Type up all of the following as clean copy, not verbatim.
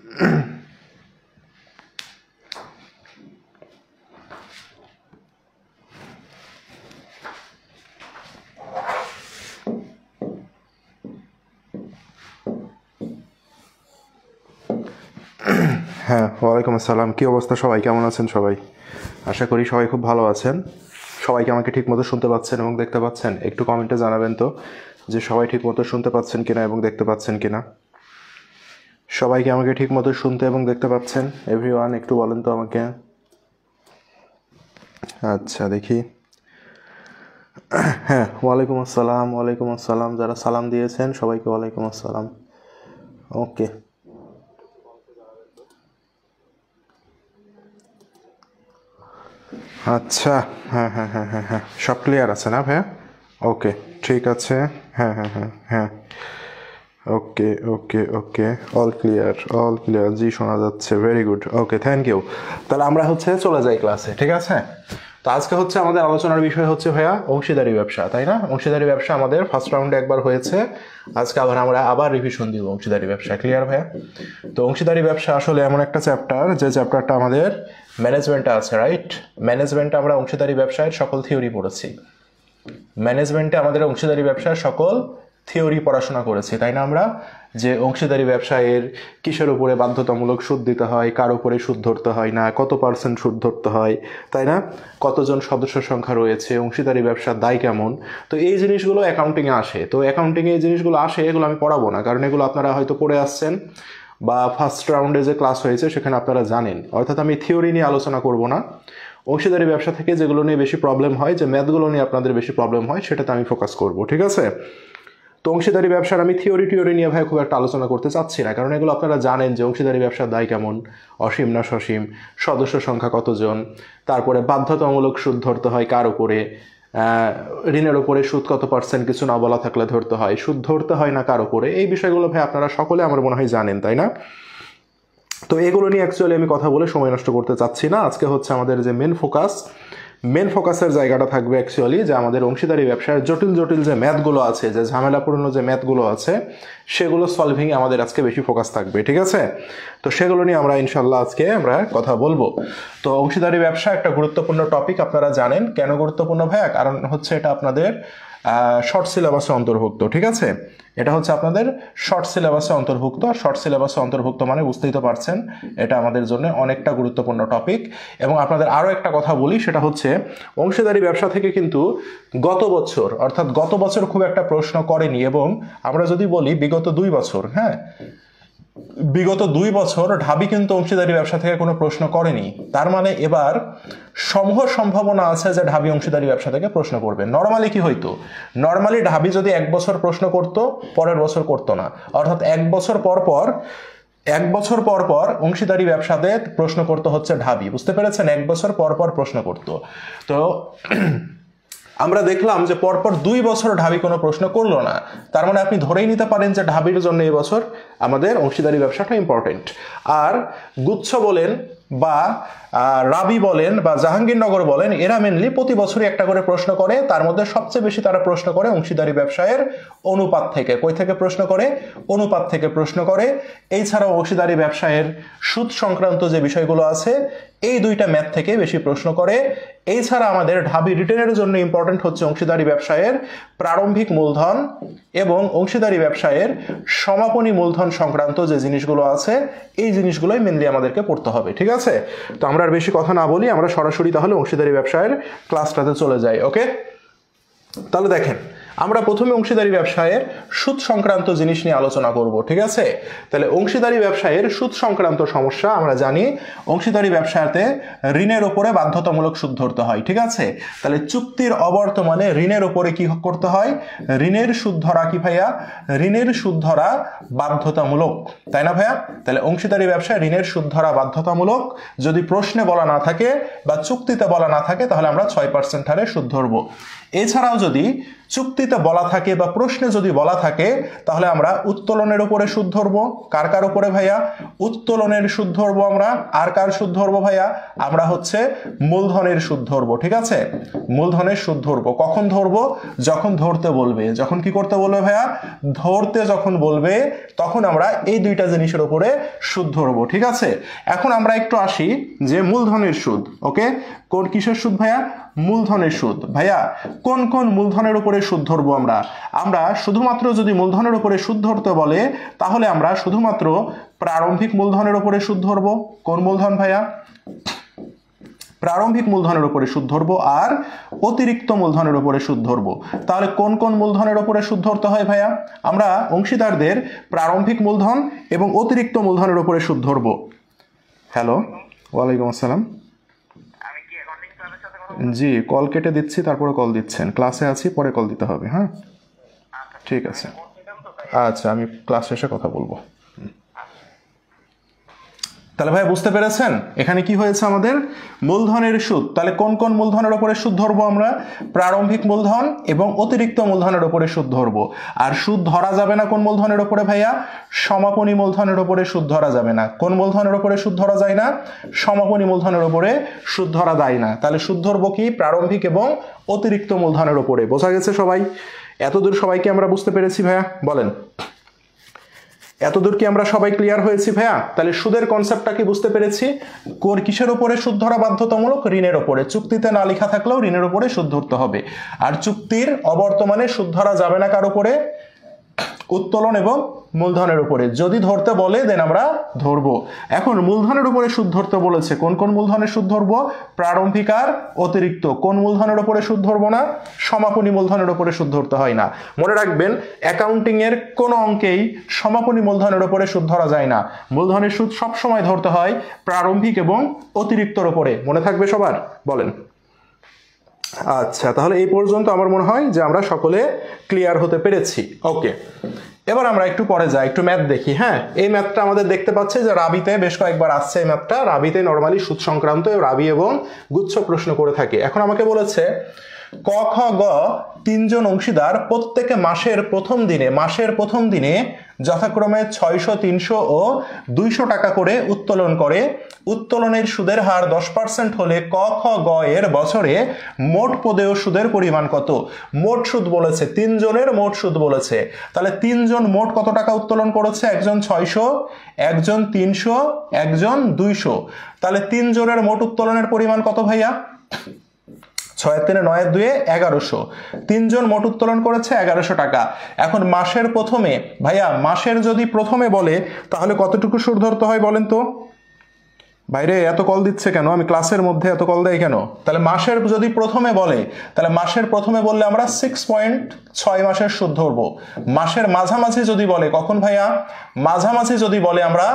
হ্যাঁ, ওয়ালাইকুম আসসালাম। কী অবস্থা সবাই, কেমন আছেন সবাই? আশা করি সবাই খুব ভালো আছেন। সবাইকে আমাকে ঠিকমতো শুনতে পাচ্ছেন এবং দেখতে পাচ্ছেন? একটু কমেন্টে জানাবেন তো যে সবাই ঠিকমতো শুনতে পাচ্ছেন কিনা এবং দেখতে পাচ্ছেন কিনা। সবাইকে আমাকে ঠিকমতো শুনতে এবং দেখতে পাচ্ছেন এভরিওয়ান? একটু বলেন তো আমাকে। আচ্ছা, দেখি। হ্যাঁ, ওয়ালাইকুম আসসালাম। ওয়ালাইকুম আসসালাম। যারা সালাম দিয়েছেন সবাইকে ওয়ালাইকুম আসসালাম। ওকে, আচ্ছা। হ্যাঁ হ্যাঁ হ্যাঁ হ্যাঁ হ্যাঁ, সব ক্লিয়ার আছে না ভাইয়া? ওকে, ঠিক আছে। হ্যাঁ হ্যাঁ হ্যাঁ হ্যাঁ, okay okay okay, all clear, all clear. জি, শোনা যাচ্ছে। Very good. Okay, thank you. তাহলে আমরা চলে যাই ক্লাসে, ঠিক আছে? তো আজকে আমাদের আলোচনার বিষয় হচ্ছে ভাইয়া অংশীদারি ব্যবসা, তাই না? অংশীদারি ব্যবসা আমাদের ফার্স্ট রাউন্ডে একবার হয়েছে। আজকে আমরা আবার রিভিশন দিব অংশীদারি ব্যবসা। ক্লিয়ার ভাইয়া? তো অংশীদারি ব্যবসা আসলে এমন একটা চ্যাপ্টার, যে চ্যাপ্টারটা আমাদের ম্যানেজমেন্টে আছে, রাইট? ম্যানেজমেন্টে আমরা অংশীদারি ব্যবসায়ের সকল থিওরি পড়েছি। ম্যানেজমেন্টে আমাদের অংশীদারি ব্যবসার সকল থিওরি পড়াশোনা করেছি, তাই না? আমরা যে অংশীদারি ব্যবসায়ের কিসের উপরে বাধ্যতামূলক সুদ দিতে হয়, কার উপরে সুদ ধরতে হয় না, কত পার্সেন্ট সুদ ধরতে হয়, তাই না? কতজন সদস্য সংখ্যা রয়েছে, অংশীদারি ব্যবসার দায় কেমন। তো এই জিনিসগুলো অ্যাকাউন্টিংয়ে আসে। তো অ্যাকাউন্টিংয়ে এই জিনিসগুলো আসে, এগুলো আমি পড়াবো না, কারণ এগুলো আপনারা হয়তো পড়ে আসছেন বা ফার্স্ট রাউন্ডে যে ক্লাস হয়েছে সেখানে আপনারা জানেন। অর্থাৎ আমি থিওরি নিয়ে আলোচনা করব না। অংশীদারি ব্যবসা থেকে যেগুলো নিয়ে বেশি প্রবলেম হয়, যে ম্যাথগুলো নিয়ে আপনাদের বেশি প্রবলেম হয়, সেটাতে আমি ফোকাস করব, ঠিক আছে? তো অংশীদারি ব্যবসার আমি থিওরি নিয়ে ভাই খুব একটা আলোচনা করতে চাচ্ছি না, কারণ এগুলো আপনারা জানেন যে অংশীদারি ব্যবসার দায় কেমন, অসীম না সসীম, সদস্য সংখ্যা কতজন, তারপরে বাধ্যতামূলক সুদ ধরতে হয় কার উপরে, ঋণের উপরে সুদ কত পার্সেন্ট কিছু না বলা থাকলে ধরতে হয়, সুদ ধরতে হয় না কার উপরে। এই বিষয়গুলো ভাই আপনারা সকলে আমার মনে হয় জানেন, তাই না? তো এগুলো নিয়ে অ্যাকচুয়ালি আমি কথা বলে সময় নষ্ট করতে চাচ্ছি না। আজকে আমাদের যে মেন ফোকাসের জায়গাটা থাকবে অ্যাকচুয়ালি যে আমাদের অংশীদারি ব্যবসায় জটিল জটিল যে ম্যাথগুলো আছে, যে ঝামেলাপূর্ণ যে ম্যাথগুলো আছে, সেগুলো সলভিংয়ে আমাদের আজকে বেশি ফোকাস থাকবে, ঠিক আছে? তো সেগুলো নিয়ে আমরা ইনশাল্লাহ আজকে কথা বলবো। তো অংশীদারি ব্যবসা একটা গুরুত্বপূর্ণ টপিক, আপনারা জানেন। কেন গুরুত্বপূর্ণ ভাইয়া? কারণ এটা আপনাদের শর্ট সিলেবাসে অন্তর্ভুক্ত, ঠিক আছে? এটা আপনাদের শর্ট সিলেবাসে অন্তর্ভুক্ত। শর্ট সিলেবাসে অন্তর্ভুক্ত মানে বুঝতেই তো পারছেন, এটা আমাদের জন্য অনেকটা গুরুত্বপূর্ণ টপিক। এবং আপনাদের আরও একটা কথা বলি, সেটা অংশীদারি ব্যবসা থেকে কিন্তু গত বছর খুব একটা প্রশ্ন করেনি। এবং আমরা যদি বলি বিগত 2 বছর, হ্যাঁ, বিগত 2 বছর ঢাবি কিন্তু অংশীদারি ব্যবসা থেকে কোনো প্রশ্ন করেনি। তার মানে এবার সমূহ সম্ভাবনা আছে যে ঢাবি অংশীদারি ব্যবসা থেকে প্রশ্ন করবে। নর্মালি কি হইতো? নর্মালি ঢাবি যদি 1 বছর প্রশ্ন করতো, পরের বছর করতো না। অর্থাৎ 1 বছর পর পর অংশীদারি ব্যবসাতে প্রশ্ন করতে হচ্ছে ঢাবি। বুঝতে পেরেছেন? 1 বছর পর পর প্রশ্ন করতো। তো আমরা দেখলাম যে পরপর 2 বছর ঢাবি কোনো প্রশ্ন করলো না। তার মানে আপনি ধরেই নিতে পারেন যে ঢাবির জন্য এবছর আমাদের অংশীদারি ব্যবসাটা ইম্পর্টেন্ট। আর গুচ্ছ বলেন বা রাবি বলেন বা জাহাঙ্গীরনগর বলেন, এরা মেনলি প্রতি বছরই একটা করে প্রশ্ন করে। তার মধ্যে সবচেয়ে বেশি তারা প্রশ্ন করে অংশীদারি ব্যবসায়ের অনুপাত থেকে। কই থেকে প্রশ্ন করে? অনুপাত থেকে প্রশ্ন করে। এছাড়াও অংশীদারি ব্যবসায়ের সুদ সংক্রান্ত যে বিষয়গুলো আছে, এই 2টা ম্যাথ থেকে বেশি প্রশ্ন করে। এছাড়া আমাদের ঢাবি রিটেনের জন্য ইম্পর্টেন্ট হচ্ছে অংশীদারি ব্যবসায়ের প্রারম্ভিক মূলধন এবং অংশীদারি ব্যবসায়ের সমাপনী মূলধন সংক্রান্ত যে জিনিসগুলো আছে, এই জিনিসগুলোই মেনলি আমাদেরকে পড়তে হবে, ঠিক আছে? তো আমরা আর বেশি কথা না বলি, আমরা সরাসরি তাহলে অংশীদারি ব্যবসায়ের ক্লাসটাতে চলে যাই। ওকে, তাহলে দেখেন, আমরা প্রথমে অংশীদারি ব্যবসায়ের সুদ সংক্রান্ত জিনিস নিয়ে আলোচনা করব, ঠিক আছে? তাহলে অংশীদারি ব্যবসায়ের সুদ সংক্রান্ত সমস্যা আমরা জানি। অংশীদারি ব্যবসাতে ঋণের উপরে বাধ্যতামূলক সুদ ধরতে হয়, ঠিক আছে? তাহলে চুক্তির অবর্তমানে ঋণের উপরে কি করতে হয়? ঋণের সুদ ধরা কি ভাইয়া? ঋণের সুদ ধরা বাধ্যতামূলক, তাই না ভাইয়া? তাহলে অংশীদারি ব্যবসায় ঋণের সুদ ধরা বাধ্যতামূলক। যদি প্রশ্নে বলা না থাকে বা চুক্তিতে বলা না থাকে, তাহলে আমরা 6% হারে সুদ ধরবো। এছাড়াও যদি চুক্তিতে বলা থাকে বা প্রশ্নে যদি বলা থাকে তাহলে আমরা উত্তোলনের উপরে সুদ ধরবো। কার কার উপরে ভাইয়া? উত্তোলনের সুদ ধরবো আমরা। আর কার সুদ ধরবো ভাইয়া? আমরা হচ্ছে মূলধনের সুদ ধরবো। ঠিক আছে, মূলধনের সুদ ধরবো। কখন ধরবো? যখন ধরতে বলবে। যখন কি করতে বলবে ভাইয়া? ধরতে যখন বলবে তখন আমরা এই দুইটা জিনিসের উপরে সুদ ধরবো। ঠিক আছে, এখন আমরা একটু আসি যে মূলধনের সুদ। ওকে, কোন কিসের সুদ ভাইয়া? মূলধনের সুদ। ভাইয়া কোন কোন মূলধনের উপরে সুদ ধরবো আমরা? আমরা শুধুমাত্র যদি মূলধনের উপরে সুদ ধরতে বলে তাহলে আমরা শুধুমাত্র প্রারম্ভিক মূলধনের উপরে সুদ ধরবো। কোন মূলধন ভাইয়া? প্রারম্ভিক মূলধনের উপরে সুদ ধরবো আর অতিরিক্ত মূলধনের উপরে সুদ ধরবো। তাহলে কোন কোন মূলধনের উপরে সুদ ধরতে হয় ভাইয়া? আমরা অংশীদারদের প্রারম্ভিক মূলধন এবং অতিরিক্ত মূলধনের উপরে সুদ ধরবো। হ্যালো, ওয়ালাইকুম আসসালাম। জি, কল কেটে দিচ্ছি, তারপরে কল দিচ্ছেন। ক্লাসে আছি, পরে কল দিতে হবে। হ্যাঁ, ঠিক আছে। আচ্ছা, আমি ক্লাস শেষে কথা বলবো। তাহলে ভাই বুঝতে পেরেছেন এখানে কি হয়েছে আমাদের? মূলধনের সুদ। তাহলে কোন কোন মূলধনের উপরে সুদ ধরবো আমরা? প্রারম্ভিক মূলধন এবং অতিরিক্ত মূলধনের উপরে সুদ ধরবো। আর সুদ ধরা যাবে না কোন মূলধনের উপরে ভাইয়া? সমাপনী মূলধনের উপরে সুদ ধরা যাবে না। কোন মূলধনের উপরে সুদ ধরা যায় না? সমাপনী মূলধনের উপরে সুদ ধরা যায় না। তাহলে সুদ ধরবো কি? প্রারম্ভিক এবং অতিরিক্ত মূলধনের উপরে। বোঝা গেছে সবাই? এতদূর সবাইকে আমরা বুঝতে পেরেছি ভাইয়া? বলেন, এতদূর কি আমরা সবাই ক্লিয়ার হয়েছি ভাইয়া? তাহলে সুদের কনসেপ্টটা কি বুঝতে পেরেছি? কিসের উপরে সুদ ধরা বাধ্যতামূলক? ঋণের উপরে। চুক্তিতে না লেখা থাকলেও ঋণের উপরে সুদ ধরতে হবে। আর চুক্তির অবর্তমানে সুদ ধরা যাবে না কার উপরে? উত্তোলন এবং মূলধনের উপরে। যদি ধরতে বলে দেন আমরা ধরবো। এখন মূলধনের উপরে সুদ ধরতে বলেছে, কোন কোন মূলধনের সুদ ধরবো? প্রারম্ভিক আর অতিরিক্ত। কোন মূলধনের উপরে সুদ ধরবো না? সমাপনী মূলধনের উপরে সুদ ধরতে হয় না। মনে রাখবেন, অ্যাকাউন্টিং এর কোন অঙ্কেই সমাপনী মূলধনের উপরে সুদ ধরা যায় না। মূলধনের সুদ সব সময় ধরতে হয় প্রারম্ভিক এবং অতিরিক্তর উপরে। মনে থাকবে সবার? বলেন। আচ্ছা, তাহলে এই পর্যন্ত আমার মনে হয় যে আমরা সকলে ক্লিয়ার হতে পেরেছি। ওকে, এবার আমরা একটু পরে যাই, একটু ম্যাথ দেখি। হ্যাঁ, এই ম্যাথটা আমাদের দেখতে পাচ্ছে যে রাবিতে বেশ কয়েকবার আসছে। এই ম্যাথটা রাবিতে নরমালি সুদ সংক্রান্ত রাবি এবং গুচ্ছ প্রশ্ন করে থাকে। এখন আমাকে বলেছে ক খ গ তিনজন অংশীদার প্রত্যেকে মাসের প্রথম দিনে যথাক্রমে 600, 300 ও 200 টাকা করে উত্তোলন করে। উত্তোলনের সুদের হার 10% হলে ক খ গ এর বছরে মোট পদেয় সুদের পরিমাণ কত? মোট সুদ বলেছে, তিনজনের মোট সুদ বলেছে। তাহলে তিনজন মোট কত টাকা উত্তোলন করেছে? একজন 600, একজন 300, একজন 200। তাহলে তিনজনের মোট উত্তোলনের পরিমাণ কত ভাইয়া? 6 3 9 2 1100। তিনজন মোট উত্তোলন করেছে 1100 টাকা। এখন মাসের প্রথমে ভাইয়া, মাসের যদি প্রথমে বলে তাহলে কতটুকু সুদ ধরতে হয় বলেন তো? বাইরে এত কল দিচ্ছে কেন? আমি ক্লাসের মধ্যে এত কল দেয় কেন? তাহলে মাসের যদি প্রথমে বলে, তাহলে মাসের প্রথমে বললে আমরা 6.6 মাসের সুদ ধরবো। মাসের মাঝামাঝি যদি বলে, কখন ভাইয়া? মাঝামাঝি যদি বলে আমরা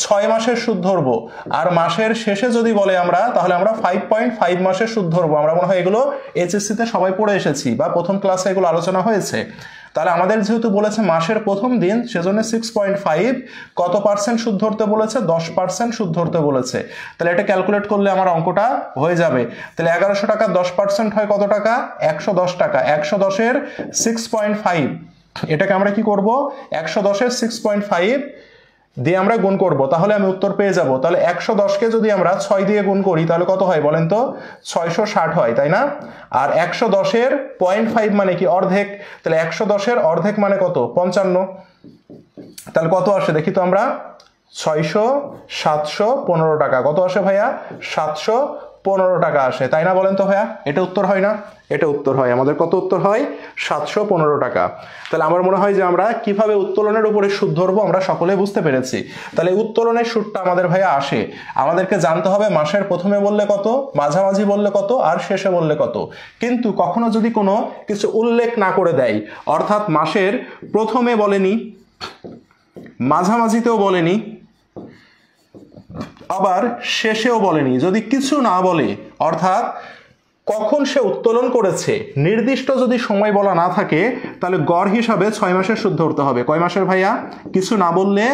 6 মাসের সুদ ধরবো। আর মাসের শেষে যদি বলে আমরা, তাহলে আমরা 5.5 মাসের সুদ ধরবো। আমরা মনে হয় এগুলো এইচএসসি তে সবাই পড়ে এসেছি বা প্রথম ক্লাসে এগুলো আলোচনা হয়েছে। তাহলে আমাদের যেহেতু বলেছে মাসের প্রথম দিন, সেজন্য 6.5 কত পার্সেন্ট সুদ ধরতে বলেছে? 10% সুদ ধরতে বলেছে। তাহলে এটা ক্যালকুলেট করলে আমার অঙ্কটা হয়ে যাবে। তাহলে 1100 টাকা 10% হয় কত টাকা? 110 টাকা। 110 এর 6.5, এটাকে আমরা কি করব? 110 এর 6.5 দিয়ে আমরা গুণ করব, তাহলে আমি উত্তর পেয়ে যাব। তাহলে 110কে যদি আমরা 6 দিয়ে গুণ করি তাহলে কত হয় বলেন তো? 660 হয়, তাই না? আর 110 এর 0.5 মানে কি? অর্ধেক। তাহলে 110 এর অর্ধেক মানে কত? 55। তাহলে কত আসে দেখি তো আমরা? 600, 715 টাকা। কত আসে ভাইয়া? 715 টাকা আসে, তাই না? বলেন তো ভাইয়া, এটা উত্তর হয় না? এটা উত্তর হয়। আমাদের কত উত্তর হয়? 715 টাকা। তাহলে আমার মনে হয় যে আমরা কিভাবে উত্তোলনের উপরে সুদ ধরবো আমরা সকলে বুঝতে পেরেছি। তাহলে উত্তোলনের সুদটা আমাদের ভাইয়া আসে, আমাদেরকে জানতে হবে মাসের প্রথমে বললে কত, মাঝামাঝি বললে কত, আর শেষে বললে কত। কিন্তু কখনো যদি কোনো কিছু উল্লেখ না করে দেয়, অর্থাৎ মাসের প্রথমে বলেনি, মাঝামাঝিতেও বলেনি, আবার শেষেও বলেনি, যদি কিছু না বলে, অর্থাৎ কখন সে উত্তোলন করেছে নির্দিষ্ট যদি সময় বলা না থাকে তাহলে গড় হিসাবে 6 মাসের সুদ ধরতে হবে। কয় মাসের ভাইয়া? কিছু না বললে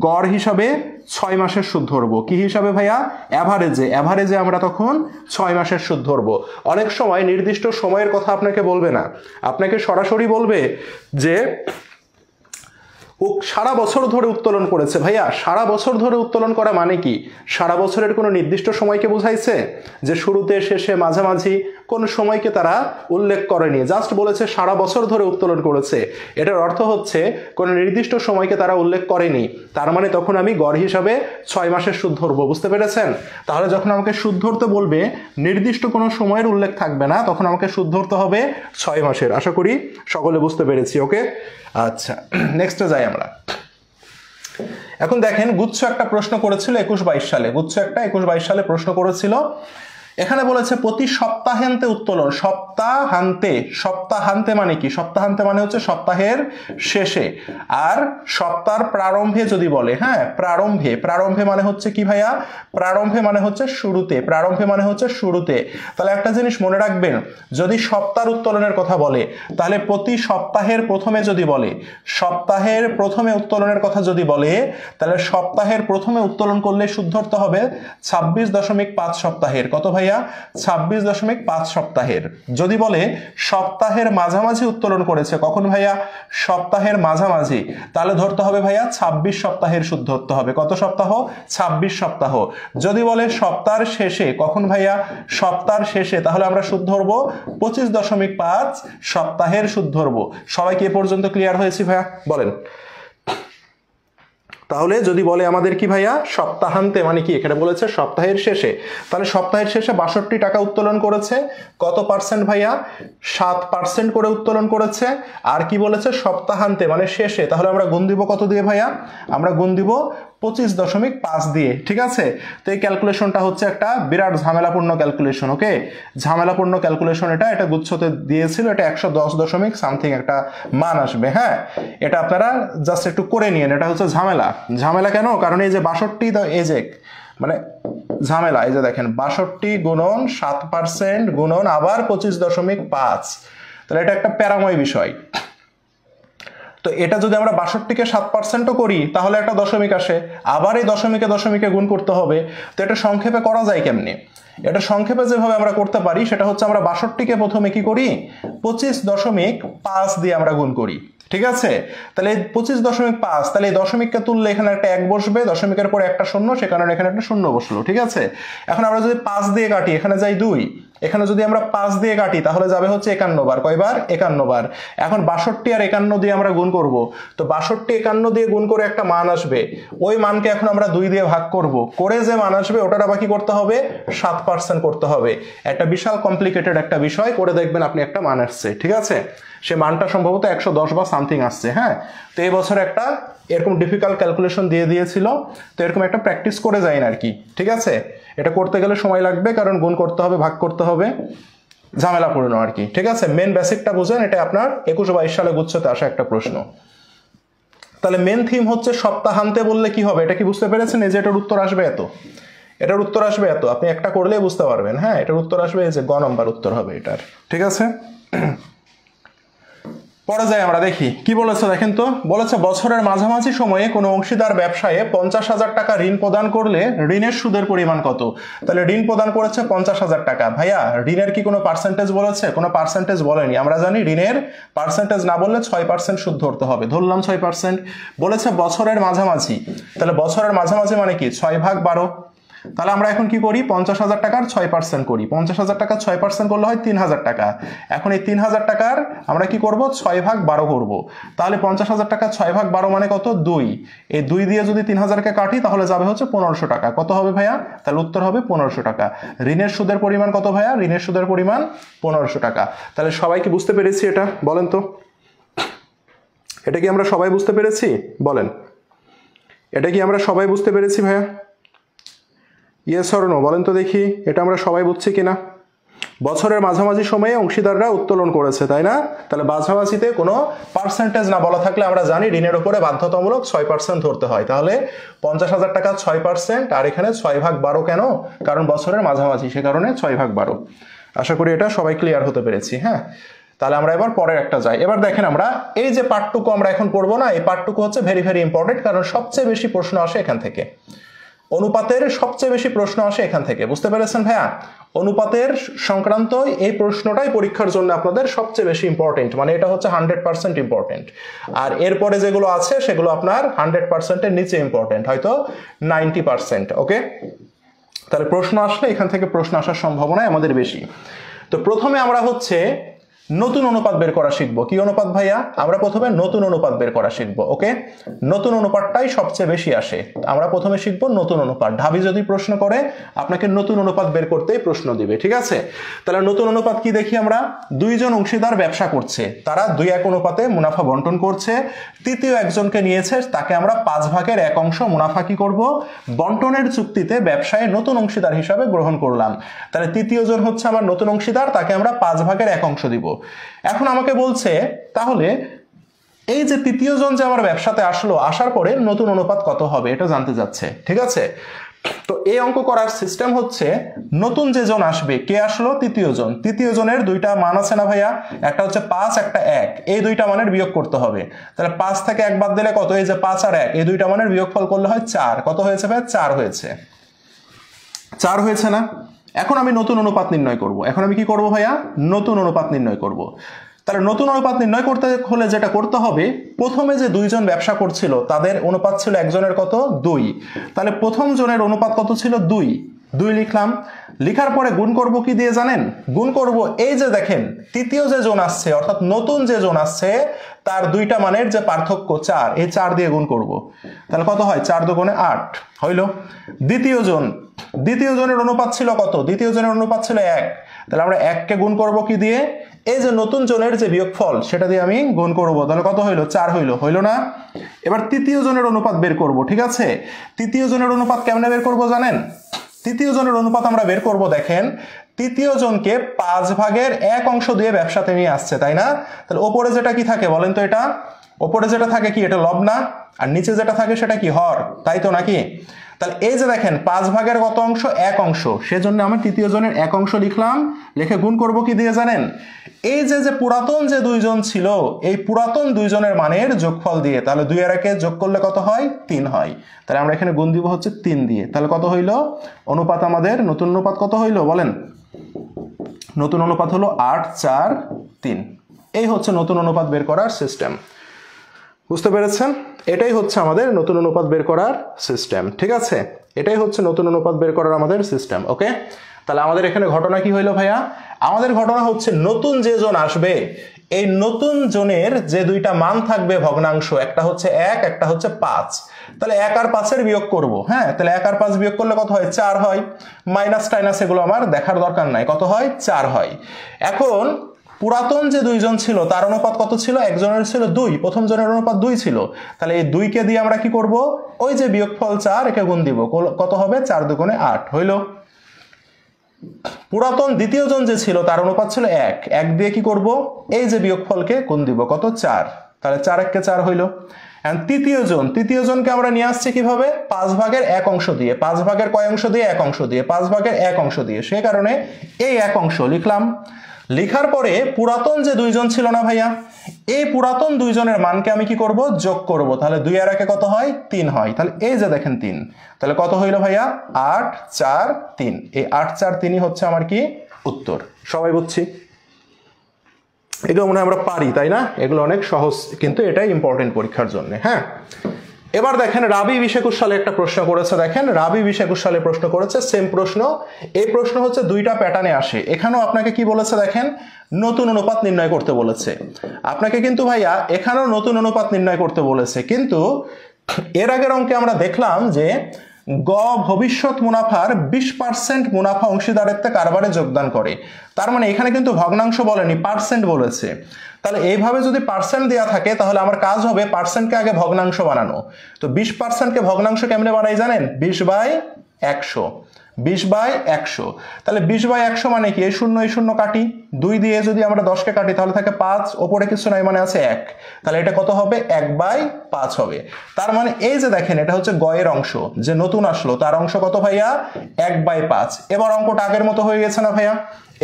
গড় হিসাবে 6 মাসের সুদ ধরবো। কি হিসাবে ভাইয়া? অ্যাভারেজে আমরা তখন 6 মাসের সুদ ধরবো। অনেক সময় নির্দিষ্ট সময়ের কথা আপনাকে বলবে না, আপনাকে সরাসরি বলবে যে ও সারা বছর ধরে উত্তোলন করেছে। ভাইয়া সারা বছর ধরে উত্তোলন করা মানে কি? সারা বছরের কোনো নির্দিষ্ট সময়কে বোঝাইছে? যে শুরুতে শেষে মাঝামাঝি কোনো সময়কে তারা উল্লেখ করেনি, জাস্ট বলেছে সারা বছর ধরে উত্তোলন করেছে। এটার অর্থ হচ্ছে কোনো নির্দিষ্ট সময়কে তারা উল্লেখ করেনি, তার মানে তখন আমি গড় হিসাবে 6 মাসের সুদ ধরবো। বুঝতে পেরেছেন? তাহলে যখন আমাকে সুদ ধরতে বলবে নির্দিষ্ট কোনো সময়ের উল্লেখ থাকবে না, তখন আমাকে সুদ ধরতে হবে 6 মাসের। আশা করি সকলে বুঝতে পেরেছি। ওকে, আচ্ছা নেক্সটে যাই আমরা। এখন দেখেন গুচ্ছ একটা প্রশ্ন করেছিল 21-22 সালে, গুচ্ছ একটা 21-22 সালে প্রশ্ন করেছিল। এখানে বলেছে প্রতি সপ্তাহান্তে উত্তোলন। সপ্তাহান্তে মানে কি? সপ্তাহান্তে মানে হচ্ছে সপ্তাহের শেষে। আর সপ্তাহের প্রারম্ভে যদি বলে, হ্যাঁ প্রারম্ভে মানে হচ্ছে কি ভাইয়া? প্রারম্ভে মানে হচ্ছে শুরুতে। তাহলে একটা জিনিস মনে রাখবেন, যদি সপ্তাহের উত্তোলনের কথা বলে তাহলে প্রতি সপ্তাহের প্রথমে যদি বলে, সপ্তাহের প্রথমে উত্তোলনের কথা যদি বলে, তাহলে সপ্তাহের প্রথমে উত্তোলন করলে সুদ ধরতে হবে 26.5 সপ্তাহের। কত ভাইয়া? 26.5 সপ্তাহের। যদি বলে সপ্তাহের মাঝামাঝি উত্তোলন করেছে, কখন ভাইয়া? সপ্তাহের মাঝামাঝি, তাহলে ধরতে হবে ভাইয়া 26 সপ্তাহের সুদ ধরতে হবে। কত সপ্তাহ? 26 সপ্তাহ। যদি বলে সপ্তাহের শেষে, কখন ভাইয়া? সপ্তাহের শেষে, তাহলে আমরা সুদ ধরবো 25.5 সপ্তাহের সুদ ধরবো। সবাই কি এ পর্যন্ত ক্লিয়ার হয়েছে ভাইয়া? বলেন। তাহলে যদি বলে আমাদের কি ভাইয়া? সপ্তাহান্তে মানে কি? এখানে বলেছে সপ্তাহের শেষে, তাহলে সপ্তাহের শেষে 62 টাকা উত্তোলন করেছে। কত পার্সেন্ট ভাইয়া? 7% করে উত্তোলন করেছে। আর কি বলেছে? সপ্তাহান্তে মানে শেষে, তাহলে আমরা গুণ দিব কত দিয়ে ভাইয়া? আমরা গুণ দিব 25.5 দিয়ে। ঠিক আছে? তো এই ক্যালকুলেশনটা হচ্ছে একটা বিরাট ঝামেলাপূর্ণ ক্যালকুলেশন। ওকে, ঝামেলাপূর্ণ ক্যালকুলেশন। এটা গুচ্ছতে দিয়েছিল, এটা 110 সামথিং একটা মান আসবে। হ্যাঁ, এটা আপনারা জাস্ট একটু করে নিন। এটা হচ্ছে ঝামেলা কেন? কারণ এই যে 62, এই যে মানে ঝামেলা, এই যে দেখেন 62 গুণন 7% গুণন আবার 25.5, তাহলে এটা একটা প্যারাময় বিষয়। তো এটা যদি আমরা 62কে 7%ও করি তাহলে একটা দশমিক আসে, আবার এই দশমিকে গুণ করতে হবে। তো এটা সংক্ষেপে করা যায় কেমনে? এটা সংক্ষেপে যেভাবে আমরা করতে পারি সেটা হচ্ছে আমরা 62কে প্রথমে কি করি? 25.5 দিয়ে আমরা গুণ করি। ঠিক আছে? তাহলে 25.5, তাহলে এই দশমিককে তুললে এখানে একটা 1 বসবে, দশমিকের পরে একটা শূন্য, সে কারণে এখানে একটা শূন্য বসলো। ঠিক আছে? এখন আমরা যদি 5 দিয়ে কাটি, এখানে যাই 2, এখানে যদি আমরা 5 দিয়ে কাটি তাহলে যাবে হচ্ছে 51 বার। কয়বার? 51 বার। এখন 62 আর 51 দিয়ে আমরা গুণ করব, তো 62 51 দিয়ে গুণ করে একটা মান আসবে, ওই মানকে এখন আমরা 2 দিয়ে ভাগ করব, করে যে মান আসবে ওটার আবার কি করতে হবে? 7% করতে হবে। একটা বিশাল কমপ্লিকেটেড একটা বিষয়, করে দেখবেন আপনি একটা মান আসছে। ঠিক আছে? সে মানটা সম্ভবত 110 বা সামথিং আসছে। হ্যাঁ, তো এই বছর একটা এরকম ডিফিকাল্ট ক্যালকুলেশন দিয়ে দিয়েছিল, তো এরকম একটা প্র্যাকটিস করে যাই না আর কি। ঠিক আছে? এটা করতে গেলে সময় লাগবে, কারণ গুণ করতে হবে, ভাগ করতে হবে, ঝামেলাপূর্ণ আর কি। ঠিক আছে? মেন বেসিকটা বুঝেন, এটা আপনার 21-22 সালে গুচ্ছতে আসা একটা প্রশ্ন। তাহলে মেন থিম হচ্ছে সপ্তাহান্তে বললে কি হবে? এটা কি বুঝতে পেরেছেন? এই যে এটার উত্তর আসবে এত, এটার উত্তর আসবে এত, আপনি একটা করলেই বুঝতে পারবেন। হ্যাঁ, এটার উত্তর আসবে এই যে গ নম্বর উত্তর হবে এটার। ঠিক আছে? পরে যাই আমরা দেখি কি বলেছে। দেখেন তো, বলেছে বছরের মাঝামাঝি সময়ে কোনো অংশীদার ব্যবসায়ে 50,000 টাকা ঋণ প্রদান করলে ঋণের সুদের পরিমাণ কত? তাহলে ঋণ প্রদান করেছে 50,000 টাকা। ভাইয়া ঋণের কি কোনো পার্সেন্টেজ বলেছে? কোনো পার্সেন্টেজ বলেনি। আমরা জানি ঋণের পার্সেন্টেজ না বললে 6% সুদ ধরতে হবে, ধরলাম 6%। বলেছে বছরের মাঝামাঝি, তাহলে বছরের মাঝামাঝি মানে কি? 6/12। তাহলে আমরা এখন কি করি? 50,000 টাকার 6% করি। 50,000 টাকার 6% করলে হয় 3,000 টাকা। এখন এই 3,000 টাকার আমরা কি করব? 6/12 করব। তাহলে 50,000 টাকা 6/12 মানে কত? 2। এই 2 দিয়ে যদি 3,000কে কাটি তাহলে যাবে হচ্ছে 1500 টাকা। কত হবে ভাইয়া? তাহলে উত্তর হবে 1500 টাকা। ঋণের সুদের পরিমাণ কত ভাইয়া? ঋণের সুদের পরিমাণ 1500 টাকা। তাহলে সবাই কি বুঝতে পেরেছি এটা? বলেন তো, এটা কি আমরা সবাই বুঝতে পেরেছি? বলেন, এটা কি আমরা সবাই বুঝতে পেরেছি ভাইয়া? ইয়েস অর নো বলেন তো দেখি, এটা আমরা সবাই বুঝছি কিনা? বছরের মাঝামাঝি সময়ে অংশীদাররা উত্তোলন করেছে, তাই না? তাহলে মাঝামাঝিতে কোনো পার্সেন্টেজ না বলা থাকলে আমরা জানি ঋণের উপরে বাধ্যতামূলক 6% ধরতে হয়। তাহলে 50,000 টাকা 6%, আর এখানে 6/12 কেন? কারণ বছরের মাঝামাঝি, সে কারণে 6/12। আশা করি এটা সবাই ক্লিয়ার হতে পেরেছি। হ্যাঁ, তাহলে আমরা এবার পরের একটা যাই। এবার দেখেন আমরা এই যে পার্টটুকু আমরা এখন পড়বো না, এই পার্টটুকু হচ্ছে ভেরি ভেরি ইম্পর্টেন্ট, কারণ সবচেয়ে বেশি প্রশ্ন আসে এখান থেকে। অনুপাতের সবচেয়ে বেশি প্রশ্ন আসে এখান থেকে, বুঝতে পেরেছেন ভাইয়া? অনুপাতের সংক্রান্ত এই প্রশ্নটাই পরীক্ষার জন্য আপনাদের সবচেয়ে বেশি ইম্পর্টেন্ট, মানে এটা হচ্ছে 100% ইম্পর্টেন্ট। আর এরপরে যেগুলো আছে সেগুলো আপনার 100%-এর নিচে ইম্পর্টেন্ট, হয়তো 90%। ওকে, তাহলে প্রশ্ন আসলে এখান থেকে প্রশ্ন আসার সম্ভাবনা আমাদের বেশি। তো প্রথমে আমরা হচ্ছে নতুন অনুপাত বের করা শিখবো। কি অনুপাত ভাইয়া? আমরা প্রথমে নতুন অনুপাত বের করা শিখবো। ওকে, নতুন অনুপাতটাই সবচেয়ে বেশি আসে। আমরা প্রথমে শিখবো নতুন অনুপাত। ঢাবি যদি প্রশ্ন করে আপনাকে নতুন অনুপাত বের করতেই প্রশ্ন দিবে, ঠিক আছে? তাহলে নতুন অনুপাত কি দেখি আমরা? দুইজন অংশীদার ব্যবসা করছে, তারা 2:1 অনুপাতে মুনাফা বন্টন করছে। তৃতীয় একজনকে নিয়েছে, তাকে আমরা 5/1 অংশ মুনাফা কি করব? বন্টনের চুক্তিতে ব্যবসায় নতুন অংশীদার হিসাবে গ্রহণ করলাম। তাহলে তৃতীয় জন হচ্ছে আমার নতুন অংশীদার, তাকে আমরা 5/1 অংশ দিব। এখন আমাকে বলছে তাহলে এই যে তৃতীয় জন যে আমার ব্যবসাতে আসলো, আসার পরে নতুন অনুপাত কত হবে এটা জানতে যাচ্ছে, ঠিক আছে? তো এই অঙ্ক করার সিস্টেম হচ্ছে নতুন যে জন আসবে, কে আসলো? তৃতীয় জন। তৃতীয় জনের দুইটা মান আছে না ভাইয়া? একটা হচ্ছে 5, একটা 1। এই দুইটা মানের বিয়োগ করতে হবে। তাহলে 5 থেকে 1 বাদ দিলে কত? এই যে 5 আর 1, এই দুইটা মানের বিয়োগফল করলে হয় 4। কত হয়েছে ভাইয়া? 4 হয়েছে। 4 হয়েছে না? এখন আমি নতুন অনুপাত নির্ণয় করব। এখন আমি কি করব ভাইয়া? নতুন অনুপাত নির্ণয় করব। তাহলে নতুন অনুপাত নির্ণয় করতে হলে যেটা করতে হবে, প্রথমে যে দুইজন ব্যবসা করছিল তাদের অনুপাত ছিল একজনের কত? 2। তাহলে প্রথম জনের অনুপাত কত ছিল? 2। 2 লিখলাম। লিখার পরে গুণ করব কি দিয়ে জানেন? গুণ করব এই যে দেখেন তৃতীয় যে জন আসছে, অর্থাৎ নতুন যে জন আসছে, তার দুইটা মানের যে পার্থক্য 4, এই 4 দিয়ে গুণ করব। তাহলে কত হয়? 4 দুগুণে 8 হইল। দ্বিতীয় জনের অনুপাত ছিল কত? দ্বিতীয় জনের অনুপাত ছিল 1। তাহলে আমরা 1 কে গুণ করব কি দিয়ে? এই যে নতুন জনের যে বিয়োগফল সেটা দিয়ে আমি গুণ করব। তাহলে কত হইল? 4 হইল না? এবার তৃতীয় জনের অনুপাত বের করব, ঠিক আছে? তৃতীয় জনের অনুপাত কেমনে বের করব জানেন? তৃতীয় জনের অনুপাত আমরা বের করব, দেখেন তৃতীয় জনকে 5/1 অংশ দিয়ে ব্যবসাতে নিয়ে আসছে, তাই না? তাহলে ওপরে যেটা কি থাকে বলেন তো? এটা ওপরে যেটা থাকে কি? এটা লব না? আর নিচে যেটা থাকে সেটা কি? হর, তাই তো নাকি? তাহলে এই যে দেখেন 5/1 কত অংশ? 1 অংশ। সেজন্য আমি তৃতীয় জনের 1 অংশ লিখলাম। লিখে গুণ করব কি দিয়ে জানেন? এই যে পুরাতন যে দুইজন ছিল, এই পুরাতন দুইজনের মানের যোগফল দিয়ে। তাহলে 2 আর 1 যোগ করলে কত হয়? 3 হয়। তাহলে আমরা এখানে গুণ দিব হচ্ছে 3 দিয়ে। তাহলে কত হইল অনুপাত আমাদের? নতুন অনুপাত কত হইল বলেন? নতুন অনুপাত হলো 8, 4, 3। এই হচ্ছে নতুন অনুপাত বের করার সিস্টেম। বুঝতে পেরেছেন? এটাই হচ্ছে আমাদের নতুন অনুপাত বের করার সিস্টেম, ঠিক আছে? এটাই হচ্ছে নতুন অনুপাত বের করার আমাদের সিস্টেম। ওকে, তাহলে আমাদের এখানে ঘটনা কি হইলো ভাইয়া? আমাদের ঘটনা হচ্ছে নতুন যে জন আসবে, এই নতুন জনের যে দুইটা মান থাকবে ভগ্নাংশ, একটা হচ্ছে 1, একটা হচ্ছে 5। তাহলে 1 আর 5 এর বিয়োগ করব। হ্যাঁ, তাহলে 1 আর 5 বিয়োগ করলে কত হয়? 4 হয়। মাইনাস টাইনাস এগুলো আমার দেখার দরকার নাই, কত হয়? 4 হয়। এখন পুরাতন যে দুইজন ছিল তার অনুপাত কত ছিল? একজনের ছিল 2, প্রথম জনের অনুপাত 2 ছিল। তাহলে এই 2 কে দিয়ে আমরা কি করব? ওই যে বিয়োগফল 4, একে গুণ দিব। কত হবে? 4 দুগুণে 8 হইল। পুরাতন দ্বিতীয় জন যে ছিল তার অনুপাত ছিল 1, 1 দিয়ে কি করব? এই যে বিয়োগফলকে গুণ দিব। কত? 4। তাহলে 4 1 কে 4 হইল। এখন তৃতীয় জনকে আমরা নিয়ে আসছি কিভাবে? 5/1 অংশ দিয়ে। 5/1 কয় অংশ দিয়ে? 1 অংশ দিয়ে। 5/1 অংশ দিয়ে, সে কারণে এই 1 অংশ লিখলাম। লিখার পরে পুরাতন যে দুইজন ছিল না ভাইয়া, এই পুরাতন দুইজনের মানকে আমি কি করব? যোগ করব। তাহলে 2 আর 1 কত হয়? 3 হয়। তাহলে এই যে দেখেন 3। তাহলে কত হইল ভাইয়া? 8, 4, 3। এই 8, 4, 3 হচ্ছে আমার কি উত্তর। সবাই বুঝছি? এগুলো মনে হয় আমরা পারি, তাই না? এগুলো অনেক সহজ, কিন্তু এটাই ইম্পর্টেন্ট পরীক্ষার জন্য। হ্যাঁ, এবার দেখেন রাবি 2021 সালে একটা প্রশ্ন করেছে। দেখেন রাবি 2021 সালে প্রশ্ন করেছে, সেম প্রশ্ন। এই প্রশ্ন হচ্ছে দুইটা প্যাটার্নে আসে। এখানেও আপনাকে কি বলেছে দেখেন? নতুন অনুপাত নির্ণয় করতে বলেছে আপনাকে, কিন্তু ভাইয়া এখানেও নতুন অনুপাত নির্ণয় করতে বলেছে। কিন্তু এর আগের অঙ্কে আমরা দেখলাম যে ভবিষ্যৎ মুনাফার 20% মুনাফা অংশীদারিত্বে কারবারে যোগদান করে। তার মানে এখানে কিন্তু ভগ্নাংশ বলেনি, পার্সেন্ট বলেছে। তাহলে এইভাবে যদি পার্সেন্ট দেওয়া থাকে তাহলে আমার কাজ হবে পার্সেন্টকে আগে ভগ্নাংশ বানানো। তো 20%কে ভগ্নাংশ কেমনে বানাই জানেন? 20/100। 20/100। তাহলে 20/100 মানে কি, এই শূন্য কাটি, 2 দিয়ে যদি আমরা 10কে কাটি তাহলে থাকে 5, ওপরে কিছু নাই মানে আছে 1, তাহলে এটা কত হবে 1/5 হবে। তার মানে এই যে দেখেন এটা হচ্ছে গয়ের অংশ, যে নতুন আসলো তার অংশ কত ভাইয়া 1/5। এবার অঙ্কটা আগের মতো হয়ে গেছে না ভাইয়া?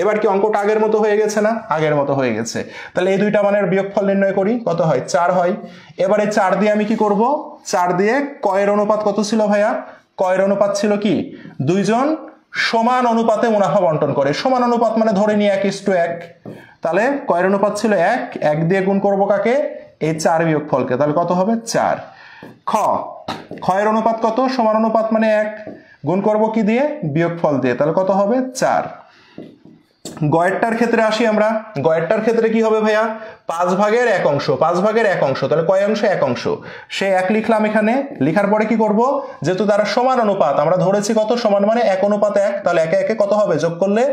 এবার কি অঙ্কটা আগের মতো হয়ে গেছে না? আগের মতো হয়ে গেছে। তাহলে এই দুইটা মানের বিয়োগফল নির্ণয় করি, কত হয় 4 হয়। এবারে 4 দিয়ে আমি কি করব, 4 দিয়ে কয়ের অনুপাত কত ছিল ভাইয়া? কয়ের অনুপাত ছিল কি, দুইজন সমান অনুপাতে মুনাফা বন্টন করে। সমান অনুপাত মানে ধরে নিই 1:1। তাহলে কয়ের অনুপাত ছিল 1, 1 দিয়ে গুণ করব কাকে, এই 4 বিয়োগফলকে, তাহলে কত হবে 4। ক্ষয়ের অনুপাত কত, সমান অনুপাত মানে 1, গুণ করব কি দিয়ে, বিয়োগফল দিয়ে, তাহলে কত হবে 4। গয়েরটার ক্ষেত্রে আসি আমরা, গয়েরটার ক্ষেত্রে কি হবে ভাইয়া, 5/1 অংশ, 5/1 অংশ, তাহলে কয় অংশ, 1 অংশ, সে 1 লিখলাম এখানে। লিখার পরে কি করব, যেহেতু তারা সমান অনুপাত, আমরা ধরেছি কত, সমান মানে 1:1, তাহলে 1 1 কত হবে, যোগ করলে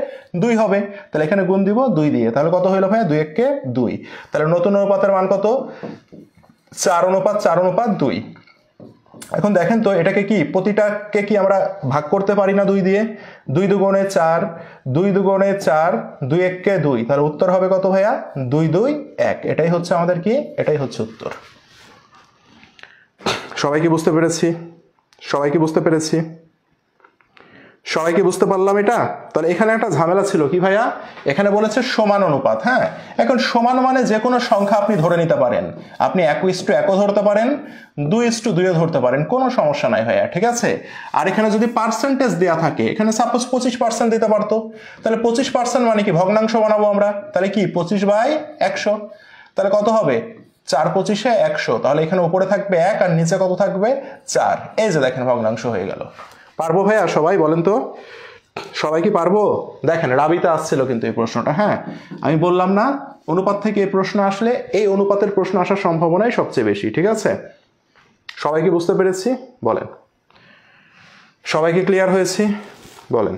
2 হবে, তাহলে এখানে গুণ দিব 2 দিয়ে, তাহলে কত হইলো ভাইয়া 2 1 2। তাহলে নতুন অনুপাতের মান কত, 4:4:2। এখন দেখেন তো এটাকে কি, প্রতিটাকে কি আমরা ভাগ করতে পারি না 2 দিয়ে? 2 দুগুণে 4, 2 দুগুণে 4, 2 1 2, তাহলে উত্তর হবে কত ভাইয়া 2 2 1। এটাই হচ্ছে আমাদের কি, এটাই হচ্ছে উত্তর। সবাই কি বুঝতে পেরেছি? সবাই কি বুঝতে পেরেছি? সবাই কি বুঝতে পারলাম এটা? তাহলে এখানে একটা ঝামেলা ছিল কি ভাইয়া, এখানে বলেছে সমান অনুপাত। হ্যাঁ, এখন সমান মানে যে কোনো সংখ্যা আপনি ধরে নিতে পারেন, আপনি 1:1 ধরতে পারেন, 2:2 ধরতে পারেন, কোনো সমস্যা নাই ভাইয়া, ঠিক আছে। আর এখানে যদি পার্সেন্টেজ দেওয়া থাকে, এখানে সাপোজ 25% দিতে পারতো, তাহলে 25% মানে কি ভগ্নাংশ বানাবো আমরা, তাহলে কি 25/100, তাহলে কত হবে 4 25 100, তাহলে এখানে উপরে থাকবে 1 আর নিচে কত থাকবে 4। এই যে দেখেন ভগ্নাংশ হয়ে গেল। পারবো ভাইয়া সবাই, বলেন তো সবাই কি পারবো? দেখেন রাবিতা আসছিল কিন্তু এই প্রশ্নটা, হ্যাঁ আমি বললাম না অনুপাত থেকে এই প্রশ্ন আসলে এই অনুপাতের প্রশ্ন আসার সম্ভাবনাই সবচেয়ে বেশি, ঠিক আছে। সবাই কি বুঝতে পেরেছি বলেন, সবাই কি ক্লিয়ার হয়েছি বলেন?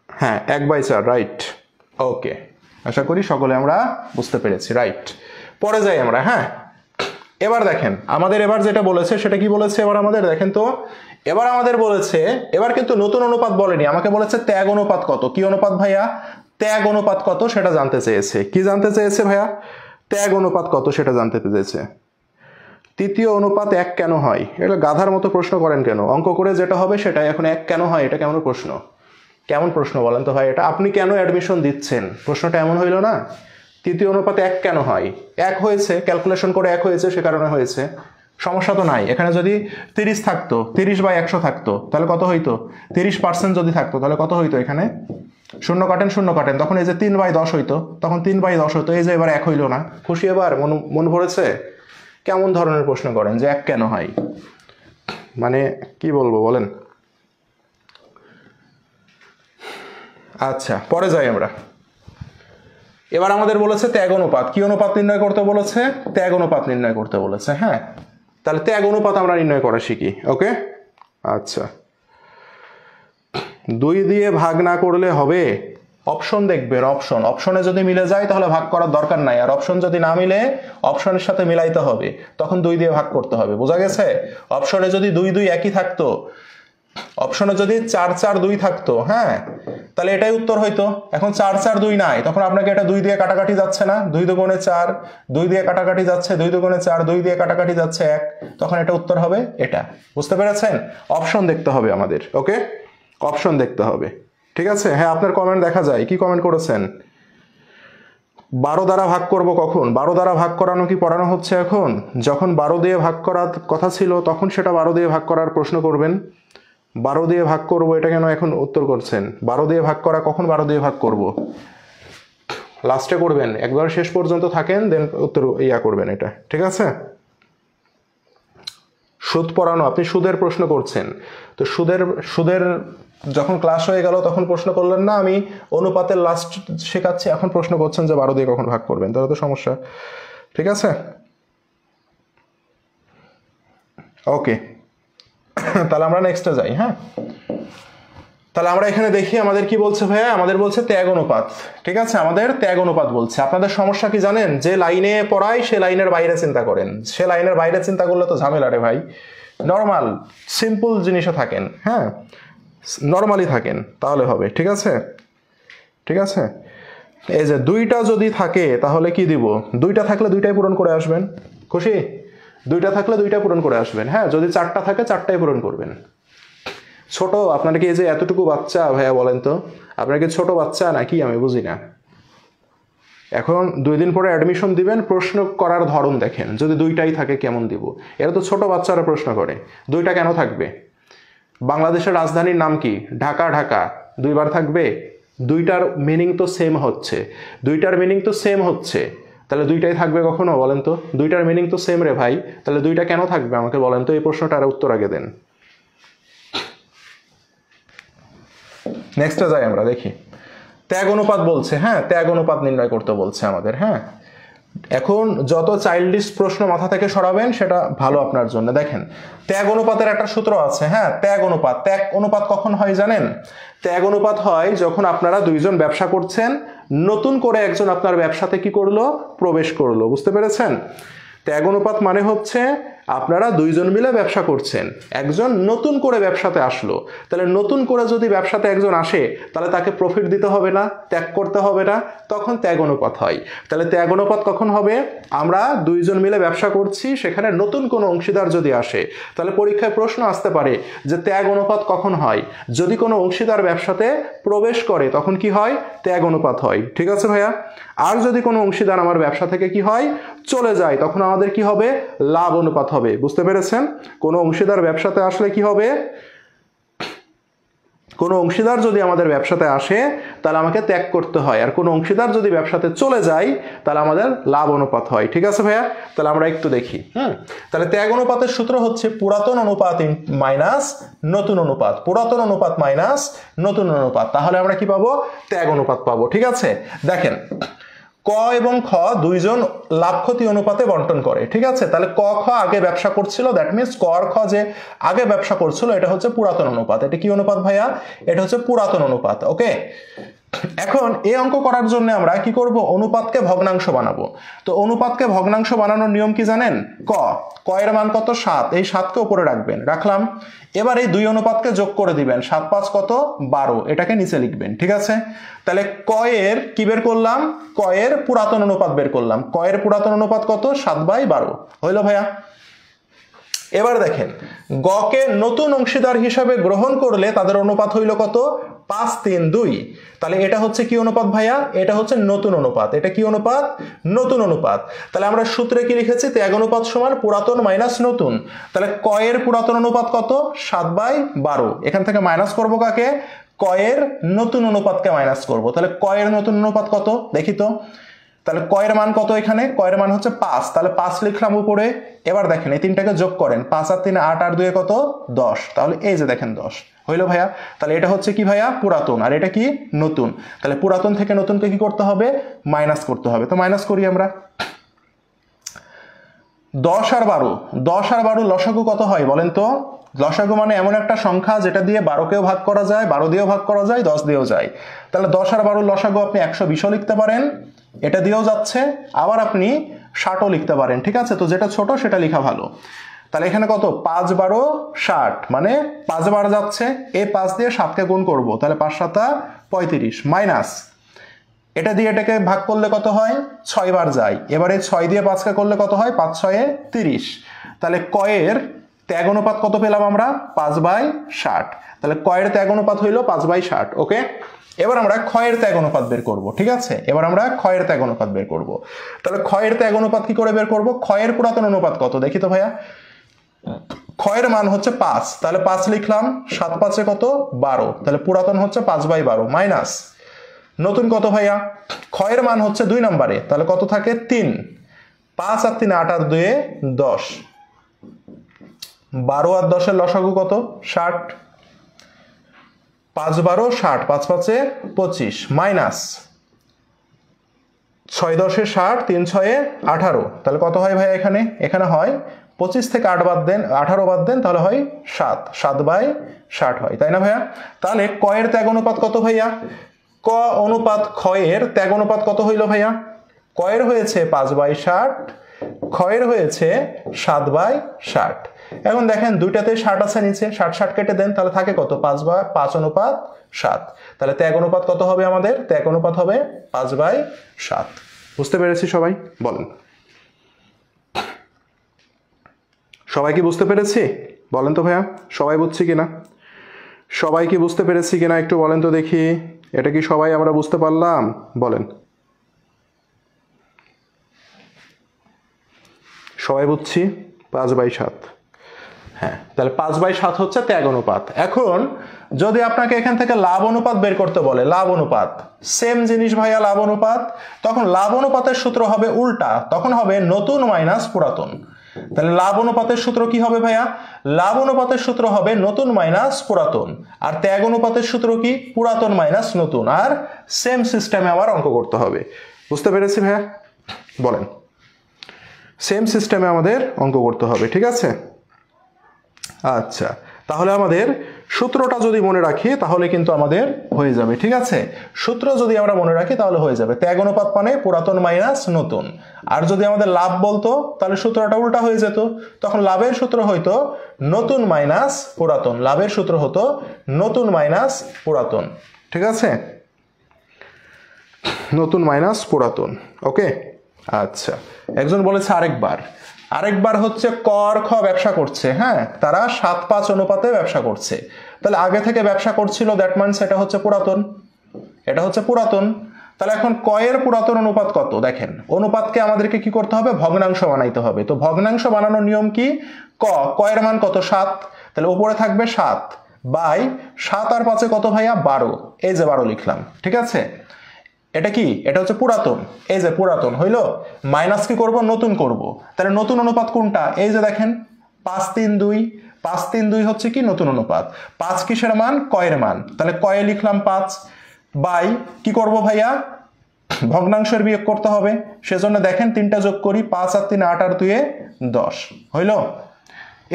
হ্যাঁ 1/4, রাইট, ওকে, আশা করি সকলে আমরা বুঝতে পেরেছি, রাইট। পরে যাই আমরা। হ্যাঁ এবার দেখেন আমাদের এবার যেটা বলেছে সেটা কি বলেছে, এবার আমাদের দেখেন তো, এবার আমাদের বলেছে, এবার কিন্তু নতুন অনুপাত বলেনি, আমাকে বলেছে ত্যাগ অনুপাত কত। কি অনুপাত ভাইয়া, ত্যাগ অনুপাত কত সেটা জানতে চেয়েছে। কি জানতে চেয়েছে ভাইয়া, ত্যাগ অনুপাত কত সেটা জানতে চেয়েছে। তৃতীয় অনুপাত 1 কেন হয়? এটা গাধার মতো প্রশ্ন করেন কেন, অঙ্ক করে যেটা হবে সেটাই, এখন 1 কেন হয়, এটা কেমন প্রশ্ন, কেমন প্রশ্ন বলেন তো ভাই, এটা আপনি কেন অ্যাডমিশন দিচ্ছেন, প্রশ্নটা এমন হইল না। তৃতীয় অনুপাতে 1 কেন হয়, 1 হয়েছে, ক্যালকুলেশন করে 1 হয়েছে, সে কারণে হয়েছে, সমস্যা তো নাই। এখানে যদি 30 থাকতো, 30/100 থাকতো, তাহলে কত হইতো, 30% যদি থাকতো তাহলে কত হইতো, এখানে শূন্য কাটেন, তখন এই যে 3/10 হইতো, তখন 3/10 হইতো, এই যে এবার 1 হইলো না, খুশি এবার, মন ভরেছে? কেমন ধরনের প্রশ্ন করেন যে 1 কেন হয়, মানে কি বলবো বলেন। আচ্ছা পরে যাই আমরা। এবার আমাদের বলেছে ত্যাগ অনুপাত। কি অনুপাত নির্ণয় করতে বলেছে, ত্যাগ অনুপাত নির্ণয় করতে বলেছে। হ্যাঁ তাহলে ত্যাগ অনুপাত আমরা নির্ণয় করা শিখি, ওকে। আচ্ছা 2 দিয়ে ভাগ না করলে হবে, অপশন দেখবেন, অপশনে যদি মিলে যায় তাহলে ভাগ করার দরকার নাই, আর অপশন যদি না মিলে অপশনের সাথে মিলাইতে হবে, তখন 2 দিয়ে ভাগ করতে হবে, বোঝা গেছে। অপশনে যদি 2 2 একই থাকতো, অপশনে যদি 4 4 2 থাকতো, হ্যাঁ তাহলে এটাই উত্তর হইতো। এখন 4 4 2 নাই, তখন আপনাকে এটা 2 দিয়ে কাটাকাটি যাচ্ছে না, 2 দুগুণে 4, 2 দিয়ে কাটাকাটি যাচ্ছে, 2 দুগুণে 4, 2 দিয়ে কাটাকাটি যাচ্ছে 1, তখন এটা উত্তর হবে এটা, বুঝতে পেরেছেন। অপশন দেখতে হবে আমাদের, ওকে, অপশন দেখতে হবে, ঠিক আছে। হ্যাঁ আপনার কমেন্ট দেখা যায়, কি কমেন্ট করেছেন, 12 দ্বারা ভাগ করব কখন, 12 দ্বারা ভাগ করানো কি পড়ানো হচ্ছে এখন, যখন 12 দিয়ে ভাগ করার কথা ছিল তখন সেটা 12 দিয়ে ভাগ করার প্রশ্ন করবেন। 12 দিয়ে ভাগ করব এটা কেন এখন উত্তর করছেন, 12 দিয়ে ভাগ করা কখন 12 দিয়ে ভাগ করব, লাস্টে করবেন, একবার শেষ পর্যন্ত থাকেন দেন উত্তর করবেন এটা, ঠিক আছে। সুদ পড়ানো, আপনি সুদের প্রশ্ন করছেন, তো সুদের যখন ক্লাস হয়ে গেল তখন প্রশ্ন করলেন না, আমি অনুপাতের লাস্ট শেখাচ্ছি, এখন প্রশ্ন করছেন যে 12 দিয়ে কখন ভাগ করবেন, তাহলে তো সমস্যা, ঠিক আছে। ওকে তাহলে আমরা নেক্সটে যাই। হ্যাঁ তাহলে আমরা এখানে দেখি আমাদের কি বলছে ভাইয়া, আমাদের বলছে ত্যাগ অনুপাত, ঠিক আছে, আমাদের ত্যাগ অনুপাত বলছে। আপনাদের সমস্যা কি জানেন, যে লাইনে পড়াই সে লাইনের বাইরে চিন্তা করেন, সে লাইনের বাইরে চিন্তা করলে তো ঝামেলা রে ভাই, নর্মাল সিম্পল জিনিসে থাকেন, হ্যাঁ নর্মালি থাকেন তাহলে হবে। ঠিক আছে, ঠিক আছে। এই যে দুইটা যদি থাকে তাহলে কি দিব, দুইটা থাকলে দুইটাই পূরণ করে আসবেন। খুশি? দুইটা থাকলে দুইটা পূরণ করে আসবেন। হ্যাঁ, যদি চারটা থাকে চারটাই পূরণ করবেন। ছোট আপনার কি এই যে এতটুকু বাচ্চা ভাইয়া বলেন তো, আপনার কি ছোট বাচ্চা নাকি আমি বুঝি না। এখন 2 দিন পরে অ্যাডমিশন দিবেন, প্রশ্ন করার ধরন দেখেন, যদি দুইটাই থাকে কেমন দিব। এরা তো ছোট বাচ্চারা প্রশ্ন করে, দুইটা কেন থাকবে? বাংলাদেশের রাজধানীর নাম কি? ঢাকা। ঢাকা দুইবার থাকবে? দুইটার মিনিং তো সেম হচ্ছে, দুইটার মিনিং তো সেম হচ্ছে, তাহলে দুইটাই থাকবে কখনো বলেন তো? দুইটার মিনিং তো সেম রে ভাই, তাহলে দুইটা কেন থাকবে আমাকে বলেন তো? এই প্রশ্নটার উত্তর আগে দেন। নেক্সটে যাই আমরা, দেখি ত্যাগ অনুপাত বলছে। হ্যাঁ, ত্যাগ অনুপাত নির্ণয় করতে বলছে আমাদের। হ্যাঁ, এখন যত চাইল্ডিশ প্রশ্ন মাথা থেকে সরাবেন সেটা ভালো আপনার জন্য। দেখেন ত্যাগ অনুপাতের একটা সূত্র আছে। হ্যাঁ, ত্যাগ অনুপাত কখন হয় জানেন? ত্যাগ অনুপাত হয় যখন আপনারা দুইজন ব্যবসা করছেন, নতুন করে একজন আপনার ব্যবসাতে কি করলো? প্রবেশ করলো। বুঝতে পেরেছেন? ত্যাগ অনুপাত মানে হচ্ছে আপনারা দুইজন মিলে ব্যবসা করছেন, একজন নতুন করে ব্যবসাতে আসলো, তাহলে নতুন করে যদি ব্যবসাতে একজন আসে তাহলে তাকে প্রফিট দিতে হবে না, ত্যাগ করতে হবে না, তখন ত্যাগ অনুপাত হয়। তাহলে ত্যাগ অনুপাত কখন হবে? আমরা দুইজন মিলে ব্যবসা করছি, সেখানে নতুন কোনো অংশীদার যদি আসে, তাহলে পরীক্ষায় প্রশ্ন আসতে পারে যে ত্যাগ অনুপাত কখন হয়? যদি কোনো অংশীদার ব্যবসাতে প্রবেশ করে তখন কি হয়? ত্যাগ অনুপাত হয়। ঠিক আছে ভাইয়া? আর যদি কোনো অংশীদার আমার ব্যবসা থেকে কি হয়? চলে যায়, তখন আমাদের কি হবে? লাভ অনুপাত হবে। বুঝতে পেরেছেন? কোনো অংশীদার ব্যবসাতে আসলে কি হবে? কোনো অংশীদার যদি আমাদের ব্যবসাতে আসে তাহলে আমাকে ত্যাগ করতে হয়, আর কোনো অংশীদার যদি ব্যবসাতে চলে যায় তাহলে আমাদের লাভ অনুপাত হয়। ঠিক আছে ভাইয়া? তাহলে আমরা একটু দেখি। তাহলে ত্যাগ অনুপাতের সূত্র হচ্ছে পুরাতন অনুপাত মাইনাস নতুন অনুপাত, পুরাতন অনুপাত মাইনাস নতুন অনুপাত। তাহলে আমরা কি পাবো? ত্যাগ অনুপাত পাবো। ঠিক আছে, দেখেন ক এবং খ দুইজন লাভ ক্ষতি অনুপাতে বন্টন করে। ঠিক আছে, তাহলে ক খ আগে ব্যবসা করছিল, দ্যাট মিনস ক আর খ যে আগে ব্যবসা করছিল এটা হচ্ছে পুরাতন অনুপাত। এটা কি অনুপাত ভাইয়া? এটা হচ্ছে পুরাতন অনুপাত। ওকে, এখন এই অঙ্ক করার জন্য আমরা কি করব? অনুপাতকে ভগ্নাংশ বানাবো। তো অনুপাতকে ভগ্নাংশ বানানোর নিয়ম কি জানেন? ক এর মান কত? 7, এই 7কে উপরে রাখবেন, রাখলাম। এবার এই দুই অনুপাতকে যোগ করে দিবেন, 7 5 কত? 12, এটাকে নিচে লিখবেন। ঠিক আছে, তাহলে ক এর কি বের করলাম? ক এর পুরাতন অনুপাত বের করলাম। ক এর পুরাতন অনুপাত কত? 7/12 হইল ভাইয়া? এবার দেখেন গকে নতুন অংশীদার হিসাবে গ্রহণ করলে তাদের অনুপাত হইল কত? 5 3 2। তাহলে এটা হচ্ছে কি অনুপাত ভাইয়া? এটা হচ্ছে নতুন অনুপাত। এটা কি অনুপাত? নতুন অনুপাত। তাহলে আমরা সূত্রে কি লিখেছি? ত্যাগ অনুপাত সমান পুরাতন মাইনাস নতুন। তাহলে ক এর পুরাতন অনুপাত কত? 7/12। এখান থেকে মাইনাস করব কাকে? ক এর নতুন অনুপাতকে মাইনাস করব। তাহলে ক এর নতুন অনুপাত কত দেখি তো। তাহলে ক এর মান কত? এখানে ক এর মান হচ্ছে 5, তাহলে 5 লিখলাম উপরে। এবার দেখেন এই তিনটাকে যোগ করেন, 5 আর 3 8 আর 2 কত? 10। তাহলে এই যে দেখেন 10 হইলো ভাইয়া। তাহলে এটা হচ্ছে কি ভাইয়া? পুরাতন, আর এটা কি? নতুন। তাহলে পুরাতন থেকে নতুনকে কি করতে হবে? মাইনাস করতে হবে। তো মাইনাস করি আমরা। 10 আর 12 লসাগু কত হয় বলেন তো? লসাগু মানে এমন একটা সংখ্যা যেটা দিয়ে 12কেও ভাগ করা যায়, 12 দিয়েও ভাগ করা যায়, 10 দিয়েও যায়। তাহলে 10 আর 12 লসাগু আপনি 120ও লিখতে পারেন, এটা দিয়েও যাচ্ছে, আবার আপনি 60ও লিখতে পারেন। ঠিক আছে, তো যেটা ছোট সেটা লেখা ভালো। তাহলে এখানে কত? 5 12 60, মানে 5 বার যাচ্ছে, এই 5 দিয়ে 7কে গুণ করব, তাহলে 5 7 35 মাইনাস এটা দিয়ে এটাকে ভাগ করলে কত হয়? 6 বার যায়। এবারে 6 দিয়ে 5কে করলে কত হয়? 5 6 30। তাহলে ক এর ত্যাগ অনুপাত কত পেলাম আমরা? 5/60। তাহলে ক এর ত্যাগ অনুপাত হইল 5/60। ওকে, এবার আমরা খ এর ত্যাগ অনুপাত বের করব। ঠিক আছে, এবার আমরা খ এর ত্যাগ অনুপাত বের করব। তাহলে খ এর ত্যাগ অনুপাত কি করে বের করব? খ এর পুরাতন অনুপাত কত দেখি তো ভাইয়া? খ এর মান হচ্ছে 5, তাহলে 5 লিখলাম, 7 5 কত? 12, তাহলে পুরাতন হচ্ছে 5/12 মাইনাস নতুন কত ভাইয়া? খ এর মান হচ্ছে 2 নম্বরে, তাহলে কত থাকে? 3। 5 আর 3 8 আর 2 10। 12 আর 10 এর লসাগু কত? 60। 5 12 60, 5 5 25 মাইনাস 6 10 60, 3 6 18। তাহলে কত হয় ভাইয়া? এখানে হয় 25 থেকে 8 বাদ দেন, 18 বাদ দেন, তাহলে হয় 7, 7/60 হয়, তাই না ভাইয়া? তাহলে ক এর ত্যাগ অনুপাত কত ভাইয়া? ক অনুপাত খ এর ত্যাগ অনুপাত কত হইল ভাইয়া? ক এর হয়েছে 5/60, খ ক্ষয়ের হয়েছে 7/60। এখন দেখেন দুইটাতে 60 আছে নিচে, 60 কেটে দেন, তাহলে থাকে কত? 5/5:7। তাহলে ত্যাগ অনুপাত কত হবে আমাদের? ত্যাগ অনুপাত হবে 5/7। বুঝতে পেরেছি সবাই? বলেন, সবাই কি বুঝতে পেরেছি? বলেন তো ভাইয়া, সবাই বুঝছি কিনা? সবাই কি বুঝতে পেরেছি কিনা একটু বলেন তো দেখি। এটা কি সবাই আমরা বুঝতে পারলাম? বলেন, সবাই বুঝছি? 5/7। হ্যাঁ, তাহলে 5/7 হচ্ছে ত্যাগ অনুপাত। এখন যদি আপনাকে এখান থেকে লাভ অনুপাত বের করতে বলে, লাভ অনুপাত সেম জিনিস ভাইয়া, লাভ অনুপাত, তখন লাভ অনুপাতের সূত্র হবে উল্টা, তখন হবে নতুন মাইনাস পুরাতন। তাহলে লাভ অনুপাতের সূত্র কি হবে ভাইয়া? লাভ অনুপাতের সূত্র হবে নতুন মাইনাস পুরাতন। আর ত্যাগ অনুপাতের সূত্র কি? পুরাতন মাইনাস নতুন। আর সেম সিস্টেমে আমার অঙ্ক করতে হবে। বুঝতে পেরেছি ভাইয়া? বলেন, সেম সিস্টেমে আমাদের অঙ্ক করতে হবে, ঠিক আছে? আচ্ছা, তাহলে আমাদের সূত্রটা যদি মনে রাখি তাহলে কিন্তু আমাদের হয়ে যাবে, ঠিক আছে? সূত্র যদি আমরা মনে রাখি তাহলে হয়ে যাবে। ত্যাগ অনুপাত মানে পুরাতন মাইনাস নতুন। আর যদি আমাদের লাভ বলতো তাহলে সূত্রটা উল্টা হয়ে যেত, তখন লাভের সূত্র হইতো নতুন মাইনাস পুরাতন। লাভের সূত্র হতো নতুন মাইনাস পুরাতন, ঠিক আছে? নতুন মাইনাস পুরাতন। ওকে, আচ্ছা। একজন বলেছে আরেকবার হচ্ছে ক আর খ ব্যবসা করছে, হ্যাঁ, তারা 7/5 অনুপাতে ব্যবসা করছে। তাহলে আগে থেকে ব্যবসা করছিল, দ্যাট মিন্স এটা হচ্ছে পুরাতন, এটা হচ্ছে পুরাতন। তাহলে এখন ক এর পুরাতন অনুপাত কত? দেখেন, অনুপাতকে আমাদেরকে কি করতে হবে? ভগ্নাংশ বানাইতে হবে। তো ভগ্নাংশ বানানোর নিয়ম কি? ক এর মান কত? 7। তাহলে উপরে থাকবে 7 বাই 7 আর 5 কত ভাইয়া? 12। এই যে 12 লিখলাম, ঠিক আছে? এটা কি? এটা হচ্ছে পুরাতন। এই যে পুরাতন হইলো, মাইনাস কি করব? নতুন করব। তাহলে নতুন অনুপাত কোনটা? এই যে দেখেন 5-3-2। 5-3-2 হচ্ছে কি? নতুন অনুপাত। 5 কিসের মান? ক এর মান। তাহলে ক এ লিখলাম 5 বাই কি করব ভাইয়া? ভগ্নাংশের বিয়োগ করতে হবে, সেজন্য দেখেন 3টা যোগ করি, 5 আর 3 8 আর 2 10 হইলো।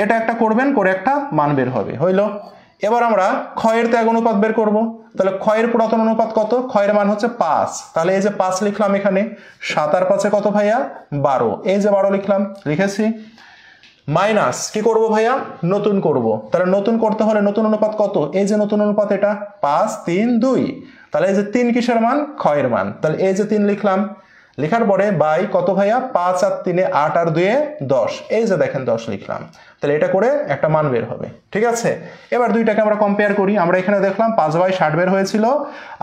এটা একটা করবেন, করে একটা মান বের হবে, হইলো। এবার আমরা ক্ষয়ের ত্যাগ অনুপাত বের করব। তাহলে ক্ষয়ের পুরাতন অনুপাত কত? ক্ষয়ের মান হচ্ছে 5। তাহলে এই যে 5 লিখলাম এখানে, 7 আর 5 কত ভাইয়া? 12। এই যে 12 লিখলাম, লিখেছি। মাইনাস কি করব ভাইয়া? নতুন করব। তাহলে নতুন করতে হলে নতুন অনুপাত কত? এই যে নতুন অনুপাত, এটা 5-3-2। তাহলে এই যে 3 কিসের মান? ক্ষয়ের মান। তাহলে এই যে 3 লিখলাম, লেখার পরে বাই কত ভাইয়া? 5 আর 3 8 আর 2 10। এই যে দেখেন 10 লিখলাম। তাহলে এটা করে একটা মান বের হবে, ঠিক আছে? এবার দুইটাকে আমরা কম্পেয়ার করি। আমরা এখানে দেখলাম 5/60 বের হয়েছিল,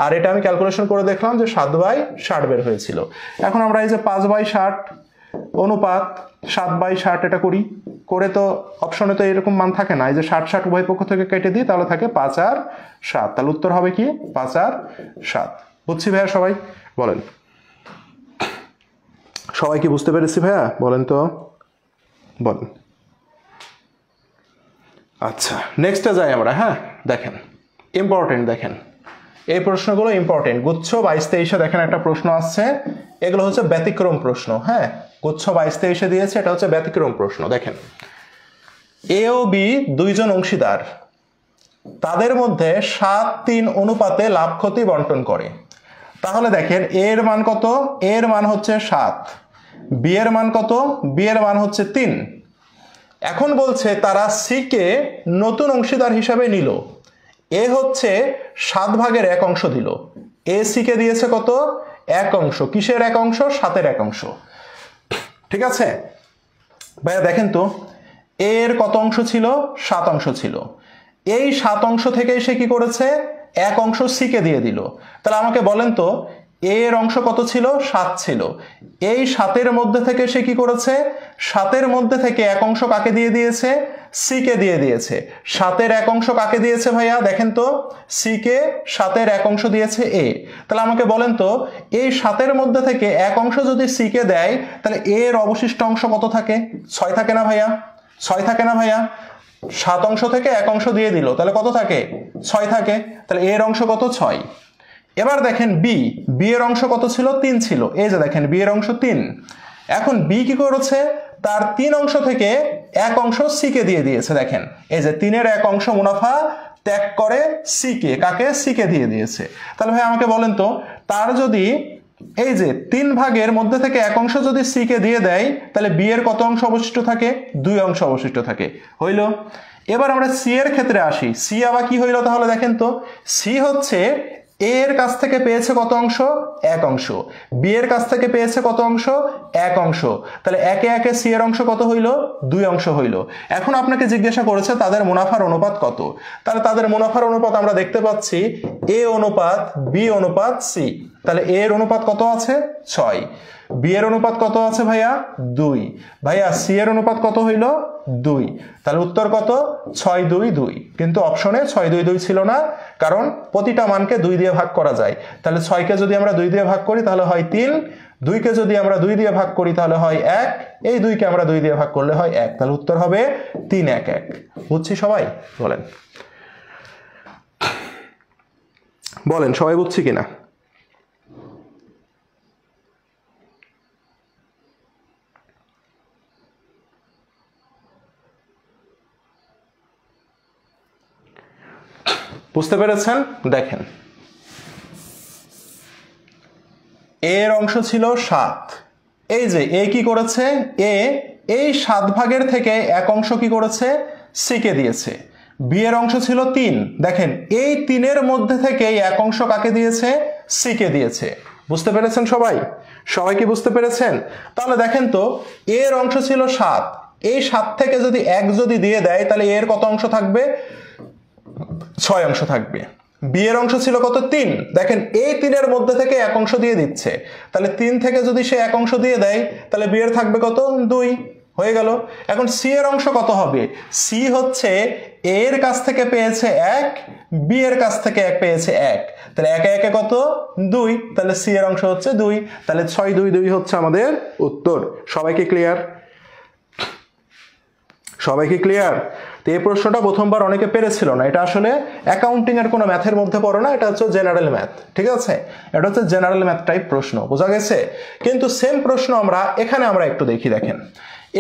আর এটা আমি ক্যালকুলেশন করে দেখলাম যে 7/60 বের হয়েছিল। এখন আমরা এই যে 5/60 অনুপাত 7/60 এটা করি, করে তো অপশনে তো এরকম মান থাকে না, এই যে 60 উভয় পক্ষ থেকে কেটে দিই, তাহলে থাকে 5 আর 7। তাহলে উত্তর হবে কি? 5 আর 7। বুঝছি ভাইয়া সবাই? বলেন, সবাই কি বুঝতে পেরেছি ভাইয়া? বলেন তো, বলেন। আচ্ছা, নেক্সটে যাই আমরা। হ্যাঁ, দেখেন ইম্পর্টেন্ট, দেখেন এই প্রশ্নগুলো ইম্পর্টেন্ট। গুচ্ছ 22-23 দেখেন একটা প্রশ্ন আসছে, এগুলো হচ্ছে ব্যতিক্রম প্রশ্ন। হ্যাঁ, গুচ্ছ 22-23 দিয়েছে, এটা হচ্ছে ব্যতিক্রম প্রশ্ন। দেখেন, এ ও বি দুইজন অংশীদার, তাদের মধ্যে 7-3 অনুপাতে লাভ ক্ষতি বন্টন করে। তাহলে দেখেন এর মান কত? এর মান হচ্ছে 7। বি এর মান কত? বি এর মান হচ্ছে 3। এখন বলছে তারা সি কে নতুন অংশীদার হিসাবে নিল। এ হচ্ছে 7/1 অংশ দিল। এ সি কে দিয়েছে কত? 1 অংশ। কিসের 1 অংশ? 7-এর 1 অংশ, ঠিক আছে ভাইয়া? দেখেন তো এর কত অংশ ছিল? 7 অংশ ছিল। এই 7 অংশ থেকে সে কি করেছে? 1 অংশ সি কে দিয়ে দিল। তাহলে আমাকে বলেন তো এর অংশ কত ছিল? 7 ছিল। এই 7-এর মধ্যে থেকে সে কি করেছে? 7-এর মধ্যে থেকে 1 অংশ কাকে দিয়ে দিয়েছে? সি কে দিয়ে দিয়েছে। 7-এর 1 অংশ কাকে দিয়েছে ভাইয়া? দেখেন তো, সি কে 7-এর 1 অংশ দিয়েছে এ। তাহলে আমাকে বলেন তো এই 7-এর মধ্যে থেকে 1 অংশ যদি সি কে দেয়, তাহলে এর অবশিষ্ট অংশ কত থাকে? 6 থাকে না ভাইয়া? 6 থাকে না ভাইয়া? 7 অংশ থেকে 1 অংশ দিয়ে দিল, তাহলে কত থাকে? 6 থাকে। তাহলে এর অংশ কত? 6। এবার দেখেন বি এর অংশ কত ছিল? 3 ছিল। এই যে দেখেন বি এর অংশ 3। এখন বি কি করেছে? তার 3 অংশ থেকে 1 অংশ সি কে দিয়ে দিয়েছে। দেখেন এই যে 3-এর 1 অংশ মুনাফা ত্যাগ করে সি কে, কাকে? সি কে দিয়ে দিয়েছে। তাহলে ভাই আমাকে বলেন তো তার যদি এই যে 3 ভাগের মধ্যে থেকে এক অংশ যদি সি কে দিয়ে দেয় তাহলে বি এর কত অংশ অবশিষ্ট থাকে? 2 অংশ অবশিষ্ট থাকে। হইল। এবার আমরা সি এর ক্ষেত্রে আসি। সি আবার কি হইল তাহলে দেখেন তো, সি হচ্ছে এ এর কাছ থেকে পেয়েছে কত অংশ? 1 অংশ। বি এর কাছ থেকে পেয়েছে কত অংশ? 1 অংশ। তাহলে একে একে সি এর অংশ কত হইল? 2 অংশ হইল। এখন আপনাকে জিজ্ঞাসা করেছে তাদের মুনাফার অনুপাত কত। তাহলে তাদের মুনাফার অনুপাত আমরা দেখতে পাচ্ছি এ অনুপাত বি অনুপাত সি। তাহলে এ এর অনুপাত কত আছে? 6। বি এর অনুপাত কত আছে ভাইয়া? 2। ভাইয়া সি এর অনুপাত কত হইল? 2। তাহলে উত্তর কত? 6, 2, 2। কিন্তু অপশনে 6, 2, 2 ছিল না, কারণ প্রতিটা মানকে 2 দিয়ে ভাগ করা যায়। তাহলে 6 কে যদি আমরা 2 দিয়ে ভাগ করি তাহলে হয় 3, 2 কে যদি আমরা 2 দিয়ে ভাগ করি তাহলে হয় 1, এই 2 কে আমরা 2 দিয়ে ভাগ করলে হয় 1। তাহলে উত্তর হবে 3, 1, 1। বুঝছি সবাই? বলেন বলেন সবাই বুঝছি কিনা? বুঝতে পেরেছেন? দেখেন এর অংশ ছিল 7। এই যে এ কি করেছে? এ এই 7 ভাগের থেকে এক অংশ কি করেছে? সি কে দিয়েছে। বি এর অংশ ছিল 3। দেখেন এই 3 এর মধ্যে থেকে এক অংশ কাকে দিয়েছে? সি কে দিয়েছে। বুঝতে পেরেছেন সবাই? সবাই কি বুঝতে পেরেছেন? তাহলে দেখেন তো এর অংশ ছিল 7, এই 7 থেকে যদি 1 যদি দিয়ে দেয় তাহলে এর কত অংশ থাকবে? 6 অংশ থাকবে। বি এর অংশ ছিল কত? 3। দেখেন এই 3 এর মধ্যে থেকে এক অংশ দিয়ে দিচ্ছে, তাহলে 3 থেকে যদি সে এক অংশ দিয়ে দেয় তাহলে বি এর থাকবে কত? 2। হয়ে গেল। এখন সি এর অংশ কত হবে? সি হচ্ছে এ এর কাছ থেকে পেয়েছে 1, বি এর কাছ থেকে 1 পেয়েছে 1, তাহলে একে একে কত? 2। তাহলে সি এর অংশ হচ্ছে 2। তাহলে 6, 2, 2 হচ্ছে আমাদের উত্তর। সবাইকে ক্লিয়ার? সবাই কি ক্লিয়ার? তো এই প্রশ্নটা প্রথমবার অনেকে পেরেছিল না। এটা আসলে অ্যাকাউন্টিং এর কোনো ম্যাথের মধ্যে পড়ে না, এটা হচ্ছে জেনারেল ম্যাথ। ঠিক আছে, এটা হচ্ছে জেনারেল ম্যাথ টাইপ প্রশ্ন। বোঝা গেছে? কিন্তু সেম প্রশ্ন এখানে আমরা একটু দেখি। দেখেন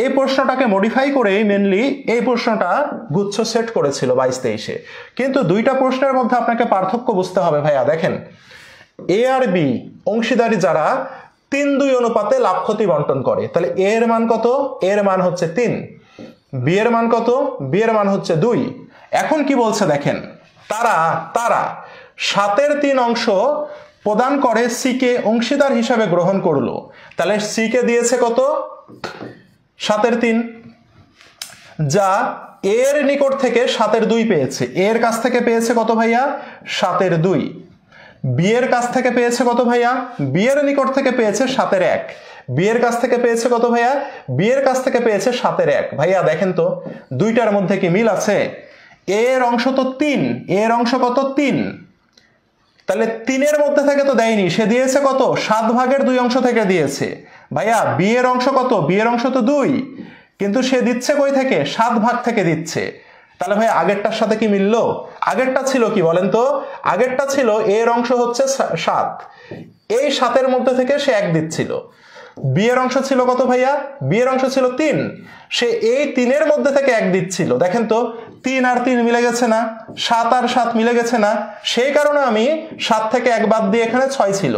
এই প্রশ্নটাকে মডিফাই করেই মেনলি এই প্রশ্নটা গুচ্ছ সেট করেছিল 22-23-এ। কিন্তু দুইটা প্রশ্নের মধ্যে আপনাকে পার্থক্য বুঝতে হবে ভাইয়া। দেখেন এ আর বি অংশীদারি যারা 3-2 অনুপাতে লাভ ক্ষতি বন্টন করে, তাহলে এ এর মান কত? এর মান হচ্ছে 3। বি এর মান কত? বি এর মান হচ্ছে 2। এখন কি বলছে দেখেন, তারা 7-এর 3 অংশ প্রদান করে সি কে অংশীদার হিসাবে গ্রহণ করলো। তাহলে সি কে দিয়েছে কত? 7-এর 3, যা এর নিকট থেকে 7-এর 2 পেয়েছে। এর কাছ থেকে পেয়েছে কত ভাইয়া? 7-এর 2। বি এর কাছ থেকে পেয়েছে কত ভাইয়া? বি এর নিকট থেকে পেয়েছে 7-এর 1। বি এর কাছ থেকে পেয়েছে কত ভাইয়া? বি এর কাছ থেকে পেয়েছে 7-এর 1। ভাইয়া দেখেন তো দুইটার মধ্যে কি মিল আছে? এর অংশ তো 3, এর অংশ কত? 3। তাহলে 3 এর মধ্যে থেকে তো দেয়নি, সে দিয়েছে কত? 7 ভাগের 2 অংশ থেকে দিয়েছে। ভাইয়া বি এর অংশ কত? বি এর অংশ তো 2, কিন্তু সে দিচ্ছে কই থেকে? 7 ভাগ থেকে দিচ্ছে। তাহলে ভাই আগেরটার সাথে কি মিললো? আগেরটা ছিল কি বলেন তো? আগেরটা ছিল এর অংশ হচ্ছে 7, এই 7-এর মধ্যে থেকে সে 1 দিচ্ছিল। বি এর অংশ ছিল কত ভাইয়া? বি এর অংশ ছিল 3, সে এই 3-এর মধ্যে থেকে 1 দিচ্ছিল। দেখেন তো 3 আর 3 মিলে গেছে না? 7 আর 7 মিলে গেছে না? সেই কারণে আমি 7 থেকে 1 বাদ দিয়ে এখানে 6 ছিল।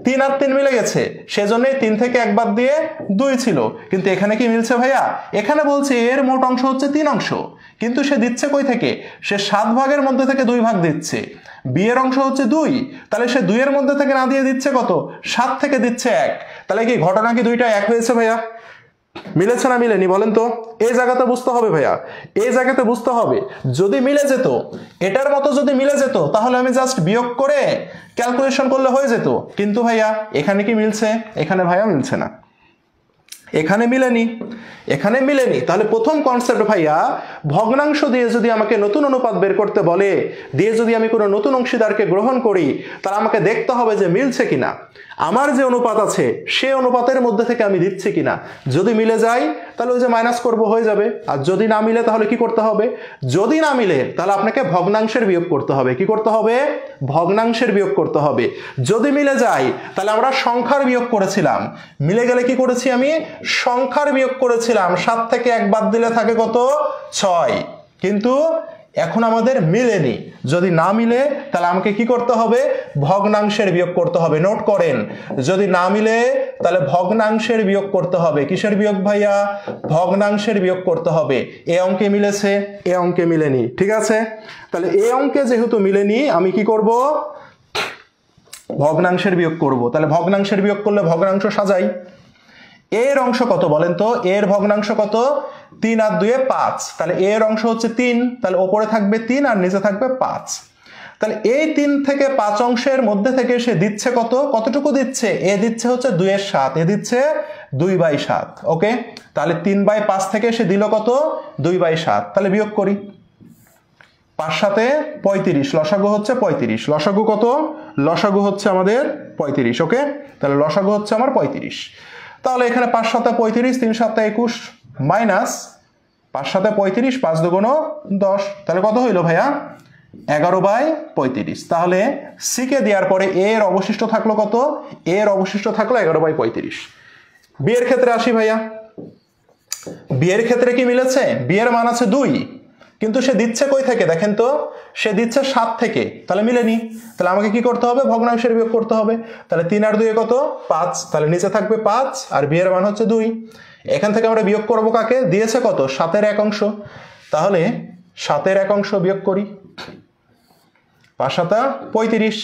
3 আর 3 মিলে গেছে, সেজন্যই 3 থেকে 1 বাদ দিয়ে 2 ছিল। কিন্তু এখানে কি মিলছে ভাইয়া? এখানে বলছে এর মোট অংশ হচ্ছে 3 অংশ, কিন্তু সে দিচ্ছে কই থেকে? সে 7 ভাগের মধ্যে থেকে 2 ভাগ দিচ্ছে। বি এর অংশ হচ্ছে 2, তাহলে সে 2 এর মধ্যে থেকে না দিয়ে দিচ্ছে কত? 7 থেকে দিচ্ছে 1। তাহলে কি ঘটনা কি দুইটা এক হয়েছে ভাইয়া? মিলেছে না মিলেনি বলেন তো? এই জায়গাতে বুঝতে হবে ভাইয়া, এই জায়গাতে বুঝতে হবে। যদি মিলে যেত, এটার মতো যদি মিলে যেত তাহলে আমি জাস্ট বিয়োগ করে ক্যালকুলেশন করলে হয়ে যেত। কিন্তু ভাইয়া এখানে কি মিলছে? এখানে ভাইয়া মিলছে না, এখানে মিলেনি, এখানে মিলেনি। তাহলে প্রথম কনসেপ্ট ভাইয়া, ভগ্নাংশ দিয়ে যদি আমাকে নতুন অনুপাত বের করতে বলে, দিয়ে যদি আমি কোনো নতুন অংশীদারকে গ্রহণ করি, তাহলে আমাকে দেখতে হবে যে মিলছে কিনা, আমার যে অনুপাত আছে সে অনুপাতের মধ্যে থেকে আমি দিচ্ছি কিনা। যদি মিলে যায় তাহলে ওই যে মাইনাস করব হয়ে যাবে, আর যদি না মিলে তাহলে কি করতে হবে? যদি না মিলে তাহলে আপনাকে ভগ্নাংশের বিয়োগ করতে হবে। কি করতে হবে? ভগ্নাংশের বিয়োগ করতে হবে। যদি মিলে যায় তাহলে আমরা সংখ্যার বিয়োগ করেছিলাম, মিলে গেলে কি করেছি? আমি সংখ্যার বিয়োগ করেছিলাম। 7 থেকে 1 বাদ দিলে থাকে কত? 6। কিন্তু এখন আমাদের মিলেনি, যদি না মিলে তাহলে আমাকে কি করতে হবে, ভগ্নাংশের বিয়োগ করতে হবে। নোট করেন, যদি না মিলে তাহলে ভগ্নাংশের বিয়োগ করতে হবে। কিসের বিয়োগ ভাইয়া? ভগ্নাংশের বিয়োগ করতে হবে। এ অঙ্কে মিলেছে, এ অঙ্কে মিলেনি, ঠিক আছে? তাহলে এ অঙ্কে যেহেতু মিলেনি আমি কি করব, ভগ্নাংশের বিয়োগ করব। তাহলে ভগ্নাংশের বিয়োগ করলে ভগ্নাংশ সাজাই। এর অংশ কত বলেন তো? এর ভগ্নাংশ কত? 3 আর 2 5। তাহলে এর অংশ হচ্ছে 3, তাহলে ওপরে থাকবে 3 আর নিচে থাকবে 5। তাহলে এই 3 থেকে 5 অংশের মধ্যে থেকে সে দিচ্ছে কত? কতটুকু দিচ্ছে? এ দিচ্ছে হচ্ছে 2/7, এ দিচ্ছে 2/7। ওকে, তাহলে 3/5 থেকে সে দিল কত? 2/7। তাহলে বিয়োগ করি। 5 7 35, লসাগু হচ্ছে 35। লসাগু কত? লসাগু হচ্ছে আমাদের 35। ওকে, তাহলে লসাগু হচ্ছে আমার 35। তাহলে এখানে 5 7 35, 3 7 21 মাইনাস 5 7 35, 5 2 10। তাহলে কত হইল ভাইয়া? 11/35। তাহলে সি কে দেওয়ার পরে এর অবশিষ্ট থাকলো কত? এর অবশিষ্ট থাকলো 11/35। বি এর ক্ষেত্রে আসি ভাইয়া। বি এর ক্ষেত্রে কি মিলেছে? বি এর মান আছে 2, কিন্তু সে দিচ্ছে কই থেকে দেখেন তো? সে দিচ্ছে 7 থেকে, তাহলে মিলেনি। তাহলে আমাকে কি করতে হবে? ভগ্নাংশের বিয়োগ করতে হবে। তাহলে 3 আর 2 কত? 5। তাহলে নিচে থাকবে 5 আর বি এর মান হচ্ছে 2। এখান থেকে আমরা বিয়োগ করব কাকে? দিয়েছে কত? 7 এর 1 অংশ। তাহলে 7 এর 1 অংশ বিয়োগ করি। 5 7 35,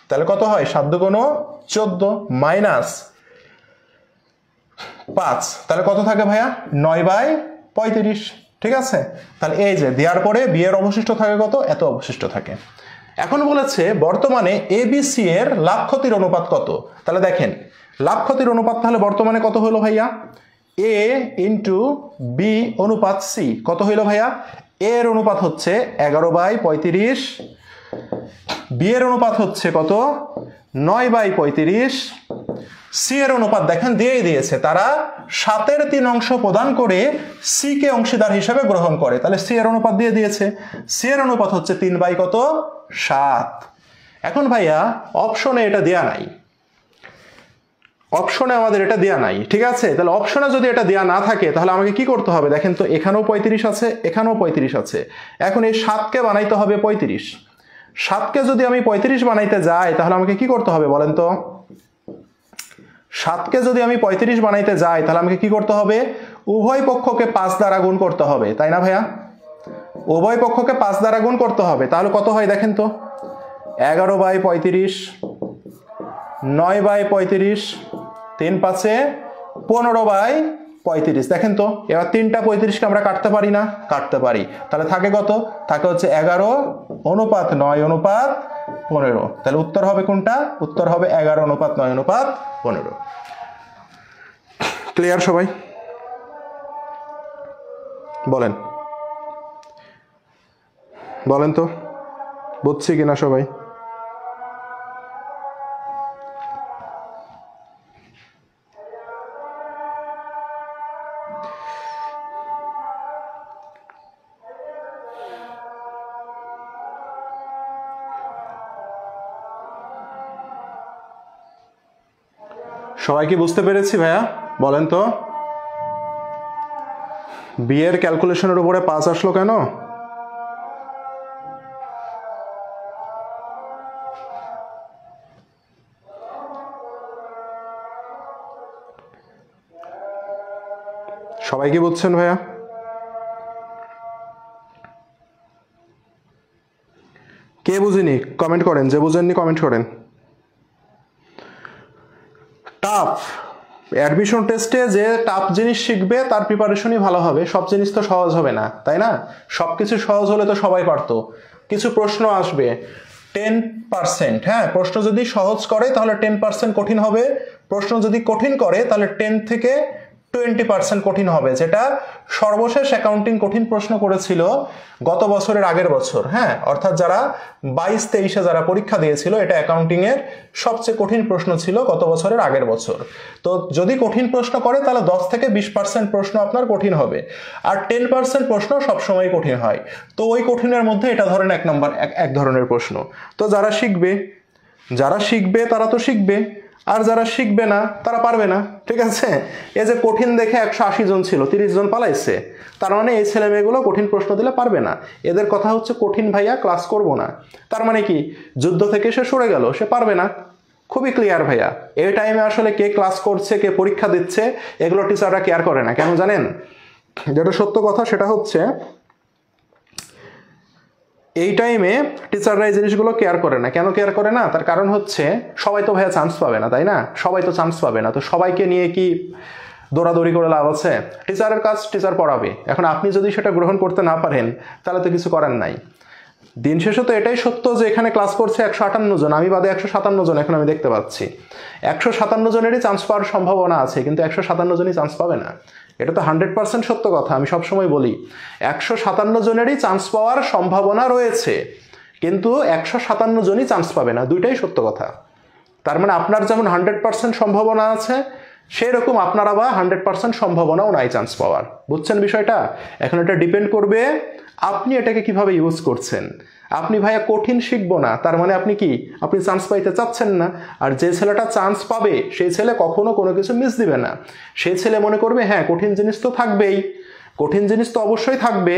তাহলে কত হয়? 7 2 14 মাইনাস 5, তাহলে কত থাকে ভাইয়া? 9/35। ঠিক আছে, তাহলে এই যে দেওয়ার পরে বি এর অবশিষ্ট থাকে কত? এত অবশিষ্ট থাকে। এখন বলেছে বর্তমানে এবিসি এর লাভ ক্ষতির অনুপাত কত? তাহলে দেখেন লাভ ক্ষতির অনুপাত তাহলে বর্তমানে কত হলো ভাইয়া? এ ইন্টু বি অনুপাত সি। কত হইল ভাইয়া? এ এর অনুপাত হচ্ছে 11/35, বি এর অনুপাত হচ্ছে কত? 9/35। সি এর অনুপাত দেখেন দিয়েই দিয়েছে, তারা 7 এর 3 অংশ প্রদান করে সি কে অংশীদার হিসেবে গ্রহণ করে। তাহলে সি এর অনুপাত দিয়ে দিয়েছে, সি এর অনুপাত হচ্ছে 3/7। এখন ভাইয়া অপশনে এটা দেয়া নাই, অপশনে আমাদের এটা দেয়া নাই, ঠিক আছে? তাহলে অপশনে যদি এটা দেয়া না থাকে তাহলে আমাকে কি করতে হবে দেখেন তো? এখানেও 35 আছে, এখানেও 35 আছে। এখন এই 7কে বানাইতে হবে 35। 7কে যদি আমি 35 বানাইতে যাই তাহলে আমাকে কি করতে হবে বলেন তো? 7কে যদি আমি 35 বানাইতে যাই তাহলে আমাকে কি করতে হবে? উভয় পক্ষকে 5 দ্বারা গুণ করতে হবে, তাই না ভাইয়া? উভয় পক্ষকে 5 দ্বারা গুণ করতে হবে। তাহলে কত হয় দেখেন তো? 11/35, 9/35, 3 5 15/35। দেখেন তো এবার 3টা 35কে আমরা কাটতে পারি না? কাটতে পারি। তাহলে থাকে কত? থাকে হচ্ছে 11/9/15। তাহলে উত্তর হবে কোনটা? উত্তর হবে 11/9/15। ক্লিয়ার সবাই? বলেন বলেন তো বুঝছি কিনা সবাই? সবাই কি বুঝতে পেরেছি ভাইয়া? বলেন তো বি এর ক্যালকুলেশনের উপরে 5 আসলো কেন? সবাই কি বুঝছেন ভাইয়া? কে বুঝিনি কমেন্ট করেন, যে বুঝেননি কমেন্ট করেন। টাফ অ্যাডমিশন টেস্টে যে টাফ জিনিস শিখবে তার প্রিপারেশনই ভালো হবে। সব জিনিস তো সহজ হবে না, তাই না? সবকিছু সহজ হলে তো সবাই পারতো। কিছু প্রশ্ন আসবে 10%, হ্যাঁ, প্রশ্ন যদি সহজ করে তাহলে 10% কঠিন হবে, প্রশ্ন যদি কঠিন করে তাহলে 10 থেকে 20% কঠিন হবে। যেটা সর্বশেষ অ্যাকাউন্টিং কঠিন প্রশ্ন করেছিল গত বছরের আগের বছর, হ্যাঁ, অর্থাৎ যারা 22-23-এ যারা পরীক্ষা দিয়েছিল, এটা অ্যাকাউন্টিং এর সবচেয়ে কঠিন প্রশ্ন ছিল গত বছরের আগের বছর। তো যদি কঠিন প্রশ্ন করে তাহলে 10 থেকে 20% প্রশ্ন আপনার কঠিন হবে, আর 10% প্রশ্ন সবসময় কঠিন হয়। তো ওই কঠিনের মধ্যে এটা ধরেন এক ধরনের প্রশ্ন। তো যারা শিখবে তারা তো শিখবে, আর যারা শিখবে না তারা পারবে না, ঠিক আছে। এই যে কঠিন দেখে 180 জন ছিল, 30 জন পালাইছে, তার মানে এই ছেলে মেয়েগুলো কঠিন প্রশ্ন দিলে পারবে না। এদের কথা হচ্ছে কঠিন ভাইয়া ক্লাস করব না, তার মানে কি যুদ্ধ থেকে সে সরে গেল, সে পারবে না। খুবই ক্লিয়ার ভাইয়া। এই টাইমে আসলে কে ক্লাস করছে, কে পরীক্ষা দিচ্ছে, এগুলো টিচাররা কেয়ার করে না। কেন জানেন? যেটা সত্য কথা সেটা হচ্ছে এই টাইমে টিচাররা এই জিনিসগুলো কেয়ার করে না। কেন কেয়ার করে না? তার কারণ হচ্ছে সবাই তো ভাইয়া চান্স পাবে না, তাই না? সবাই তো চান্স পাবে না, তো সবাইকে নিয়ে কি দৌড়াদৌড়ি করে লাভ আছে? টিচারের কাজ টিচার পড়াবে। এখন আপনি যদি সেটা গ্রহণ করতে না পারেন তাহলে তো কিছু করার নাই। দিন শেষে তো এটাই সত্য যে এখানে ক্লাস করছে 158 জন, আমি বাদে 157 জন এখন আমি দেখতে পাচ্ছি। 157 জনেরই চান্স পাওয়ার সম্ভাবনা আছে, কিন্তু 157 জনই চান্স পাবে না। এটা তো 100% সত্য কথা, আমি সবসময় বলি 157 জনেরই চান্স পাওয়ার সম্ভাবনা রয়েছে, কিন্তু 157 জনই চান্স পাবে না, দুইটাই সত্য কথা। তার মানে আপনার যেমন 100% সম্ভাবনা আছে, সেই রকম আপনার আবার 100% সম্ভাবনাও নাই চান্স পাওয়ার। বুঝছেন বিষয়টা? এখন এটা ডিপেন্ড করবে আপনি এটাকে কিভাবে ইউজ করছেন। আপনি ভাইয়া কঠিন শিখবো না, তার মানে আপনি কি, আপনি চান্স পাইতে চাচ্ছেন না। আর যে ছেলেটা চান্স পাবে সেই ছেলে কখনো কোনো কিছু মিস দিবে না। সেই ছেলে মনে করবে হ্যাঁ কঠিন জিনিস তো থাকবেই, কঠিন জিনিস তো অবশ্যই থাকবে,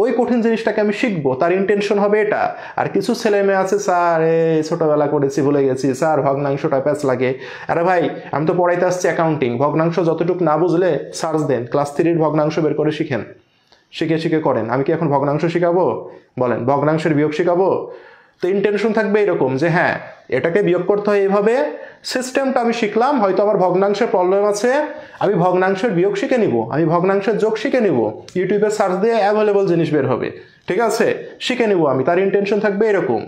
ওই কঠিন জিনিসটাকে আমি শিখবো, তার ইন্টেনশন হবে এটা। আর কিছু ছেলে মেয়ে আছে, স্যার ছোটবেলা করেছি ভুলে গেছি, স্যার ভগ্নাংশটা প্যাচ লাগে। আরে ভাই আমি তো পড়াইতে আসছি অ্যাকাউন্টিং, ভগ্নাংশ যতটুকু না বুঝলে সার্চ দেন, ক্লাস 3-র ভগ্নাংশ বের করে শিখেন, শিখে শিখে করেন। আমি কি এখন ভগ্নাংশ শিখাবো? বলেন, ভগ্নাংশের বিয়োগ শিখাবো? তো ইন্টেনশন থাকবে এরকম যে হ্যাঁ এটাকে বিয়োগ করতে হয় এইভাবে, সিস্টেমটা আমি শিখলাম, হয়তো আমার ভগ্নাংশের প্রবলেম আছে, আমি ভগ্নাংশের বিয়োগ শিখে নিব, আমি ভগ্নাংশের যোগ শিখে নিব, ইউটিউবে সার্চ দিয়ে অ্যাভেলেবল জিনিস বের হবে, ঠিক আছে, শিখে নিব আমি। তার ইন্টেনশন থাকবে এরকম।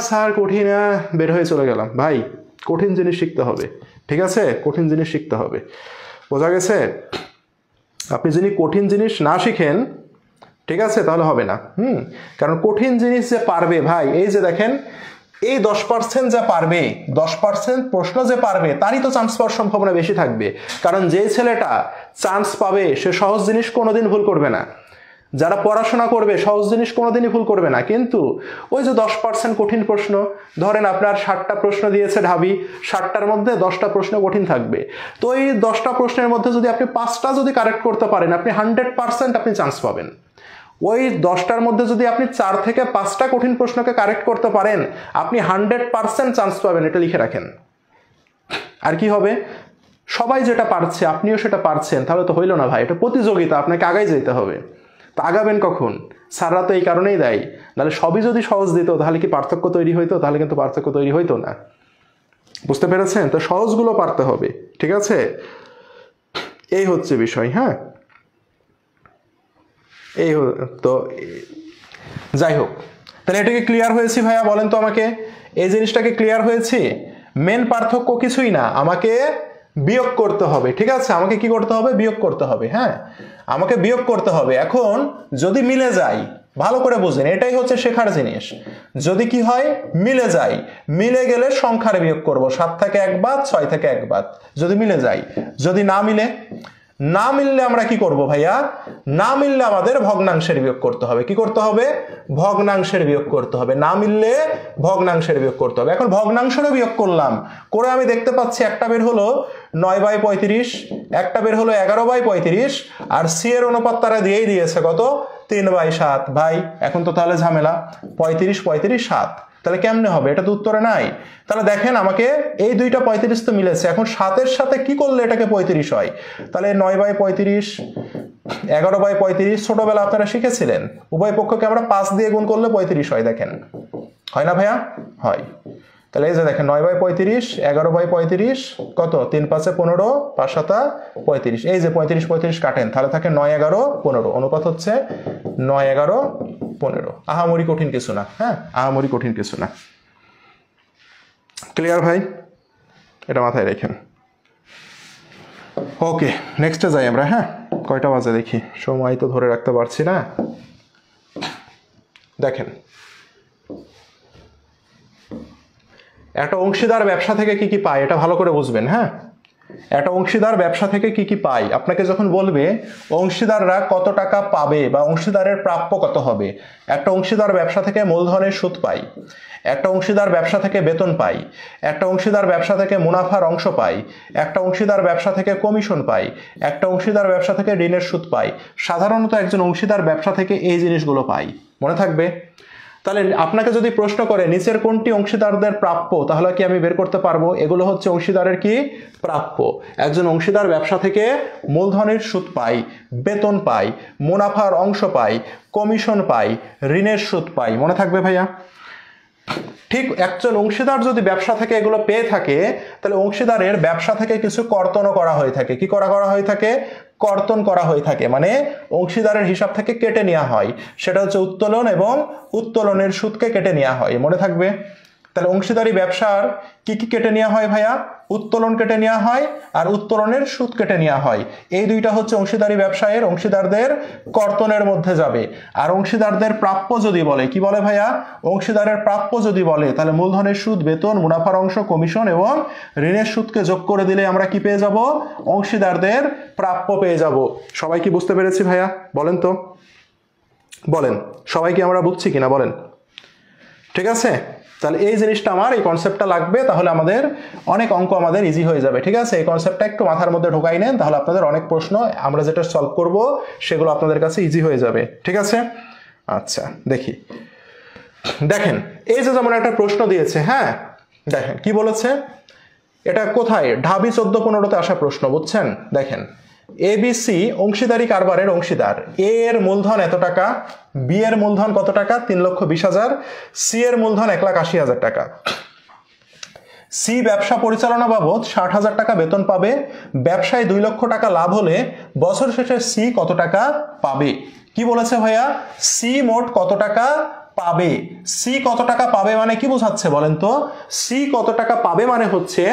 স্যার কঠিন, বের হয়ে চলে গেলাম। ভাই কঠিন জিনিস শিখতে হবে, ঠিক আছে, কঠিন জিনিস শিখতে হবে। বোঝা গেছে? আপনি যদি কঠিন জিনিস না শিখেন, ঠিক আছে, তাহলে হবে না। কারণ কঠিন জিনিস যে পারবে ভাই, এই যে দেখেন এই 10% যা পারবে, 10% প্রশ্ন যে পারবে তারই তো চান্স পাওয়ার সম্ভাবনা বেশি থাকবে। কারণ যে ছেলেটা চান্স পাবে সে সহজ জিনিস কোনোদিন ভুল করবে না। যারা পড়াশোনা করবে সহজ জিনিস কোনোদিনই ভুল করবে না। কিন্তু ওই যে 10% কঠিন প্রশ্ন, ধরেন আপনার 60টা প্রশ্ন দিয়েছে ঢাবি, 60টার মধ্যে 10টা প্রশ্ন কঠিন থাকবে। তো এই 10টা প্রশ্নের মধ্যে যদি আপনি 5টা যদি কারেক্ট করতে পারেন, আপনি 100% আপনি চান্স পাবেন। ওই 10টার মধ্যে যদি আপনি 4 থেকে 5টা কঠিন প্রশ্নকে কারেক্ট করতে পারেন, আপনি 100% চান্স পাবেন। এটা লিখে রাখেন। আর কি হবে? সবাই যেটা পারছে আপনিও সেটা পারছেন, তাহলে তো হইল না ভাই, এটা প্রতিযোগিতা, আপনাকে আগাই যেতে হবে। তা আগাবেন কখন? স্যাররা তো এই কারণেই দেয়। তাহলে সবই যদি সহজ দিত তাহলে কি পার্থক্য তৈরি হইতো? তাহলে কিন্তু পার্থক্য তৈরি হইতো না। বুঝতে পেরেছেন? তো সহজগুলো পারতে হবে, ঠিক আছে, এই হচ্ছে বিষয়। হ্যাঁ, এই তো যাই হোক, তাহলে এটাকে ক্লিয়ার হয়েছি ভাইয়া? বলেন তো আমাকে, এই জিনিসটাকে ক্লিয়ার হয়েছি? মেন পার্থক্য কিছুই না, আমাকে বিয়োগ করতে হবে, ঠিক আছে, আমাকে কি করতে হবে? বিয়োগ করতে হবে। হ্যাঁ, আমাকে বিয়োগ করতে হবে। এখন যদি মিলে যায়, ভালো করে বুঝেন, এটাই হচ্ছে শেখার জিনিস। যদি কি হয়? মিলে যায়, মিলে গেলে সংখ্যার বিয়োগ করব, 7 থেকে 1 বাদ, 6 থেকে 1 বাদ, যদি মিলে যায়। যদি না মিলে, না মিললে আমরা কি করব ভাইয়া? না মিললে আমাদের ভগ্নাংশের বিয়োগ করতে হবে। কি করতে হবে? ভগ্নাংশের বিয়োগ করতে হবে। না মিললে ভগ্নাংশের বিয়োগ করতে হবে। এখন ভগ্নাংশেরও বিয়োগ করলাম, করে আমি দেখতে পাচ্ছি একটা বের হলো 9/35, একটা বের হলো 11/35, আর সি এর অনুপাত তারা দিয়েই দিয়েছে কত? 3/7। ভাই এখন তো তাহলে ঝামেলা, 35 35 7, তাহলে কেমনে হবে? এটা তো উত্তরে নাই। তাহলে দেখেন আমাকে এই দুইটা 35 তো মিলেছে, এখন 7-এর সাথে কি করলে এটাকে 35 হয়? তাহলে 9/35, 11/35 ছোটবেলা আপনারা শিখেছিলেন, উভয় পক্ষকে আমরা 5 দিয়ে গুণ করলে 35 হয়। দেখেন হয় না ভাইয়া? হয়। তাহলে এই যে দেখেন 9/35, 11/35 কত? 3-5 15, 5-7 35। এই যে 35 35 কাটেন, তাহলে থাকে 9 11 15, অনুপাত হচ্ছে 9 11 15। আহামরি কঠিন কিছু না। হ্যাঁ, আহামরি কঠিন কিছু না। ক্লিয়ার ভাই? এটা মাথায় রাখেন। ওকে, নেক্সটে যাই আমরা। হ্যাঁ, কয়টা বাজে দেখি, সময় তো ধরে রাখতে পারছি না। দেখেন, একটা অংশীদার ব্যবসা থেকে কি কি পায় এটা ভালো করে বুঝবেন। হ্যাঁ, একটা অংশীদার ব্যবসা থেকে কি কি পায়, আপনাকে যখন বলবে অংশীদাররা কত টাকা পাবে বা অংশীদারের প্রাপ্য কত হবে, একটা অংশীদার ব্যবসা থেকে মূলধনের সুদ পায়, একটা অংশীদার ব্যবসা থেকে বেতন পায়, একটা অংশীদার ব্যবসা থেকে মুনাফার অংশ পায়, একটা অংশীদার ব্যবসা থেকে কমিশন পায়, একটা অংশীদার ব্যবসা থেকে ঋণের সুদ পায়। সাধারণত একজন অংশীদার ব্যবসা থেকে এই জিনিসগুলো পায়, মনে থাকবে। তাহলে আপনাকে যদি প্রশ্ন করে নিচের কোনটি অংশীদারদের প্রাপ্য, তাহলে কি আমি বের করতে পারবো এগুলো হচ্ছে অংশীদারের কি প্রাপ্য। একজন অংশীদার ব্যবসা থেকে মূলধনের সুদ পায়, বেতন পায়, মুনাফার অংশ পায়, কমিশন পায়, ঋণের সুদ পায়, মনে থাকবে ভাইয়া। ঠিক একজন অংশীদার যদি ব্যবসা থেকে এগুলো পেয়ে থাকে, তাহলে অংশীদারের ব্যবসা থেকে কিছু কর্তনও করা হয়ে থাকে। কি করা হয়ে থাকে? কর্তন করা হয়ে থাকে, মানে অংশীদারের হিসাব থেকে কেটে নেওয়া হয়, সেটা হচ্ছে উত্তোলন এবং উত্তোলনের সুদকে কেটে নেওয়া হয়, মনে থাকবে। তাহলে অংশীদারি ব্যবসার কি কি কেটে নেওয়া হয় ভাইয়া? উত্তোলন কেটে নেওয়া হয় আর উত্তোলনের সুদ কেটে নেওয়া হয়। এই দুইটা হচ্ছে অংশীদারি ব্যবসায়ের অংশীদারদের কর্তনের মধ্যে যাবে। আর অংশীদারদের প্রাপ্য যদি বলে, কি বলে ভাইয়া? অংশীদারের প্রাপ্য যদি বলে, তাহলে মূলধনের সুদ, বেতন, মুনাফার অংশ, কমিশন এবং ঋণের সুদকে যোগ করে দিলে আমরা কি পেয়ে যাব? অংশীদারদের প্রাপ্য পেয়ে যাব। সবাই কি বুঝতে পেরেছি ভাইয়া? বলেন তো, বলেন সবাই কি আমরা বুঝছি কিনা বলেন। ঠিক আছে, তাহলে এই জিনিসটা আমার, এই কনসেপ্টটা লাগবে, তাহলে আমাদের অনেক অঙ্ক আমাদের ইজি হয়ে যাবে। ঠিক আছে, এই কনসেপ্টটা একটু মাথার মধ্যে ঢোকাই নেন, তাহলে আপনাদের অনেক প্রশ্ন আমরা যেটা সলভ করব সেগুলো আপনাদের কাছে ইজি হয়ে যাবে। ঠিক আছে, আচ্ছা দেখি, দেখেন এই যে যেমন একটা প্রশ্ন দিয়েছে, হ্যাঁ দেখেন কি বলেছে, এটা কোথায়? ঢাবি 14-15-তে আসা প্রশ্ন, বুঝছেন। দেখেন এবিসি অংশীদারি কারবারের অংশীদার, এ এর মূলধন এত টাকা, বি এর মূলধন কত টাকা? 3,20,000, সি এর মূলধন 1,80,000 টাকা। সি ব্যবসা পরিচালনা বাবদ 60,000 টাকা বেতন পাবে, ব্যবসায় 2 লক্ষ টাকা লাভ হলে বছর শেষে সি কত টাকা পাবে? কি বলেছে ভাইয়া? সি মোট কত টাকা পাবে। সি কত টাকা পাবে মানে কি বোঝাচ্ছে বলেন তো? সি কত টাকা পাবে মানে হচ্ছে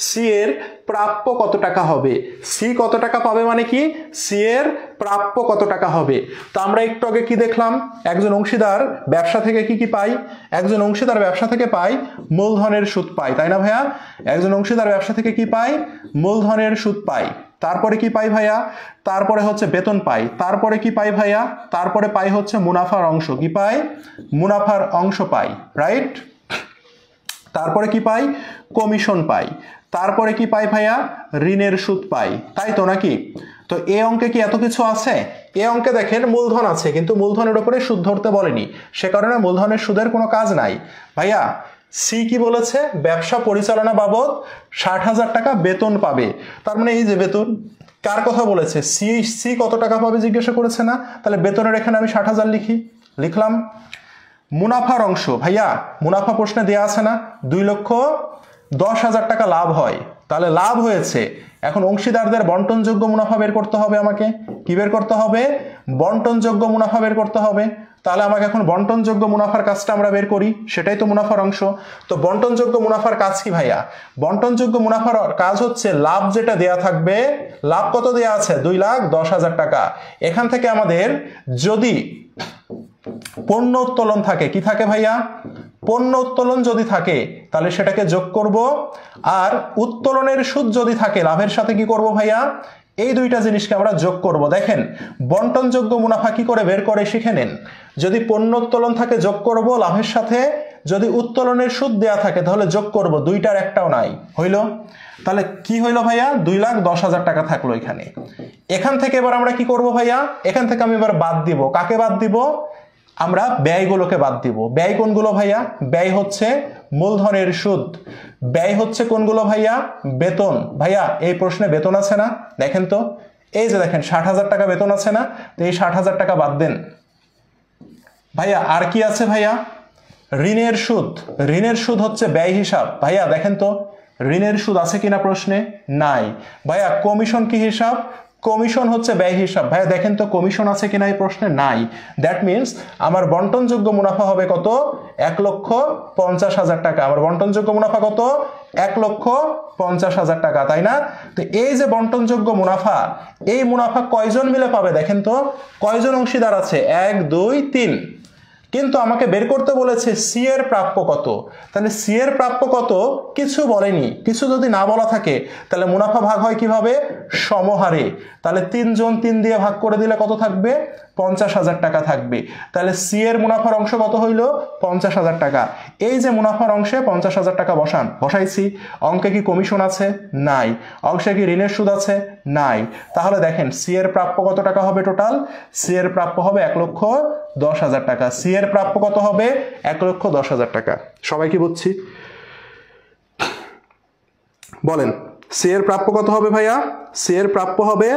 সি এর প্রাপ্য কত টাকা হবে। সি কত টাকা পাবে মানে কি? সি এর প্রাপ্য কত টাকা হবে। তো আমরা একটু আগে কি দেখলাম? একজন অংশীদার ব্যবসা থেকে কি কি পায়? একজন অংশীদার ব্যবসা থেকে পায় মূলধনের সুদ পায়, তাই না ভাইয়া? একজন অংশীদার ব্যবসা থেকে কি পায়? মূলধনের সুদ পায়। তারপরে কি পাই ভাইয়া? তারপরে হচ্ছে বেতন পাই। তারপরে কি পাই ভাইয়া? তারপরে পাই হচ্ছে মুনাফার অংশ। কি পাই? মুনাফার অংশ পাই, রাইট। তারপরে কি পাই? কমিশন পাই। তারপরে কি পাই ভাইয়া? ঋণের সুদ পাই, তাই তো নাকি? তো এই অঙ্কে কি এত কিছু আছে? এই অঙ্কে দেখেন মূলধন আছে, কিন্তু মূলধনের উপরে সুদ ধরতে বলেনি, সে কারণে মূলধনের সুদের কোনো কাজ নাই। ভাইয়া সি কি বলেছে? ব্যবসা পরিচালনা বাবদ 60,000 টাকা বেতন পাবে। তার মানে এই যে বেতন, কার কথা বলেছে? সি। সি কত টাকা পাবে জিজ্ঞাসা করেছে না? তাহলে বেতনের এখানে আমি 60,000 লিখলাম। মুনাফার অংশ, ভাইয়া মুনাফা প্রশ্নে দেয়া আছে না? 2,10,000 টাকা লাভ হয়, তাহলে লাভ হয়েছে। এখন অংশীদারদের বন্টনযোগ্য মুনাফা বের করতে হবে আমাকে। কি বের করতে হবে? বন্টনযোগ্য মুনাফা বের করতে হবে। তাহলে আমাকে এখন বন্টনযোগ্য মুনাফার কাজটা আমরা বের করি, সেটাই তো মুনাফার অংশ। তো বন্টনযোগ্য মুনাফার কাজ কি ভাইয়া? বন্টনযোগ্য মুনাফার কাজ হচ্ছে লাভ যেটা দেয়া থাকবে, লাভ কত দেয়া আছে? 2,10,000 টাকা। এখান থেকে আমাদের যদি পণ্য উত্তোলন থাকে, কি থাকে ভাইয়া? পণ্য উত্তোলন যদি থাকে তাহলে সেটাকে যোগ করব, আর উত্তোলনের সুদ যদি থাকে লাভের সাথে কি করব ভাইয়া? এই দুইটা জিনিসকে আমরা যোগ করব। দেখেন বন্টনযোগ্য মুনাফা কি করে বের করে শিখে নেন। যদি পণ্য উত্তোলন থাকে যোগ করব লাভের সাথে, যদি উত্তোলনের সুদ দেয়া থাকে তাহলে যোগ করব, দুইটার একটাও নাই, হইল? তাহলে কি হইল ভাইয়া? 2,10,000 টাকা থাকলো এখানে। এখান থেকে এবার আমরা কি করব ভাইয়া? এখান থেকে আমি এবার বাদ দিব। কাকে বাদ দিব? আমরা ব্যয়গুলোকে বাদ দিব। ব্যয় কোনগুলো ভাইয়া? ব্যয় হচ্ছে মূলধনের সুদ। ব্যয় হচ্ছে কোনগুলো ভাইয়া? বেতন। ভাইয়া এই প্রশ্নে বেতন আছে না? দেখেন তো, এই যে দেখেন 60,000 টাকা বেতন আছে না? তো এই 60,000 টাকা বাদ দেন ভাইয়া। আর কি আছে ভাইয়া? ঋণের সুদ। ঋণের সুদ হচ্ছে ব্যয় হিসাব। ভাইয়া দেখেন তো ঋণের সুদ আছে কিনা প্রশ্নে? নাই। ভাইয়া কমিশন কি হিসাব? কমিশন হচ্ছে ব্যয় হিসাব। ভাইয়া দেখেন তো কমিশন আছে কিনা এই প্রশ্নে? নাই। দ্যাট মিনস আমার বন্টনযোগ্য মুনাফা হবে কত? 1,50,000 টাকা। আমার বন্টনযোগ্য মুনাফা কত? 1,50,000 টাকা, তাই না? তো এই যে বন্টনযোগ্য মুনাফা, এই মুনাফা কয়জন মিলে পাবে দেখেন তো? কয়জন অংশীদার আছে? 1, 2, 3। কিন্তু আমাকে বের করতে বলেছে সি এর প্রাপ্য কত। তাহলে সি এর প্রাপ্য কত কিছু বলেনি, কিছু যদি না বলা থাকে তাহলে মুনাফা ভাগ হয় কিভাবে, সমহারে। তাহলে 3 জন 3 দিয়ে ভাগ করে দিলে কত থাকবে, 50,000 টাকা থাকবে। তাহলে সি এর মুনাফার অংশ কত হইল, 50,000 টাকা। এই যে মুনাফার অংশে 50,000 টাকা বসাইছি। অঙ্কে কি কমিশন আছে, নাই। অংশে কি ঋণের সুদ আছে, নাই। তাহলে দেখেন সি এর প্রাপ্য কত টাকা হবে, টোটাল সি এর প্রাপ্য হবে 1,10,000 টাকা। সি এর প্রাপ্য কত হবে, 1,10,000 টাকা। সবাই কি বুঝছি, বলেন সি এর প্রাপ্য কত হবে ভাইয়া, সি এর প্রাপ্য হবে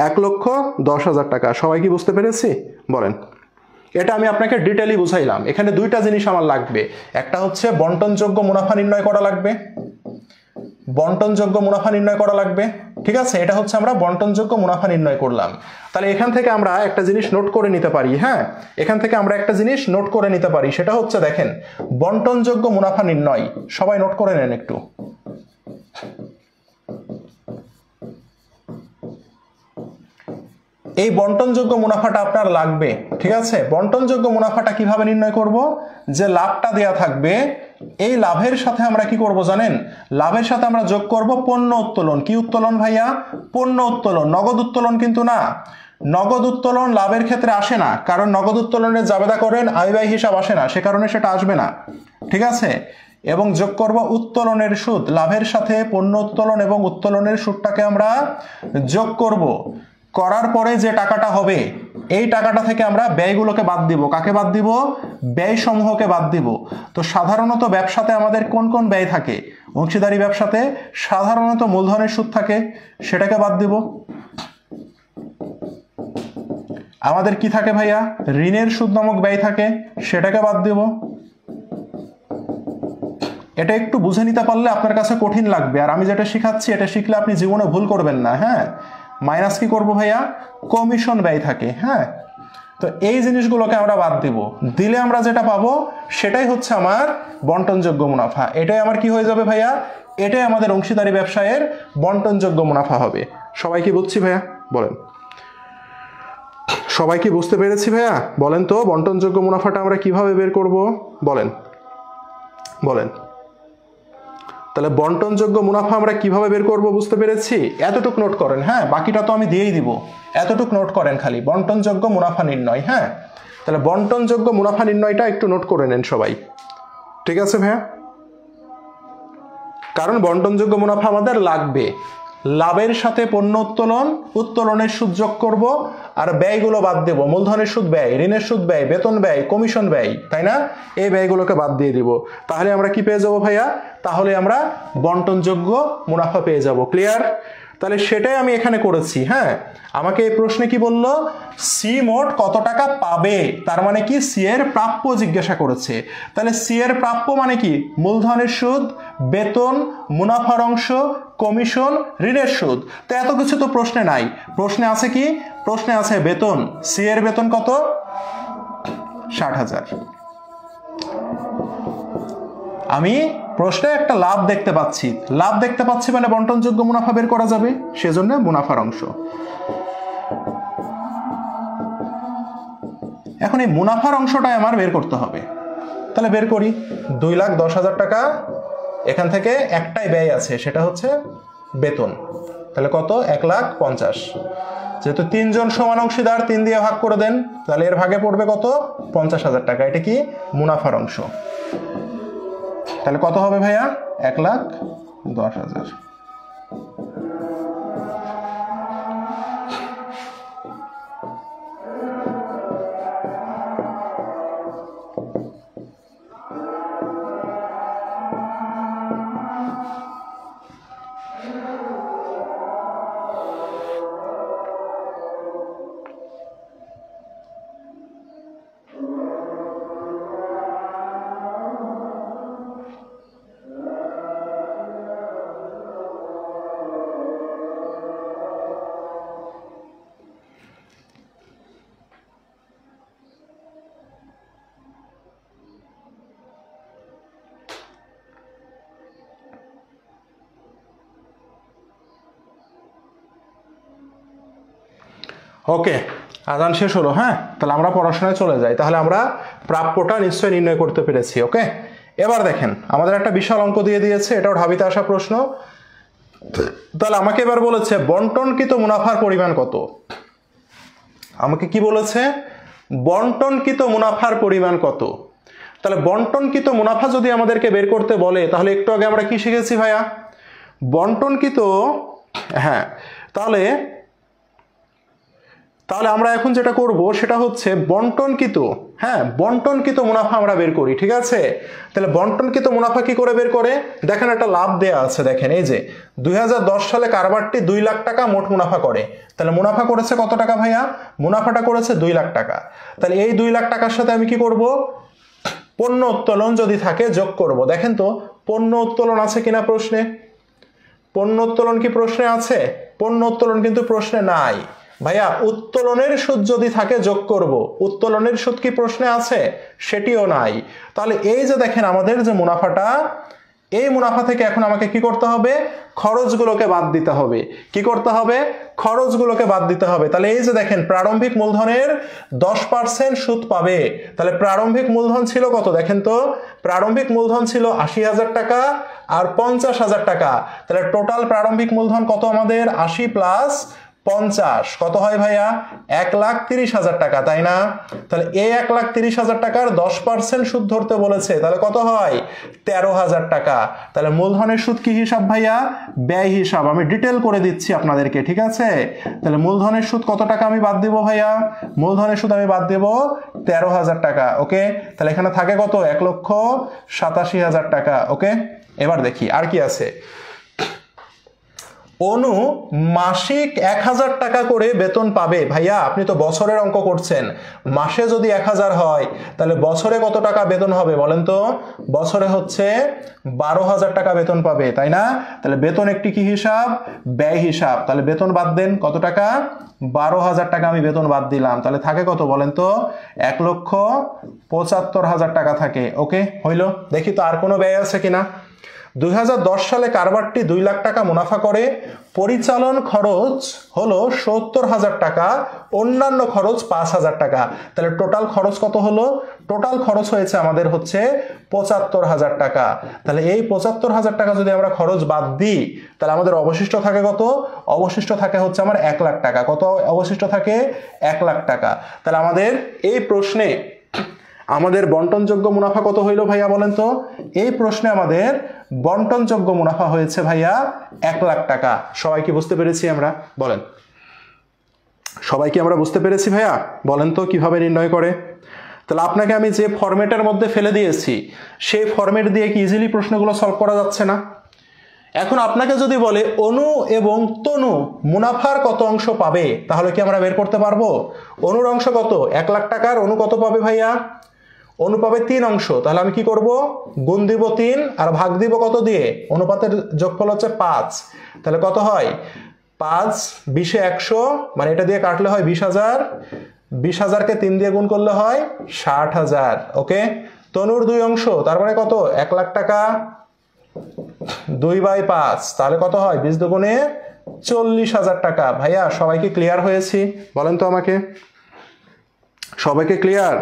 1,10,000 টাকা। সবাই কি বুঝতে পেরেছি, বলেন। এটা আমি আপনাকে ডিটেইলি বুঝাইলাম। এখানে দুইটা জিনিস আমার লাগবে, একটা হচ্ছে বন্টনযোগ্য মুনাফা নির্ণয় করা লাগবে, বন্টনযোগ্য মুনাফা নির্ণয় করা লাগবে, ঠিক আছে। এটা হচ্ছে আমরা বন্টনযোগ্য মুনাফা নির্ণয় করলাম। তাহলে এখান থেকে আমরা একটা জিনিস নোট করে নিতে পারি, হ্যাঁ, এখান থেকে আমরা একটা জিনিস নোট করে নিতে পারি, সেটা হচ্ছে দেখেন বন্টনযোগ্য মুনাফা নির্ণয়। সবাই নোট করে নেন একটু। এই বন্টনযোগ্য মুনাফাটা আপনার লাগবে, ঠিক আছে। বন্টনযোগ্য মুনাফাটা কিভাবে নির্ণয় করব, যে লাভটা দেয়া থাকবে এই লাভের সাথে আমরা কি করব জানেন, লাভের সাথে আমরা যোগ করব পণ্য উত্তোলন। কি উত্তোলন ভাইয়া, পণ্য উত্তোলন, নগদ উত্তোলন কিন্তু না। নগদ উত্তোলন লাভের ক্ষেত্রে আসে না, কারণ নগদ উত্তোলনের জাবেদা করেন আয় ব্যয় হিসাব আসে না, সে কারণে সেটা আসবে না, ঠিক আছে। এবং যোগ করব উত্তোলনের সুদ, লাভের সাথে পণ্য উত্তোলন এবং উত্তোলনের সুদটাকে আমরা যোগ করব। করার পরে যে টাকাটা হবে এই টাকাটা থেকে আমরা ব্যয়গুলোকে বাদ দিব। কাকে বাদ দিব, ব্যয় সমূহকে বাদ দিব। তো সাধারণত ব্যবসাতে আমাদের কোন কোন ব্যয় থাকে, অংশীদারি ব্যবসাতে সাধারণত মূলধনের সুদ থাকে, সেটাকে বাদ দিব। আমাদের কি থাকে ভাইয়া, ঋণের সুদ নামক ব্যয় থাকে, সেটাকে বাদ দিব। এটা একটু বুঝে নিতে পারলে আপনার কাছে কঠিন লাগবে, আর আমি যেটা শিখাচ্ছি এটা শিখলে আপনি জীবনে ভুল করবেন না, হ্যাঁ। মাইনাস কি করব ভাইয়া, কমিশন ব্যয় থাকে, হ্যাঁ। তো এই জিনিসগুলোকে আমরা বাদ দিব, দিলে আমরা যেটা পাবো সেটাই হচ্ছে আমার বন্টনযোগ্য মুনাফা। এটাই আমার কি হয়ে যাবে ভাইয়া, এটাই আমাদের অংশীদারি ব্যবসায়ের বন্টনযোগ্য মুনাফা হবে। সবাই কি বুঝছি ভাইয়া, বলেন। সবাই কি বুঝতে পেরেছি ভাইয়া, বলেন তো বন্টনযোগ্য মুনাফাটা আমরা কিভাবে বের করব, বলেন বলেন। তাহলে বন্টনযোগ্য মুনাফা আমরা কিভাবে বের করব বুঝতে পেরেছি। এতটুক নোট করেন, হ্যাঁ, বাকিটা তো আমি দিয়েই দিব। এতটুক নোট করেন খালি, বন্টনযোগ্য মুনাফা নির্ণয়, হ্যাঁ। তাহলে বন্টনযোগ্য মুনাফা নির্ণয়টা একটু নোট করে নেন সবাই, ঠিক আছে ভাইয়া। কারণ বন্টনযোগ্য মুনাফা আমাদের লাগবে। লাভের সাথে পণ্য উত্তোলন, উত্তোলনের সুদ যোগ করব, আর ব্যয়গুলো বাদ দেব। মূলধনের সুদ ব্যয়, ঋণের সুদ ব্যয়, বেতন ব্যয়, কমিশন ব্যয়, তাই না, এই ব্যয়গুলোকে বাদ দিয়ে দিব। তাহলে আমরা কি পেয়ে যাব ভাইয়া, তাহলে আমরা বন্টনযোগ্য মুনাফা পেয়ে যাব। ক্লিয়ার, তাহলে সেটাই আমি এখানে করেছি, হ্যাঁ। আমাকে এই প্রশ্নে কি বললো, সি মোট কত টাকা পাবে, তার মানে কি সি এর প্রাপ্য জিজ্ঞাসা করেছে। তাহলে সি এর প্রাপ্য মানে কি, মূলধনের সুদ, বেতন, মুনাফার অংশ, কমিশন, ঋণের সুদ। তো এত কিছু তো প্রশ্নে নাই। প্রশ্নে আছে কি, প্রশ্নে আছে বেতন। সি এর বেতন কত, 60,000। আমি প্রশ্নে একটা লাভ দেখতে পাচ্ছি, লাভ দেখতে পাচ্ছি মানে বন্টনযোগ্য মুনাফা বের করা যাবে, সেজন্য মুনাফার অংশ। এখন এই মুনাফার অংশটাই আমার বের করতে হবে। তাহলে বের করি, 2,10,000 টাকা, এখান থেকে একটাই ব্যয় আছে, সেটা হচ্ছে বেতন। তাহলে কত, 1,50,000। যেহেতু 3 জন সমান অংশীদার, 3 দিয়ে ভাগ করে দেন, তাহলে এর ভাগে পড়বে কত, 50,000 টাকা। এটা কি মুনাফার অংশ। তাহলে কত হবে ভাইয়া, 1,10,000। ওকে, আজান শেষ হলো, হ্যাঁ, তাহলে আমরা পড়াশোনায় চলে যাই। তাহলে আমরা প্রাপ্যটা নিশ্চয়ই নির্ণয় করতে পেরেছি। ওকে, এবার দেখেন আমাদের একটা বিশাল অঙ্ক দিয়ে দিয়েছে, এটাও ঢাবিতে আসা প্রশ্ন। তাহলে আমাকে এবার বলেছে বন্টনকৃত মুনাফার পরিমাণ কত। আমাকে কি বলেছে? বন্টনকৃত মুনাফার পরিমাণ কত। তাহলে বন্টনকৃত মুনাফা যদি আমাদেরকে বের করতে বলে, তাহলে একটু আগে আমরা কি শিখেছি ভাইয়া? বন্টনকৃত, হ্যাঁ, তাহলে আমরা এখন যেটা করব সেটা হচ্ছে বন্টনকৃত, হ্যাঁ, বন্টনকৃত মুনাফা আমরা বের করি, ঠিক আছে? তাহলে বন্টনকৃত মুনাফা কি করে বের করে? দেখেন একটা লাভ দেয়া আছে, দেখেন এই যে 2010 সালে কারবারটি 2 লাখ টাকা মোট মুনাফা করে। তাহলে মুনাফা করেছে কত টাকা ভাইয়া? মুনাফাটা করেছে 2 লাখ টাকা। তাহলে এই 2 লাখ টাকার সাথে আমি কি করব? পণ্য উত্তোলন যদি থাকে যোগ করব। দেখেন তো পণ্য উত্তোলন আছে কিনা প্রশ্নে? পণ্য উত্তোলন কি প্রশ্নে আছে? পণ্য উত্তোলন কিন্তু প্রশ্নে নাই ভাইয়া। উত্তোলনের সুদ যদি থাকে যোগ করব। উত্তোলনের সুদ কি প্রশ্নে আছে? সেটিও নাই। তাহলে এই যে দেখেন আমাদের যে মুনাফাটা, এই মুনাফা থেকে এখন আমাকে কি করতে হবে? খরচগুলোকে বাদ দিতে হবে। কি করতে হবে? খরচগুলোকে বাদ দিতে হবে। তাহলে এই যে দেখেন প্রারম্ভিক মূলধনের 10% সুদ পাবে। তাহলে প্রারম্ভিক মূলধন ছিল কত? দেখেন তো প্রারম্ভিক মূলধন ছিল 80,000 টাকা আর 50,000 টাকা। তাহলে টোটাল প্রারম্ভিক মূলধন কত আমাদের? 80 প্লাস 50 কত হয় ভাইয়া? 1,30,000 টাকা, তাই না? তাহলে এই 1,30,000 টাকার 10% সুদ ধরতে বলেছে, তাহলে কত হয়? 13,000 টাকা। তাহলে মূলধনের সুদ কি হিসাব ভাইয়া? ব্যয় হিসাব। আমি ডিটেল করে দিচ্ছি আপনাদেরকে, ঠিক আছে? তাহলে মূলধনের সুদ কত টাকা আমি বাদ দেব ভাইয়া? মূলধনের সুদ আমি বাদ দেব 13,000 টাকা। ওকে, তাহলে এখানে থাকে কত? 1,87,000 টাকা। ওকে, এবার দেখি আর কি আছে। অনু মাসিক 1,000 টাকা করে বেতন পাবে। ভাইয়া আপনি তো বছরের অঙ্ক করছেন, মাসে যদি 1,000 হয় তাহলে বছরে কত টাকা বেতন হবে বলেন তো? বছরে হচ্ছে 12,000 টাকা বেতন পাবে, তাই না? তাহলে বেতন একটি কি হিসাব? ব্যয় হিসাব। তাহলে বেতন বাদ দেন, কত টাকা? 12,000 টাকা আমি বেতন বাদ দিলাম। তাহলে থাকে কত বলেন তো? 1,75,000 টাকা থাকে। ওকে, হইলো। দেখি তো আর কোনো ব্যয় আছে কিনা। 2010 সালে কারবারটি 2 লাখ টাকা মুনাফা করে। পরিচালন খরচ হলো 70,000 টাকা, অন্যান্য খরচ 5,000 টাকা। তাহলে টোটাল খরচ কত হলো? টোটাল খরচ হয়েছে আমাদের হচ্ছে 75,000 টাকা। তাহলে এই 75,000 টাকা যদি আমরা খরচ বাদ দিই তাহলে আমাদের অবশিষ্ট থাকে কত? অবশিষ্ট থাকে হচ্ছে আমার 1 লাখ টাকা। কত অবশিষ্ট থাকে? 1 লাখ টাকা। তাহলে আমাদের এই প্রশ্নে আমাদের বন্টনযোগ্য মুনাফা কত হইল ভাইয়া বলেন তো? এই প্রশ্নে আমাদের বন্টনযোগ্য মুনাফা হয়েছে ভাইয়া 1 লাখ টাকা। সবাই কি বুঝতে পেরেছি আমরা? বলেন, সবাই কি আমরা বুঝতে পেরেছি ভাইয়া? বলেন তো কিভাবে নির্ণয় করে? তাহলে আপনাকে আমি যে ফরম্যাটের মধ্যে ফেলে দিয়েছি সেই ফরম্যাট দিয়ে কি ইজিলি প্রশ্নগুলো সলভ করা যাচ্ছে না? এখন আপনাকে যদি বলে অনু এবং তনু মুনাফার কত অংশ পাবে, তাহলে কি আমরা বের করতে পারবো? অনুর অংশ কত? 1 লাখ টাকার অনু কত পাবে ভাইয়া? অনু পাবে 3 অংশ। তাহলে আমি কি করব? গুণ দিব 3 আর ভাগ দিব কত দিয়ে? অনুপাতের যোগফল হচ্ছে 5। তাহলে কত হয়? 5 20 100, মানে এটা দিয়ে কাটলে হয় 20,000। 20,000কে 3 দিয়ে গুণ করলে হয় 60,000। ওকে, তনুর 2 অংশ, তার মানে কত? 1 লাখ টাকা 2/5, তাহলে কত হয়? 20 দুগুণে 40,000 টাকা। ভাইয়া সবাই কি ক্লিয়ার হয়েছি? বলেন তো আমাকে, সবাইকে ক্লিয়ার?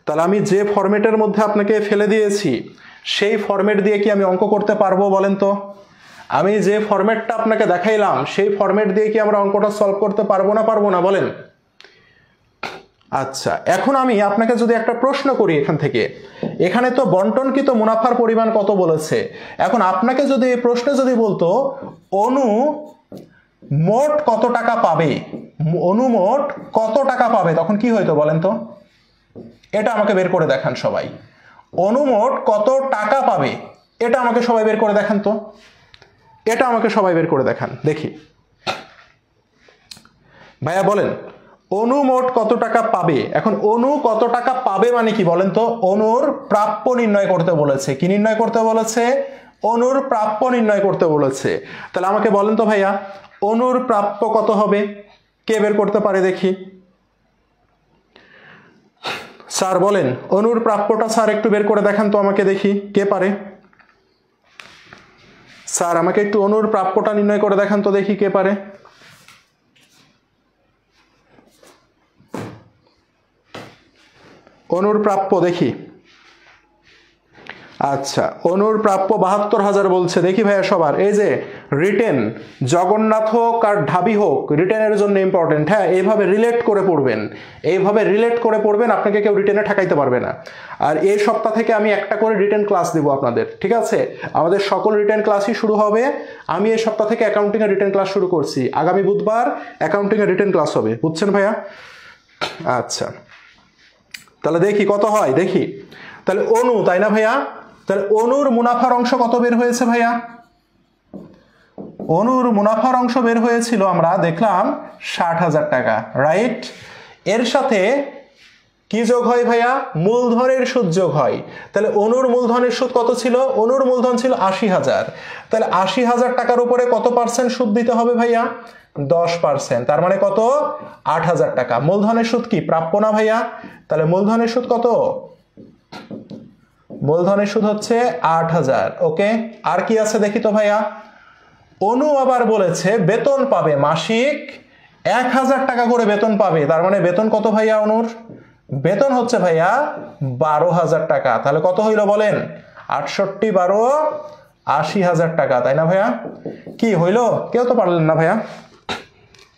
তাহলে আমি যে ফরম্যাটের মধ্যে আপনাকে ফেলে দিয়েছি সেই ফরম্যাট দিয়ে কি আমি অঙ্ক করতে পারবো বলেন তো? আমি যে ফরম্যাটটা আপনাকে দেখাইলাম সেই ফরম্যাট দিয়ে কি আমরা অঙ্কটা সলভ করতে পারবো না পারবো না বলেন? আচ্ছা, এখন আমি আপনাকে যদি একটা প্রশ্ন করি এখান থেকে, এখানে তো বন্টনকৃত মুনাফার পরিমাণ কত বলেছে। এখন আপনাকে যদি এই প্রশ্নে যদি বলতো অনু মোট কত টাকা পাবে, অনু মোট কত টাকা পাবে, তখন কি হইতো বলেন তো? এটা আমাকে বের করে দেখান সবাই। অনু মোট কত টাকা পাবে এটা আমাকে সবাই বের করে দেখান তো। এটা আমাকে সবাই বের করে দেখান দেখি। ভাইয়া বলেন অনু মোট কত টাকা পাবে। এখন অনু কত টাকা পাবে মানে কি বলেন তো? অনুর প্রাপ্য নির্ণয় করতে বলেছে। কি নির্ণয় করতে বলেছে? অনুর প্রাপ্য নির্ণয় করতে বলেছে। তাহলে আমাকে বলেন তো ভাইয়া অনুর প্রাপ্য কত হবে? কে বের করতে পারে দেখি? স্যার বলেন অনুর প্রাপ্যটা স্যার একটু বের করে দেখান তো আমাকে দেখি, কে পারে? স্যার আমাকে একটু অনুর প্রাপ্যটা নির্ণয় করে দেখান তো দেখি কে পারে? অনুর প্রাপ্য দেখি। আচ্ছা, অনুর প্রাপ্য 72,000 বলছে। দেখি ভাইয়া সবার, এই যে রিটেন, জগন্নাথ হোক আর ঢাবি হোক, রিটেনের জন্য ইম্পর্টেন্ট। হ্যাঁ, এইভাবে রিলেট করে পড়বেন, এইভাবে রিলেট করে পড়বেন, আপনাকে কেউ রিটেনে ঠেকাইতে পারবে না। আর এই সপ্তাহ থেকে আমি একটা করে রিটেন ক্লাস দিব আপনাদের, ঠিক আছে? আমাদের সকল রিটেন ক্লাসই শুরু হবে। আমি এই সপ্তাহ থেকে অ্যাকাউন্টিং এর রিটেন ক্লাস শুরু করছি। আগামী বুধবার অ্যাকাউন্টিং এর রিটেন ক্লাস হবে, বুঝছেন ভাইয়া? আচ্ছা, তাহলে দেখি কত হয়, দেখি। তাহলে অনু, তাই না ভাইয়া? তাহলে অনুর মুনাফার অংশ কত বের হয়েছে ভাইয়া? অনুর মুনাফার অংশ বের হয়েছিল, আমরা দেখলাম 60,000 টাকা, রাইট? এর সাথে কি যোগ হয় ভাইয়া? মূলধনের সুদ যোগ হয়। তাহলে অনুর মূলধনের সুদ কত ছিল? অনুর মূলধন ছিল 80,000। তাহলে 80,000 টাকার উপরে কত পার্সেন্ট সুদ দিতে হবে ভাইয়া? 10%। তার মানে কত? 8,000 টাকা। মূলধনের সুদ কি প্রাপ্য না ভাইয়া? তাহলে মূলধনের সুদ কত? মূলধনের সুদ হচ্ছে 8,000। ওকে, আর কি আছে দেখি তো ভাইয়া। অনু আবার বলেছে বেতন পাবে মাসিক 1,000 টাকা করে বেতন পাবে। তার মানে বেতন কত ভাইয়া অনুর? বেতন হচ্ছে ভাইয়া 12,000 টাকা। তাহলে কত হইল বলেন? 68 12 80,000 টাকা, তাই না ভাইয়া? কি হইল? কেউ তো পারলেন না ভাইয়া,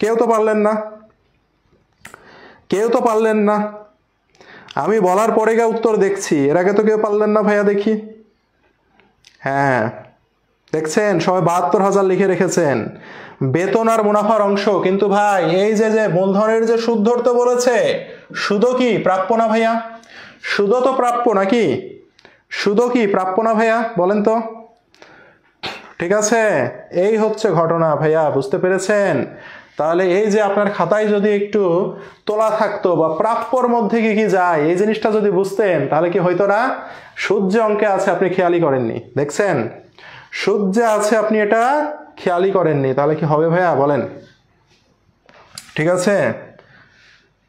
কেউ তো পারলেন না, কেউ তো পারলেন না। আমি বলার পরে গিয়ে উত্তর দেখছি, এর আগে তো কেউ পারলেন না ভাইয়া, দেখি। হ্যাঁ, দেখছেন সবাই 72,000 লিখে রেখেছেন। বেতন আর মুনাফার অংশ। কিন্তু ভাই এই যে মূলধনের যে সুদ ধরতে বলেছে, সুদও কি প্রাপ্য না ভাইয়া? সুদও তো প্রাপ্য নাকি? সুদও কি প্রাপ্য না ভাইয়া? বলেন তো। ঠিক আছে, এই হচ্ছে ঘটনা ভাইয়া, বুঝতে পেরেছেন? তাহলে এই যে আপনার খাতায় যদি একটু তোলা থাকতো বা প্রাপ্যর মধ্যে কি কি যায়, এই জিনিসটা যদি বুঝতেন, তাহলে কি হইতো না? সুদ যে অঙ্কে আছে আপনি খেয়ালই করেননি, দেখছেন? সুদ যে আছে আপনি এটা খেয়ালই করেননি, তাহলে কি হবে ভাইয়া বলেন? ঠিক আছে,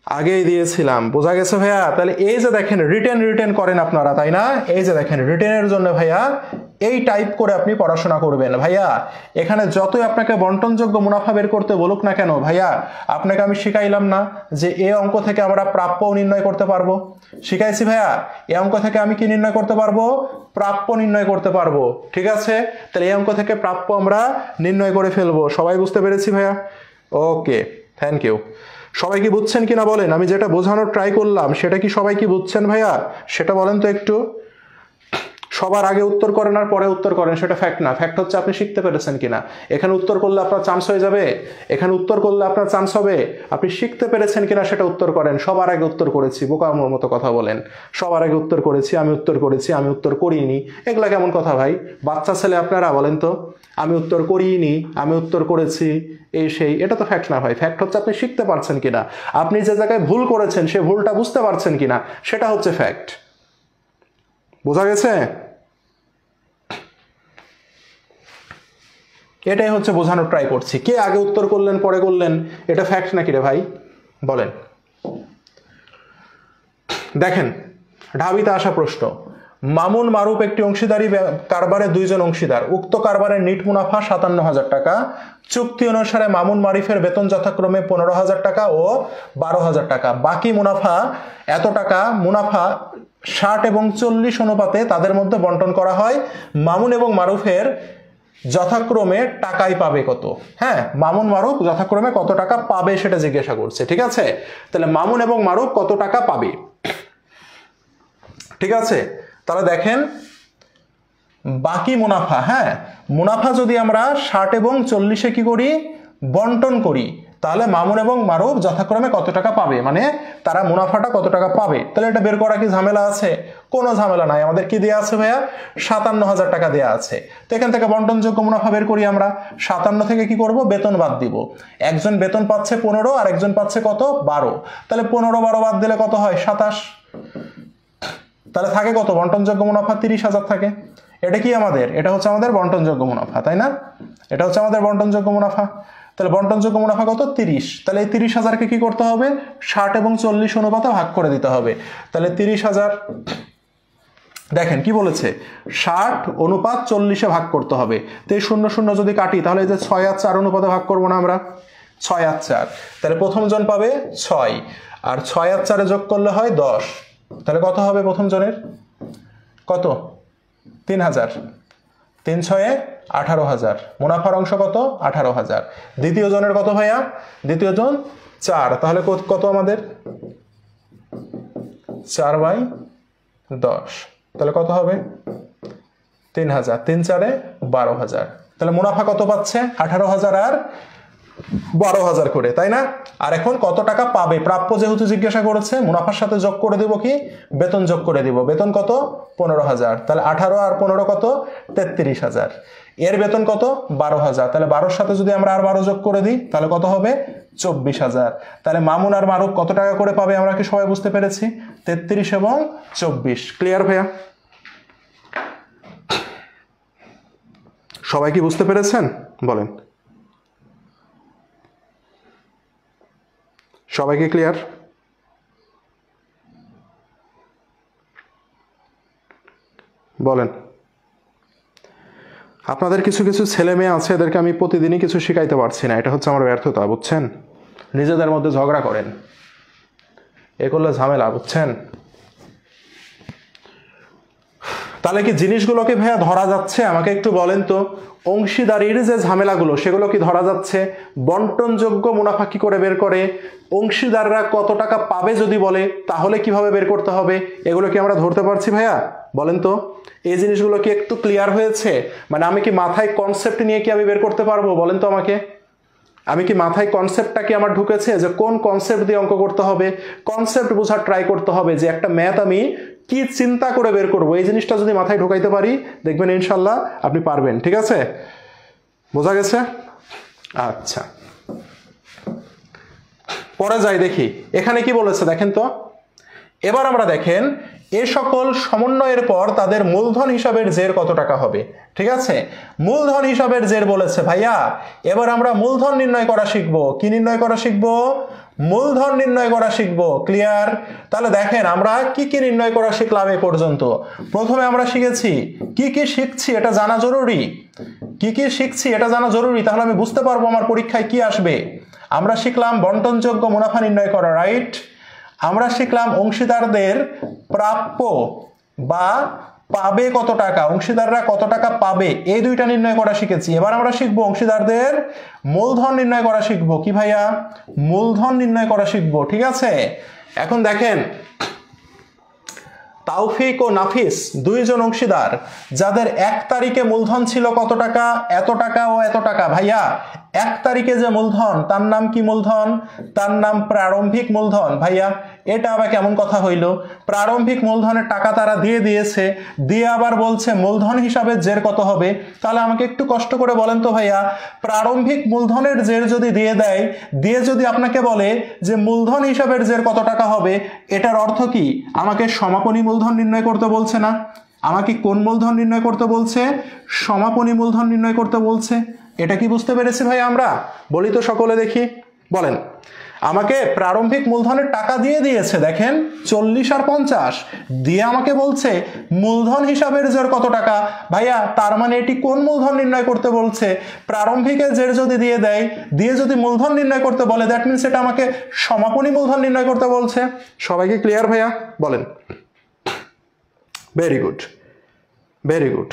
আগেই দিয়েছিলাম, বোঝা গেছে ভাইয়া? তাহলে এই যে দেখেন রিটেন করেন আপনারা, তাই না? এই যে দেখেন রিটেনের জন্য ভাইয়া এই টাইপ করে আপনি পড়াশোনা করবেন ভাইয়া। এখানে যতই আপনাকে বন্টনযোগ্য মুনাফা বের করতে বলুক না কেন ভাইয়া, আপনাকে আমি শিখাইলাম না যে এই অঙ্ক থেকে আমরা প্রাপ্য নির্ণয় করতে পারবো? শিখাইছি ভাইয়া। এই অঙ্ক থেকে আমি কি নির্ণয় করতে পারবো? প্রাপ্য নির্ণয় করতে পারবো, ঠিক আছে? তাহলে এই অঙ্ক থেকে প্রাপ্য আমরা নির্ণয় করে ফেলবো। সবাই বুঝতে পেরেছি ভাইয়া? ওকে, থ্যাংক ইউ। সবাই কি বুঝছেন কিনা বলেন? আমি যেটা বোঝানোর ট্রাই করলাম সেটা কি সবাই কি বুঝছেন ভাইয়া? সেটা বলেন তো একটু। সবার আগে উত্তর করেন আর পরে উত্তর করেন, সেটা ফ্যাক্ট না। ফ্যাক্ট হচ্ছে আপনি শিখতে পেরেছেন কিনা। এখানে উত্তর করলে আপনার চান্স হয়ে যাবে, এখানে উত্তর করলে আপনার চান্স হবে। আপনি শিখতে পেরেছেন কিনা সেটা উত্তর করেন। সবার আগে উত্তর করেছি, বোকার মতো কথা বলেন। সবার আগে উত্তর করেছি, আমি উত্তর করেছি, আমি উত্তর করিনি, এগুলা কেমন কথা ভাই? বাচ্চা ছেলে আপনারা, বলেন তো। আমি উত্তর করিনি, আমি উত্তর করেছি, এই সেই, এটা তো ফ্যাক্ট না ভাই। ফ্যাক্ট হচ্ছে আপনি শিখতে পারছেন কিনা, আপনি যে জায়গায় ভুল করেছেন সে ভুলটা বুঝতে পারছেন কিনা, সেটা হচ্ছে ফ্যাক্ট। বোঝা গেছে? এটাই হচ্ছে বোঝানোর ট্রাই করছি। কে আগে উত্তর করলেন পরে করলেন, এটা ফ্যাক্ট নাকি রে ভাই? বলেন। দেখেন ঢাবিতে আসা প্রশ্ন। মামুন মারুফ একটি অংশীদারি কারবারে 2 জন অংশীদার। উক্ত কারবারের নিট মুনাফা 57,000 টাকা। চুক্তি অনুসারে মামুন মারিফের বেতন যথাক্রমে 15,000 টাকা ও 12,000 টাকা। বাকি মুনাফা এত টাকা। মুনাফা 60 এবং 40 অনুপাতে তাদের মধ্যে বন্টন করা হয়। মামুন এবং মারুফের যথাক্রমে টাকাই পাবে কত? হ্যাঁ, মামুন মারুফ যথাক্রমে কত টাকা পাবে সেটা জিজ্ঞাসা করছে, ঠিক আছে? তাহলে মামুন এবং মারুফ কত টাকা পাবে, ঠিক আছে? তাহলে দেখেন বাকি মুনাফা, হ্যাঁ, মুনাফা যদি আমরা 60 এবং 40-এ কি করি? বন্টন করি, তাহলে মামুন এবং মারুফ যথাক্রমে কত টাকা পাবে, মানে তারা মুনাফাটা কত টাকা পাবে। তাহলে এটা বের করা কি ঝামেলা আছে? কোনো ঝামেলা নাই। আমাদের কি দেয়া আছে ভাইয়া? 57,000 টাকা দেয়া আছে। তো এখান থেকে বন্টনযোগ্য মুনাফা বের করি আমরা। 57 থেকে কি করব? বেতন বাদ দিব। একজন বেতন পাচ্ছে 15 আর একজন পাচ্ছে কত? 12। তাহলে 15-12 বাদ দিলে কত হয়? 27। তাহলে থাকে কত? বন্টনযোগ্য মুনাফা 30,000 থাকে। এটা কি আমাদের? এটা হচ্ছে আমাদের বন্টনযোগ্য মুনাফা, তাই না? এটা হচ্ছে আমাদের বন্টনযোগ্য মুনাফা। তাহলে বন্টনযোগ্য মুনাফা কত? 30। তাহলে এই 30,000-কে কি করতে হবে? 60 এবং 40 অনুপাতে ভাগ করে দিতে হবে। তাহলে 30,000, দেখেন কি বলেছে, 60 অনুপাত 40-এ ভাগ করতে হবে। তো এই 0 0 যদি কাটি তাহলে এই যে 6 আর 4 অনুপাতে ভাগ করবো না আমরা? 6 আর 4। তাহলে প্রথম জন পাবে 6, আর 6 আর 4-এ যোগ করলে হয় 10। তাহলে কত হবে প্রথম জনের? কত? 3000। 3 6 18,000। মুনাফার অংশ কত? 18,000। দ্বিতীয় জনের কত ভাইয়া? দ্বিতীয় জন 4। তাহলে কত আমাদের? 4/10। তাহলে কত হবে? 3000। 3 4 12,000। তাহলে মুনাফা কত পাচ্ছে? 18,000 আর 12,000 করে, তাই না? আর এখন কত টাকা পাবে প্রাপ্য যেহেতু জিজ্ঞাসা করেছে, মুনাফার সাথে যোগ করে দেব কি? বেতন যোগ করে দিব। বেতন কত? 15,000। তাহলে 18 আর 15 কত? 33,000। এর বেতন কত? 12,000। তাহলে 12-র সাথে যদি আমরা আর 12 যোগ করে দিই তাহলে কত হবে? 24,000। তাহলে মামুন আর মারুফ কত টাকা করে পাবে আমরা কি সবাই বুঝতে পেরেছি? 33 এবং 24। ক্লিয়ার ভাইয়া? সবাই কি বুঝতে পেরেছেন? বলেন, সবাই কি ক্লিয়ার? বলেন। আপনাদের কিছু কিছু ছেলে মেয়ে আছে, এদেরকে আমি প্রতিদিনই কিছু শিখাইতে পারছি না, এটা হচ্ছে আমার ব্যর্থতা, বুঝছেন? নিজেদের মধ্যে ঝগড়া করেন, এ করলে ঝামেলা, বুঝছেন? তাহলে কি জিনিসগুলোকে ভাইয়া ধরা যাচ্ছে? আমাকে একটু বলেন তো, অংশীদারির যে ঝামেলাগুলো সেগুলো কি ধরা যাচ্ছে? বন্টনযোগ্য মুনাফা কি করে বের করে? অংশীদাররা কত টাকা পাবে যদি বলে তাহলে কিভাবে বের করতে হবে? এগুলো কি আমরা ধরতে পারছি ভাইয়া? বলেন তো, এই জিনিসগুলো কি একটু ক্লিয়ার হয়েছে? মানে আমি কি মাথায় কনসেপ্ট নিয়ে কি আমি বের করতে পারবো? বলেন তো আমাকে, আমি কি মাথায় কনসেপ্টটা কি আমার ঢুকেছে যে কোন কনসেপ্ট দিয়ে অঙ্ক করতে হবে? কনসেপ্ট বোঝার ট্রাই করতে হবে যে একটা ম্যাথ আমি কি চিন্তা করে বের করব, এই জিনিসটা যদি মাথায় ঢুকাইতে পারি দেখবেন ইনশাল্লাহ আপনি পারবেন। ঠিক আছে, বোঝা গেছে? আচ্ছা, পরে যাই দেখি এখানে কি বলেছে দেখেন তো। এবার আমরা দেখেন এ সকল সমন্বয়ের পর তাদের মূলধন হিসাবের জের কত টাকা হবে। ঠিক আছে, মূলধন হিসাবের জের বলেছে ভাইয়া। এবার আমরা মূলধন নির্ণয় করা শিখবো। কি নির্ণয় করা শিখবো? মূলধন নির্ণয় করা শিখবো। ক্লিয়ার? তাহলে দেখেন আমরা কি কি নির্ণয় করা শিখলাম এ পর্যন্ত। প্রথমে আমরা শিখেছি, কি কি শিখছি এটা জানা জরুরি। কি কি শিখছি এটা জানা জরুরি, তাহলে আমি বুঝতে পারবো আমার পরীক্ষায় কি আসবে। আমরা শিখলাম বন্টনযোগ্য মুনাফা নির্ণয় করা, রাইট? আমরা শিখলাম অংশীদারদের প্রাপ্য বা পাবে কত টাকা, অংশীদাররা কত টাকা পাবে, এই দুইটা নির্ণয় করা শিখেছি। এবার আমরা শিখবো অংশীদারদের মূলধন নির্ণয় করা শিখবো। কি ভাইয়া? মূলধন নির্ণয় করা শিখবো। ঠিক আছে, এখন দেখেন তাওফিক ও নাফিস দুইজন অংশীদার, যাদের 1 তারিখে মূলধন ছিল কত টাকা? এত টাকা ও এত টাকা। ভাইয়া 1 তারিখে যে মূলধন তার নাম কি মূলধন? তার নাম প্রারম্ভিক মূলধন। ভাইয়া এটা আবার কেমন কথা হইল? প্রারম্ভিক মূলধনের টাকা তারা দিয়ে দিয়েছে, দিয়ে আবার বলছে মূলধন হিসাবে জের কত হবে। তাহলে আমাকে একটু কষ্ট করে বলেন তো ভাইয়া, প্রারম্ভিক মূলধনের জের যদি দিয়ে দেয়, দিয়ে যদি আপনাকে বলে যে মূলধন হিসাবের জের কত টাকা হবে, এটার অর্থ কি? আমাকে সমাপনী মূলধন নির্ণয় করতে বলছে না? আমাকে কোন মূলধন নির্ণয় করতে বলছে? সমাপনী মূলধন নির্ণয় করতে বলছে। এটা কি বুঝতে পেরেছি ভাই? আমরা বলি তো সকলে দেখি, বলেন। আমাকে প্রারম্ভিক মূলধনের টাকা দিয়ে দিয়েছে, দেখেন 40 আর 50 দিয়ে আমাকে বলছে মূলধন হিসাবের জের কত টাকা। ভাইয়া তার মানে এটি কোন মূলধন নির্ণয় করতে বলছে? প্রারম্ভিকের জের যদি দিয়ে দেয়, দিয়ে যদি মূলধন নির্ণয় করতে বলে, দ্যাট মিনস এটা আমাকে সমাপনী মূলধন নির্ণয় করতে বলছে। সবাইকে ক্লিয়ার ভাইয়া? বলেন। Very good, very good.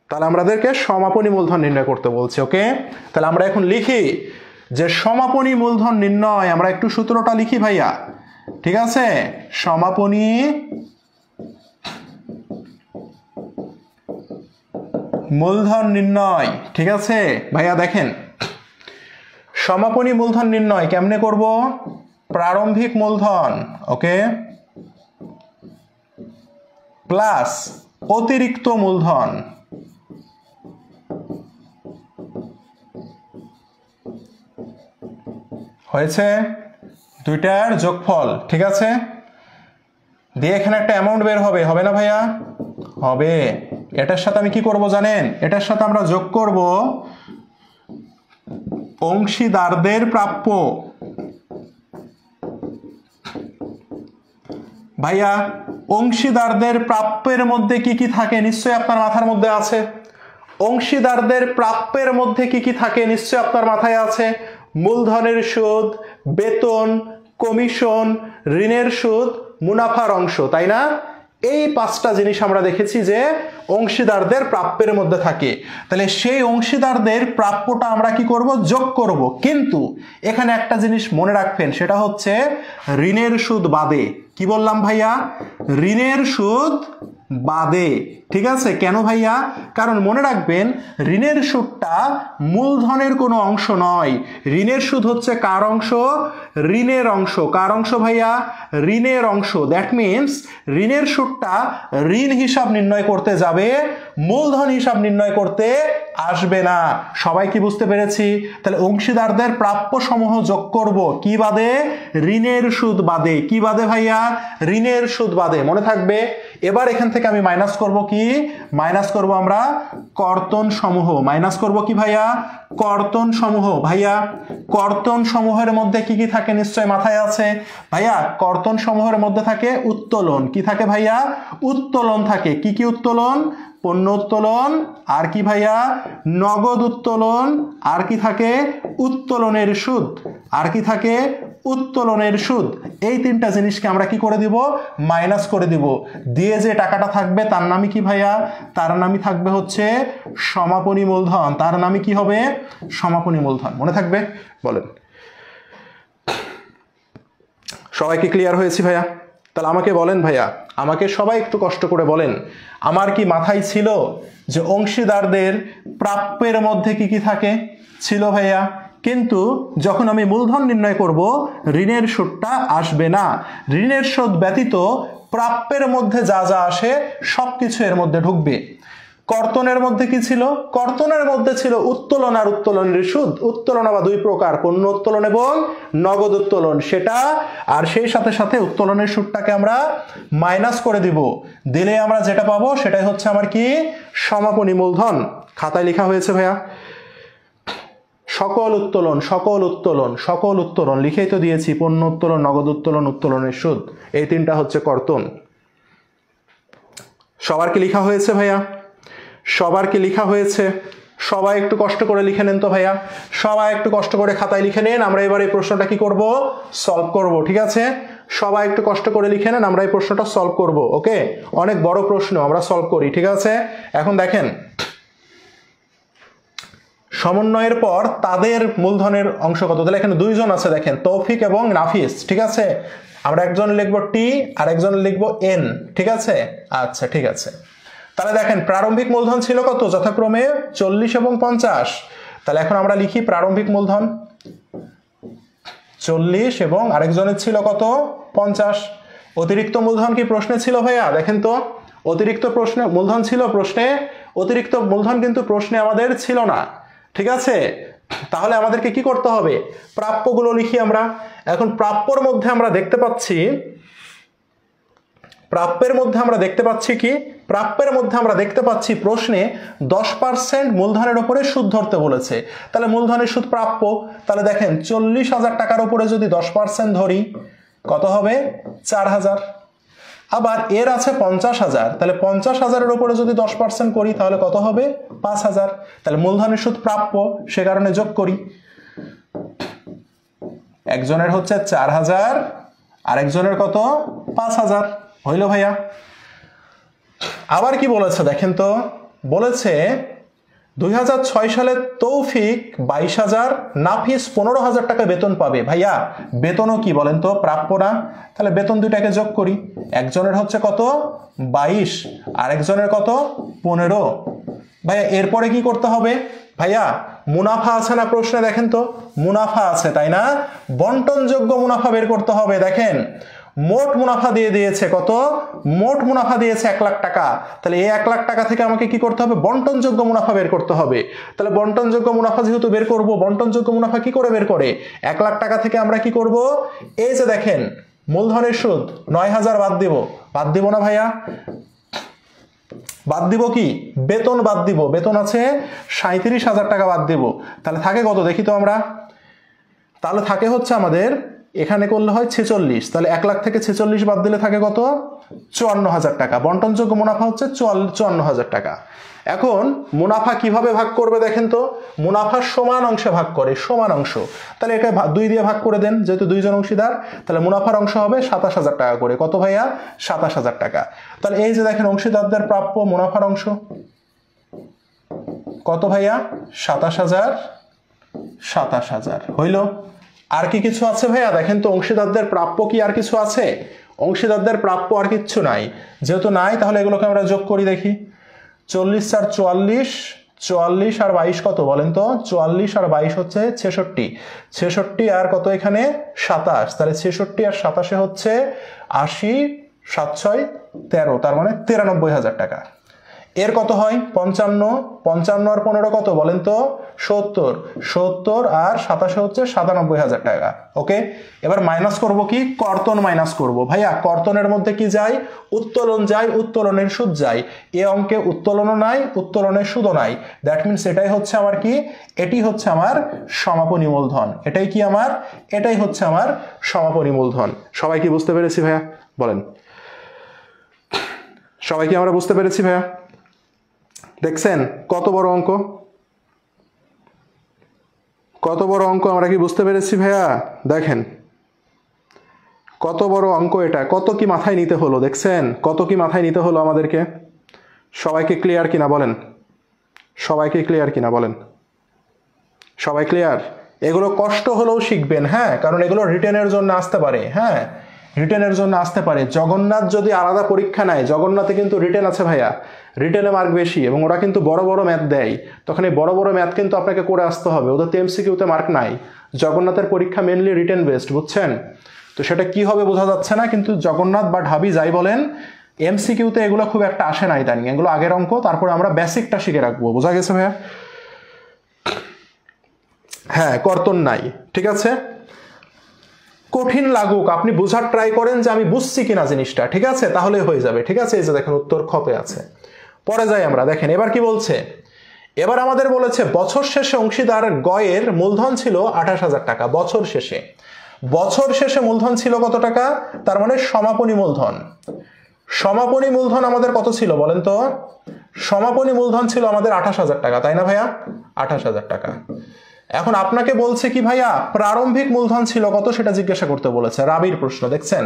তাহলে আমাদেরকে সমাপনী মূলধন নির্ণয় করতে বলছে। ওকে, তাহলে আমরা এখন লিখি যে সমাপনী মূলধন নির্ণয়, আমরা একটু সূত্রটা লিখি ভাইয়া। ঠিক আছে, সমাপনী মূলধন নির্ণয়। ঠিক আছে ভাইয়া, দেখেন সমাপনী মূলধন নির্ণয় কেমনে করব? প্রারম্ভিক মূলধন, ওকে, প্লাস অতিরিক্ত মূলধন হয়েছে, দুইটার যোগফল। ঠিক আছে, দিয়ে এখানে একটা অ্যামাউন্ট বের হবে, হবে না ভাইয়া? হবে। এটার সাথে আমি কি করব জানেন? এটার সাথে আমরা যোগ করব অংশীদারদের প্রাপ্য। ভাইয়া অংশীদারদের প্রাপ্যের মধ্যে কি কি থাকে নিশ্চয়ই আপনার মাথার মধ্যে আছে। অংশীদারদের প্রাপ্যের মধ্যে কি কি থাকে নিশ্চয়ই আপনার মাথায় আছে। মূলধনের সুদ, বেতন, কমিশন, ঋণের সুদ, মুনাফার অংশ, তাই না? এই 5টা জিনিস আমরা দেখেছি যে অংশীদারদের প্রাপ্যের মধ্যে থাকে। তাহলে সেই অংশীদারদের প্রাপ্যটা আমরা কি করব? যোগ করব। কিন্তু এখানে একটা জিনিস মনে রাখবেন, সেটা হচ্ছে ঋণের সুদ বাদে। কি বললাম ভাইয়া? ঋণের সুদ বাদে। ঠিক আছে? কেন ভাইয়া? কারণ মনে রাখবেন ঋণের সুদটা মূলধনের কোনো অংশ নয়। ঋণের সুদ হচ্ছে কার অংশ? ঋণের অংশ। কার অংশ ভাইয়া? ঋণের অংশ। দ্যাট মিনস ঋণের সুদটা ঋণ হিসাব নির্ণয় করতে যাবে, মূলধন হিসাব নির্ণয় করতে আসবে না। সবাই কি বুঝতে পেরেছি? তাহলে অংশীদারদের প্রাপ্য সমূহ যোগ করব কি বাদে? ঋণের সুদ বাদে। কি বাদে ভাইয়া? ঋণের সুদ বাদে। মনে থাকবে। এবার এখান থেকে আমি মাইনাস করব কি? মাইনাস করব আমরা কর্তন সমূহ। মাইনাস করব কি ভাইয়া? কর্তন সমূহ। ভাইয়া কর্তন সমূহের মধ্যে কি কি থাকে নিশ্চয় মাথায় আছে ভাইয়া? কর্তন সমূহের মধ্যে থাকে উত্তোলন। কি থাকে ভাইয়া? উত্তোলন থাকে। কি কি উত্তোলন? পণ্য উত্তোলন, আর কি ভাইয়া? নগদ উত্তোলন, আর কি থাকে? উত্তোলনের সুদ, আর কি থাকে? উত্তোলনের সুদ। এই 3টা জিনিসকে আমরা কি করে দিব? মাইনাস করে দিব। দিয়ে যে টাকাটা থাকবে তার নামই কি ভাইয়া? তার নামই থাকবে হচ্ছে সমাপনী মূলধন। তার নামই কি হবে? সমাপনী মূলধন। মনে থাকবে? বলেন। সবাই কি ক্লিয়ার হয়েছি ভাইয়া? তাহলে আমাকে বলেন ভাইয়া, আমাকে সবাই একটু কষ্ট করে বলেন, আমার কি মাথায় ছিল যে অংশীদারদের প্রাপ্যের মধ্যে কি কি থাকে? ছিল ভাইয়া। কিন্তু যখন আমি মূলধন নির্ণয় করব ঋণের সুদটা আসবে না। ঋণের সুদ ব্যতীত প্রাপ্যের মধ্যে যা যা আসে সবকিছু এর মধ্যে ঢুকবে। কর্তনের মধ্যে কি ছিল? কর্তনের মধ্যে ছিল উত্তোলন আর উত্তোলনের সুদ। উত্তোলন আবার 2 প্রকার, পণ্য উত্তোলন এবং নগদ উত্তোলন, সেটা। আর সেই সাথে সাথে উত্তোলনের সুদটাকে আমরা মাইনাস করে দিব। দিলে আমরা যেটা পাবো সেটাই হচ্ছে আমার কি? সমাপনী মূলধন। খাতায় লেখা হয়েছে ভাইয়া? সকল উত্তোলন, সকল উত্তোলন, সকল উত্তোলন লিখেই তো দিয়েছি। পণ্য উত্তোলন, নগদ উত্তোলন, উত্তোলনের সুদ, এই 3টা হচ্ছে কর্তন। সবার কি লেখা হয়েছে ভাইয়া? সবার কি লেখা হয়েছে? সবাই একটু কষ্ট করে লিখে নেন তো ভাইয়া। সবাই একটু কষ্ট করে খাতায় লিখে নেন। আমরা এবার এই প্রশ্নটা কি করব? সলভ করব। ঠিক আছে? সবাই একটু কষ্ট করে লিখে নেন, আমরা এই প্রশ্নটা সলভ করব। ওকে? অনেক বড় প্রশ্ন, আমরা সলভ করি। ঠিক আছে? এখন দেখেন, সমন্বয়ের পর তাদের মূলধনের অংশ কত? তাহলে এখানে 2 জন আছে, দেখেন, তৌফিক এবং নাফিস। ঠিক আছে? আমরা একজন লিখবো টি আর একজন লিখবো এন। ঠিক আছে? আচ্ছা, ঠিক আছে। তাহলে দেখেন প্রারম্ভিক মূলধন ছিল কত? যথাক্রমে 40 এবং 50। তাহলে এখন আমরা লিখি প্রারম্ভিক মূলধন 40 এবং আরেকজনের ছিল কত? 50। অতিরিক্ত মূলধন কি প্রশ্নে ছিল ভাইয়া? দেখেন তো, অতিরিক্ত প্রশ্নে মূলধন ছিল প্রশ্নে? অতিরিক্ত মূলধন কিন্তু প্রশ্নে আমাদের ছিল না। ঠিক আছে? তাহলে আমাদেরকে কি করতে হবে? প্রাপ্যগুলো লিখি আমরা। এখন প্রাপ্যর মধ্যে আমরা দেখতে পাচ্ছি, প্রাপ্যের মধ্যে আমরা দেখতে পাচ্ছি কি? প্রাপ্যের মধ্যে আমরা দেখতে পাচ্ছি প্রশ্নে 10% মূলধনের উপরে সুদ ধরতে বলেছে। তাহলে মূলধনের সুদ প্রাপ্য। তাহলে দেখেন 40,000 টাকার উপরে যদি 10% ধরি কত হবে? 4,000। আবার এর আছে 50,000, তাহলে 50,000-এর উপরে যদি 10% করি তাহলে কত হবে? 5,000। তাহলে মূলধনের সুদ প্রাপ্য, সে কারণে যোগ করি। একজনের হচ্ছে 4,000, আরেকজনের কত? 5,000। হইল ভাইয়া? আবার কি বলেছে দেখেন তো, বলেছে 2006 সালে তৌফিক 22,000, নাফিস 15,000 টাকা বেতন পাবে। ভাইয়া বেতনও কি বলেন তো? প্রাপ্য না? তাহলে বেতন দুইটাকে যোগ করি। একজনের হচ্ছে কত? 22, আরেকজনের কত? 15। ভাইয়া এরপরে কি করতে হবে? ভাইয়া মুনাফা আছে না প্রশ্নে? দেখেন তো মুনাফা আছে, তাই না? বন্টনযোগ্য মুনাফা বের করতে হবে। দেখেন মোট মুনাফা দিয়ে দিয়েছে কত? মোট মুনাফা দিয়েছে 1 লাখ টাকা। তাহলে এই 1 লাখ টাকা থেকে আমাকে কি করতে হবে? বন্টনযোগ্য মুনাফা বের করতে হবে। তাহলে বন্টনযোগ্য মুনাফা যেহেতু বের করব, বন্টনযোগ্য মুনাফা কি করে বের করে? 1 লাখ টাকা থেকে আমরা কি করব? এই যে দেখেন মূলধনের সুদ 9,000 বাদ দিব। বাদ দিব না ভাইয়া? বাদ দিব কি? বেতন বাদ দিব। বেতন আছে 37,000 টাকা বাদ দিব। তাহলে থাকে কত দেখি তো আমরা? তাহলে থাকে হচ্ছে আমাদের, এখানে করলে হয় 46। তাহলে 1 লাখ থেকে 46 বাদ দিলে থাকে কত? 54,000 টাকা। বন্টনযোগ্য মুনাফা হচ্ছে 54,000 টাকা। এখন মুনাফা কিভাবে ভাগ করবে দেখেন তো, মুনাফা সমান অংশে ভাগ করে, সমান অংশ। তাহলে এটা 2 দিয়ে ভাগ করে দেন, যেহেতু 2 জন অংশীদার। তাহলে মুনাফার অংশ হবে 27,000 টাকা করে। কত ভাইয়া? 27,000 টাকা। তাহলে এই যে দেখেন অংশীদারদের প্রাপ্য মুনাফার অংশ কত ভাইয়া? 27,000 হইল। আর কি কিছু আছে ভাইয়া? দেখেন তো অংশীদারদের প্রাপ্য কি আর কিছু আছে? অংশীদারদের প্রাপ্য আর কিচ্ছু নাই। যেহেতু নাই তাহলে এগুলোকে আমরা যোগ করি দেখি। 40 আর 44, 44 আর 22 কত বলেন তো? 44 আর 22 হচ্ছে 66, 66 আর কত এখানে? 27। তাহলে 66 আর 27 হচ্ছে 80, 7 6 13, তার মানে 93,000 টাকা। এর কত হয়? 55, 55 আর 15 কত বলেন তো? 70, 70 আর 27 হচ্ছে 97,000 টাকা। ওকে, এবার মাইনাস করব কি? কর্তন মাইনাস করব। ভাইয়া কর্তনের মধ্যে কি যায়? উত্তোলন যায়, উত্তোলনের সুদ যায়। এ অঙ্কে উত্তোলনও নাই, উত্তোলনের সুদও নাই। দ্যাট মিনস এটাই হচ্ছে আমার কি? এটি হচ্ছে আমার সমাপনী মূলধন। এটাই কি আমার? এটাই হচ্ছে আমার সমাপনী মূলধন। সবাই কি বুঝতে পেরেছি ভাইয়া? বলেন, সবাই কি আমরা বুঝতে পেরেছি ভাইয়া? দেখছেন কত বড় অঙ্ক, কত বড় অঙ্ক আমরা কি বুঝতে পেরেছি ভাইয়া? দেখেন কত বড় অঙ্ক এটা, কত কি মাথায় নিতে হলো, দেখছেন কত কি মাথায় নিতে হলো আমাদেরকে। সবাইকে ক্লিয়ার কিনা বলেন, সবাইকে ক্লিয়ার কিনা বলেন, সবাই ক্লিয়ার? এগুলো কষ্ট হলেও শিখবেন, হ্যাঁ, কারণ এগুলো রিটেনের জন্য আসতে পারে। হ্যাঁ, রিটেনের জন্য আসতে পারে। জগন্নাথ যদি আলাদা পরীক্ষা নেয়, জগন্নাথে কিন্তু রিটেন আছে ভাইয়া, রিটেনে মার্ক বেশি এবং ওরা কিন্তু বড় বড় ম্যাথ দেয়। তখন এই বড় বড় ম্যাথ কিন্তু আপনাকে করে আসতে হবে, ওদের তো এমসিকিউতে মার্ক নাই। জগন্নাথের পরীক্ষা মেনলি রিটেন বেসড, বুঝছেন? তো সেটা কি হবে বোঝা যাচ্ছে না, কিন্তু জগন্নাথ বা ঢাবি যাই বলেন, এমসিকিউতে এগুলো খুব একটা আসে না ইদানিং। এগুলো আগের অঙ্ক, তারপরে আমরা বেসিকটা শিখে রাখবো। বোঝা গেছে ভাইয়া? হ্যাঁ, কর্তন নাই, ঠিক আছে। কঠিন লাগুক, আপনি বোঝার ট্রাই করেন যে আমি বুঝছি কিনা জিনিসটা, ঠিক আছে, তাহলে হয়ে যাবে। ঠিক আছে, এই যে দেখেন উত্তর খতে আছে। পরে যাই আমরা, দেখেন এবার কি বলছে। এবার আমাদের বলেছে বছর শেষে অংশীদার গয়ের মূলধন ছিল 28,000 টাকা। বছর শেষে, বছর শেষে মূলধন ছিল কত টাকা? তার মানে সমাপনী মূলধন। সমাপনী মূলধন আমাদের কত ছিল বলেন তো? সমাপনী মূলধন ছিল আমাদের 28,000 টাকা, তাই না ভাইয়া? 28,000 টাকা। এখন আপনাকে বলছে কি ভাইয়া প্রারম্ভিক মূলধন ছিল কত, সেটা জিজ্ঞাসা করতে বলেছে। রাবির প্রশ্ন, দেখছেন?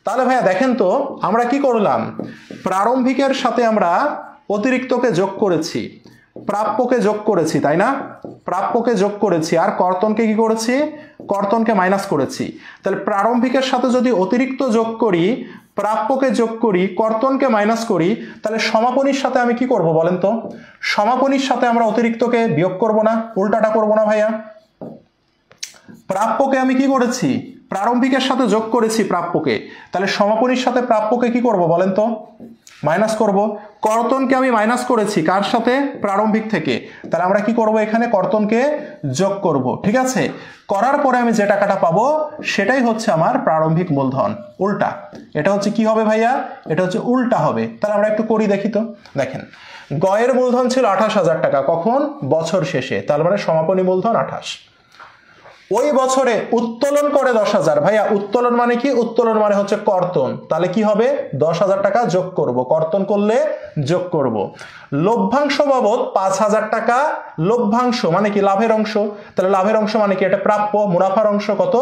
তাহলে ভাইয়া দেখেন তো আমরা কি করলাম, প্রারম্ভিকের সাথে আমরা অতিরিক্তকে যোগ করেছি, প্রাপ্যকে যোগ করেছি, তাই না? প্রাপ্যকে যোগ করেছি আর কর্তনকে কি করেছি? কর্তনকে মাইনাস করেছি। তাহলে প্রারম্ভিকের সাথে যদি অতিরিক্ত যোগ করি, প্রাপ্যকে যোগ করি, কর্তনকে মাইনাস করি, তাহলে সমাপনীর সাথে আমি কি করব বলেন তো? সমাপনীর সাথে আমরা অতিরিক্তকে বিয়োগ করব না, উল্টাটা করব না ভাইয়া? প্রাপ্যকে আমি কি করেছি? প্রারম্ভিকের সাথে যোগ করেছি প্রাপ্যকে, তাহলে সমাপনীর সাথে প্রাপ্যকে কি করব বলেন তো? মাইনাস করব। কর্তনকে আমি মাইনাস করেছি কার সাথে? প্রারম্ভিক থেকে, তাহলে আমরা কি করব এখানে? কর্তনকে যোগ করব। ঠিক আছে, করার পরে আমি যে টাকাটা পাবো সেটাই হচ্ছে আমার প্রারম্ভিক মূলধন। উল্টা, এটা হচ্ছে কি হবে ভাইয়া? এটা হচ্ছে উল্টা হবে। তাহলে আমরা একটু করি দেখি তো। দেখেন গয়ের মূলধন ছিল 28,000 টাকা, কখন? বছর শেষে, তার মানে সমাপনী মূলধন 28। ওই বছরে উত্তোলন করে 10,000। ভাইয়া উত্তোলন মানে কি? উত্তোলন মানে হচ্ছে কর্তন। তাহলে কি হবে? 10,000 টাকা যোগ করব, কর্তন করলে যোগ করব। লভ্যাংশ বাবদ 5,000 টাকা। লভ্যাংশ মানে কি? লাভের অংশ। তাহলে লাভের অংশ মানে কি? এটা প্রাপ্য। মুনাফার অংশ কত?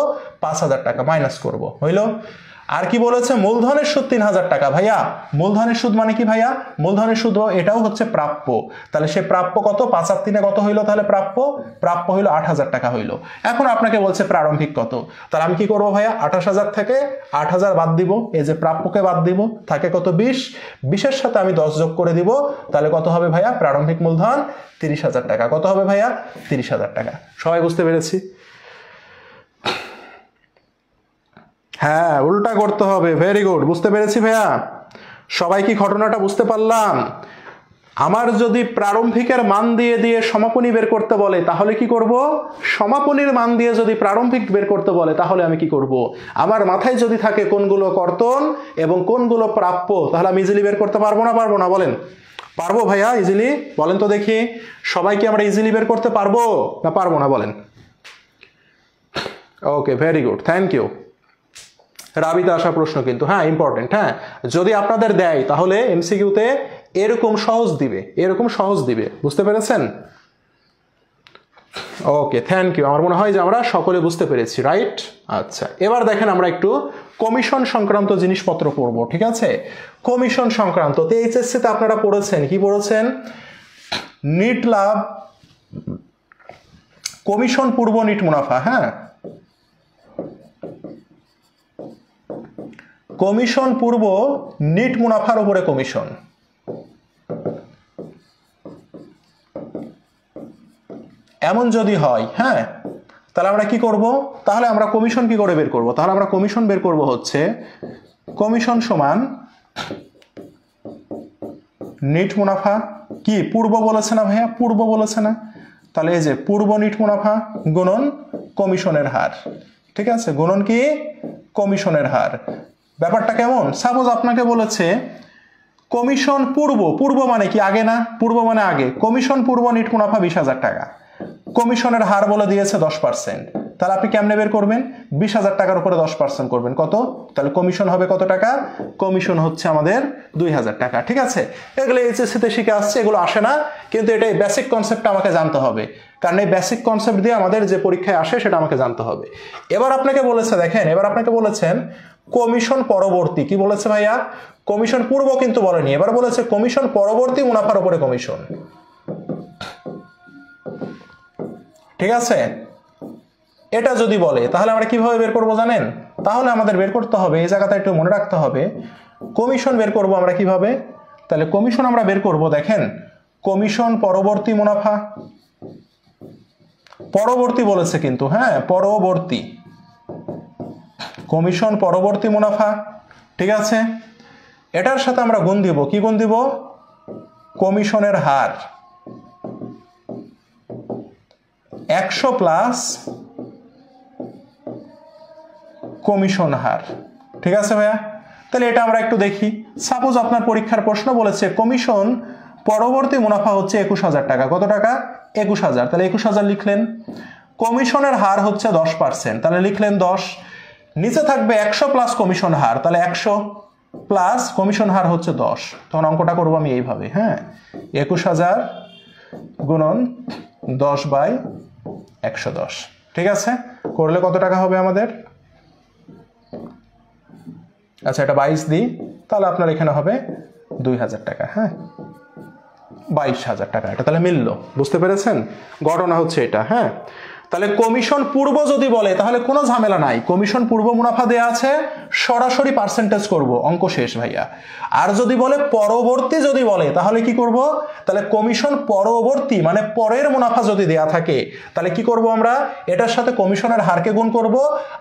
5,000 টাকা, মাইনাস করব। হইল? আর কি বলেছে? মূলধনের সুদ 3,000 টাকা। ভাইয়া মূলধনের সুদ মানে কি ভাইয়া? মূলধনের সুদ এটাও হচ্ছে প্রাপ্য। তাহলে সে প্রাপ্য কত? 5 আর 3 কত হইলো? তাহলে প্রাপ্য, প্রাপ্য হইলো 8,000 টাকা হইলো। এখন আপনাকে বলছে প্রারম্ভিক কত, তাহলে আমি কি করব ভাইয়া? 28,000 থেকে 8,000 বাদ দিব, এই যে প্রাপ্যকে বাদ দিব, থাকে কত? 20। 20-এর সাথে আমি 10 যোগ করে দিব, তাহলে কত হবে ভাইয়া? প্রারম্ভিক মূলধন 30,000 টাকা। কত হবে ভাইয়া? 30,000 টাকা। সবাই বুঝতে পেরেছি? হ্যাঁ, উল্টা করতে হবে। ভেরি গুড, বুঝতে পেরেছি ভাইয়া। সবাই কি ঘটনাটা বুঝতে পারলাম? আমার যদি প্রারম্ভিকের মান দিয়ে দিয়ে সমাপনী বের করতে বলে তাহলে কি করব? সমাপনীর মান দিয়ে যদি প্রারম্ভিক বের করতে বলে তাহলে আমি কি করব? আমার মাথায় যদি থাকে কোনগুলো কর্তন এবং কোনগুলো প্রাপ্য, তাহলে আমি ইজিলি বের করতে পারবো না? পারবো না? বলেন পারবো ভাইয়া ইজিলি? বলেন তো দেখি, সবাই কি আমরা ইজিলি বের করতে পারবো না পারবো না? বলেন। ওকে, ভেরি গুড, থ্যাংক ইউ। রাবিতে আসা প্রশ্ন কিন্তু, হ্যাঁ ইম্পর্টেন্ট। হ্যাঁ, যদি আপনাদের দেয় তাহলে এমসিকিউতে এরকম সহজ দিবে, এরকম সহজ দিবে, বুঝতে পেরেছেন? ওকে, থ্যাংক ইউ। আমার মনে হয় যে আমরা সকলে বুঝতে পেরেছি, রাইট? আচ্ছা, এবার দেখেন আমরা একটু কমিশন সংক্রান্ত জিনিসপত্র পড়বো, ঠিক আছে? কমিশন সংক্রান্ত এইচএসসি তে আপনারা পড়েছেন, কি পড়েছেন? নিট লাভ, কমিশন পূর্ব নিট মুনাফা। হ্যাঁ, কমিশন পূর্ব নিট মুনাফার উপরে কমিশন। এমন যদি হয়, হ্যাঁ, তাহলে আমরা কি করব? তাহলে আমরা কমিশন কি করে বের করব? তাহলে আমরা কমিশন বের করব হচ্ছে কমিশন সমান নিট মুনাফা, কি পূর্ব বলেছে না ভাইয়া? পূর্ব বলেছে না? তাহলে এই যে পূর্ব নিট মুনাফা গুণন কমিশনের হার, ঠিক আছে? গুণন কি? কমিশনের হার। ব্যাপারটা কেমন? সাপোজ আপনাকে বলেছে কমিশন পূর্ব, পূর্ব মানে কি? আগে না? পূর্ব মানে আগে। কমিশন পূর্ব নিট মুনাফা 20,000 টাকা, কমিশনের হার বলে দিয়েছে 10%। তাহলে আপনি কেমনে বের করবেন? 20,000 টাকার উপরে 10% করবেন, কত? তাহলে কমিশন হবে কত টাকা? কমিশন হচ্ছে আমাদের 2,000 টাকা, ঠিক আছে? এগুলো এইচএসসি তে শিখে আসছে, এগুলো আসে না, কিন্তু এটা এই বেসিক কনসেপ্টটা আমাকে জানতে হবে, কারণ এই বেসিক কনসেপ্ট দিয়ে আমাদের যে পরীক্ষায় আসে সেটা আমাকে জানতে হবে। এবার আপনাকে বলেছে, দেখেন, এবার আপনাকে বলেছেন কমিশন পরবর্তী, কি বলেছে ভাইয়া? কমিশন পূর্ব কিন্তু বলেনি, এবার বলেছে কমিশন পরবর্তী মুনাফার উপরে কমিশন, ঠিক আছে? এটা যদি বলে তাহলে আমরা কিভাবে বের করব জানেন? তাহলে আমাদের বের করতে হবে, এই জায়গাটা একটু মনে রাখতে হবে, কমিশন বের করব আমরা কিভাবে? তাহলে কমিশন আমরা বের করব, দেখেন, কমিশন পরবর্তী মুনাফা, পরবর্তী বলেছে কিন্তু, হ্যাঁ, পরবর্তী, কমিশন পরবর্তী মুনাফা, ঠিক আছে? এটার সাথে আমরা গুণ দিব, কি গুণ দিব? কমিশনের হার 100 প্লাস কমিশন হার, ঠিক আছে ভাইয়া? তাহলে এটা আমরা একটু দেখি। সাপোজ আপনার পরীক্ষার প্রশ্ন বলেছে কমিশন পরবর্তী মুনাফা হচ্ছে 21,000 টাকা, কত টাকা? 21,000, তাহলে 21,000 লিখলেন। কমিশনের হার হচ্ছে 10%, তাহলে লিখলেন 10, নিচে থাকবে 100 প্লাস কমিশন হার, তাহলে 100 প্লাস কমিশন হার হচ্ছে 10। তখন অঙ্কটা করবো আমি এইভাবে, হ্যাঁ, 21,000 গুণন 10/110, ঠিক আছে? করলে কত টাকা হবে আমাদের? আচ্ছা, এটা 22 দিই, তাহলে আপনার এখানে হবে 2,000 টাকা, হ্যাঁ, 22,000 টাকা। এটা তাহলে মিলল, বুঝতে পেরেছেন? ঘটনা হচ্ছে এটা, হ্যাঁ। তাহলে কমিশন পূর্ব যদি বলে তাহলে কোনো ঝামেলা নাই, কমিশন পূর্ব মুনাফা দেয়া আছে, সরাসরি পার্সেন্টেজ করব, অঙ্ক শেষ ভাইয়া। আর যদি বলে পরবর্তী যদি বলে তাহলে কি করব? তাহলে কমিশন পরবর্তী মানে পরের মুনাফা যদি দেয়া থাকে তাহলে কি করব আমরা? এটার সাথে কমিশনের হারকে গুণ করব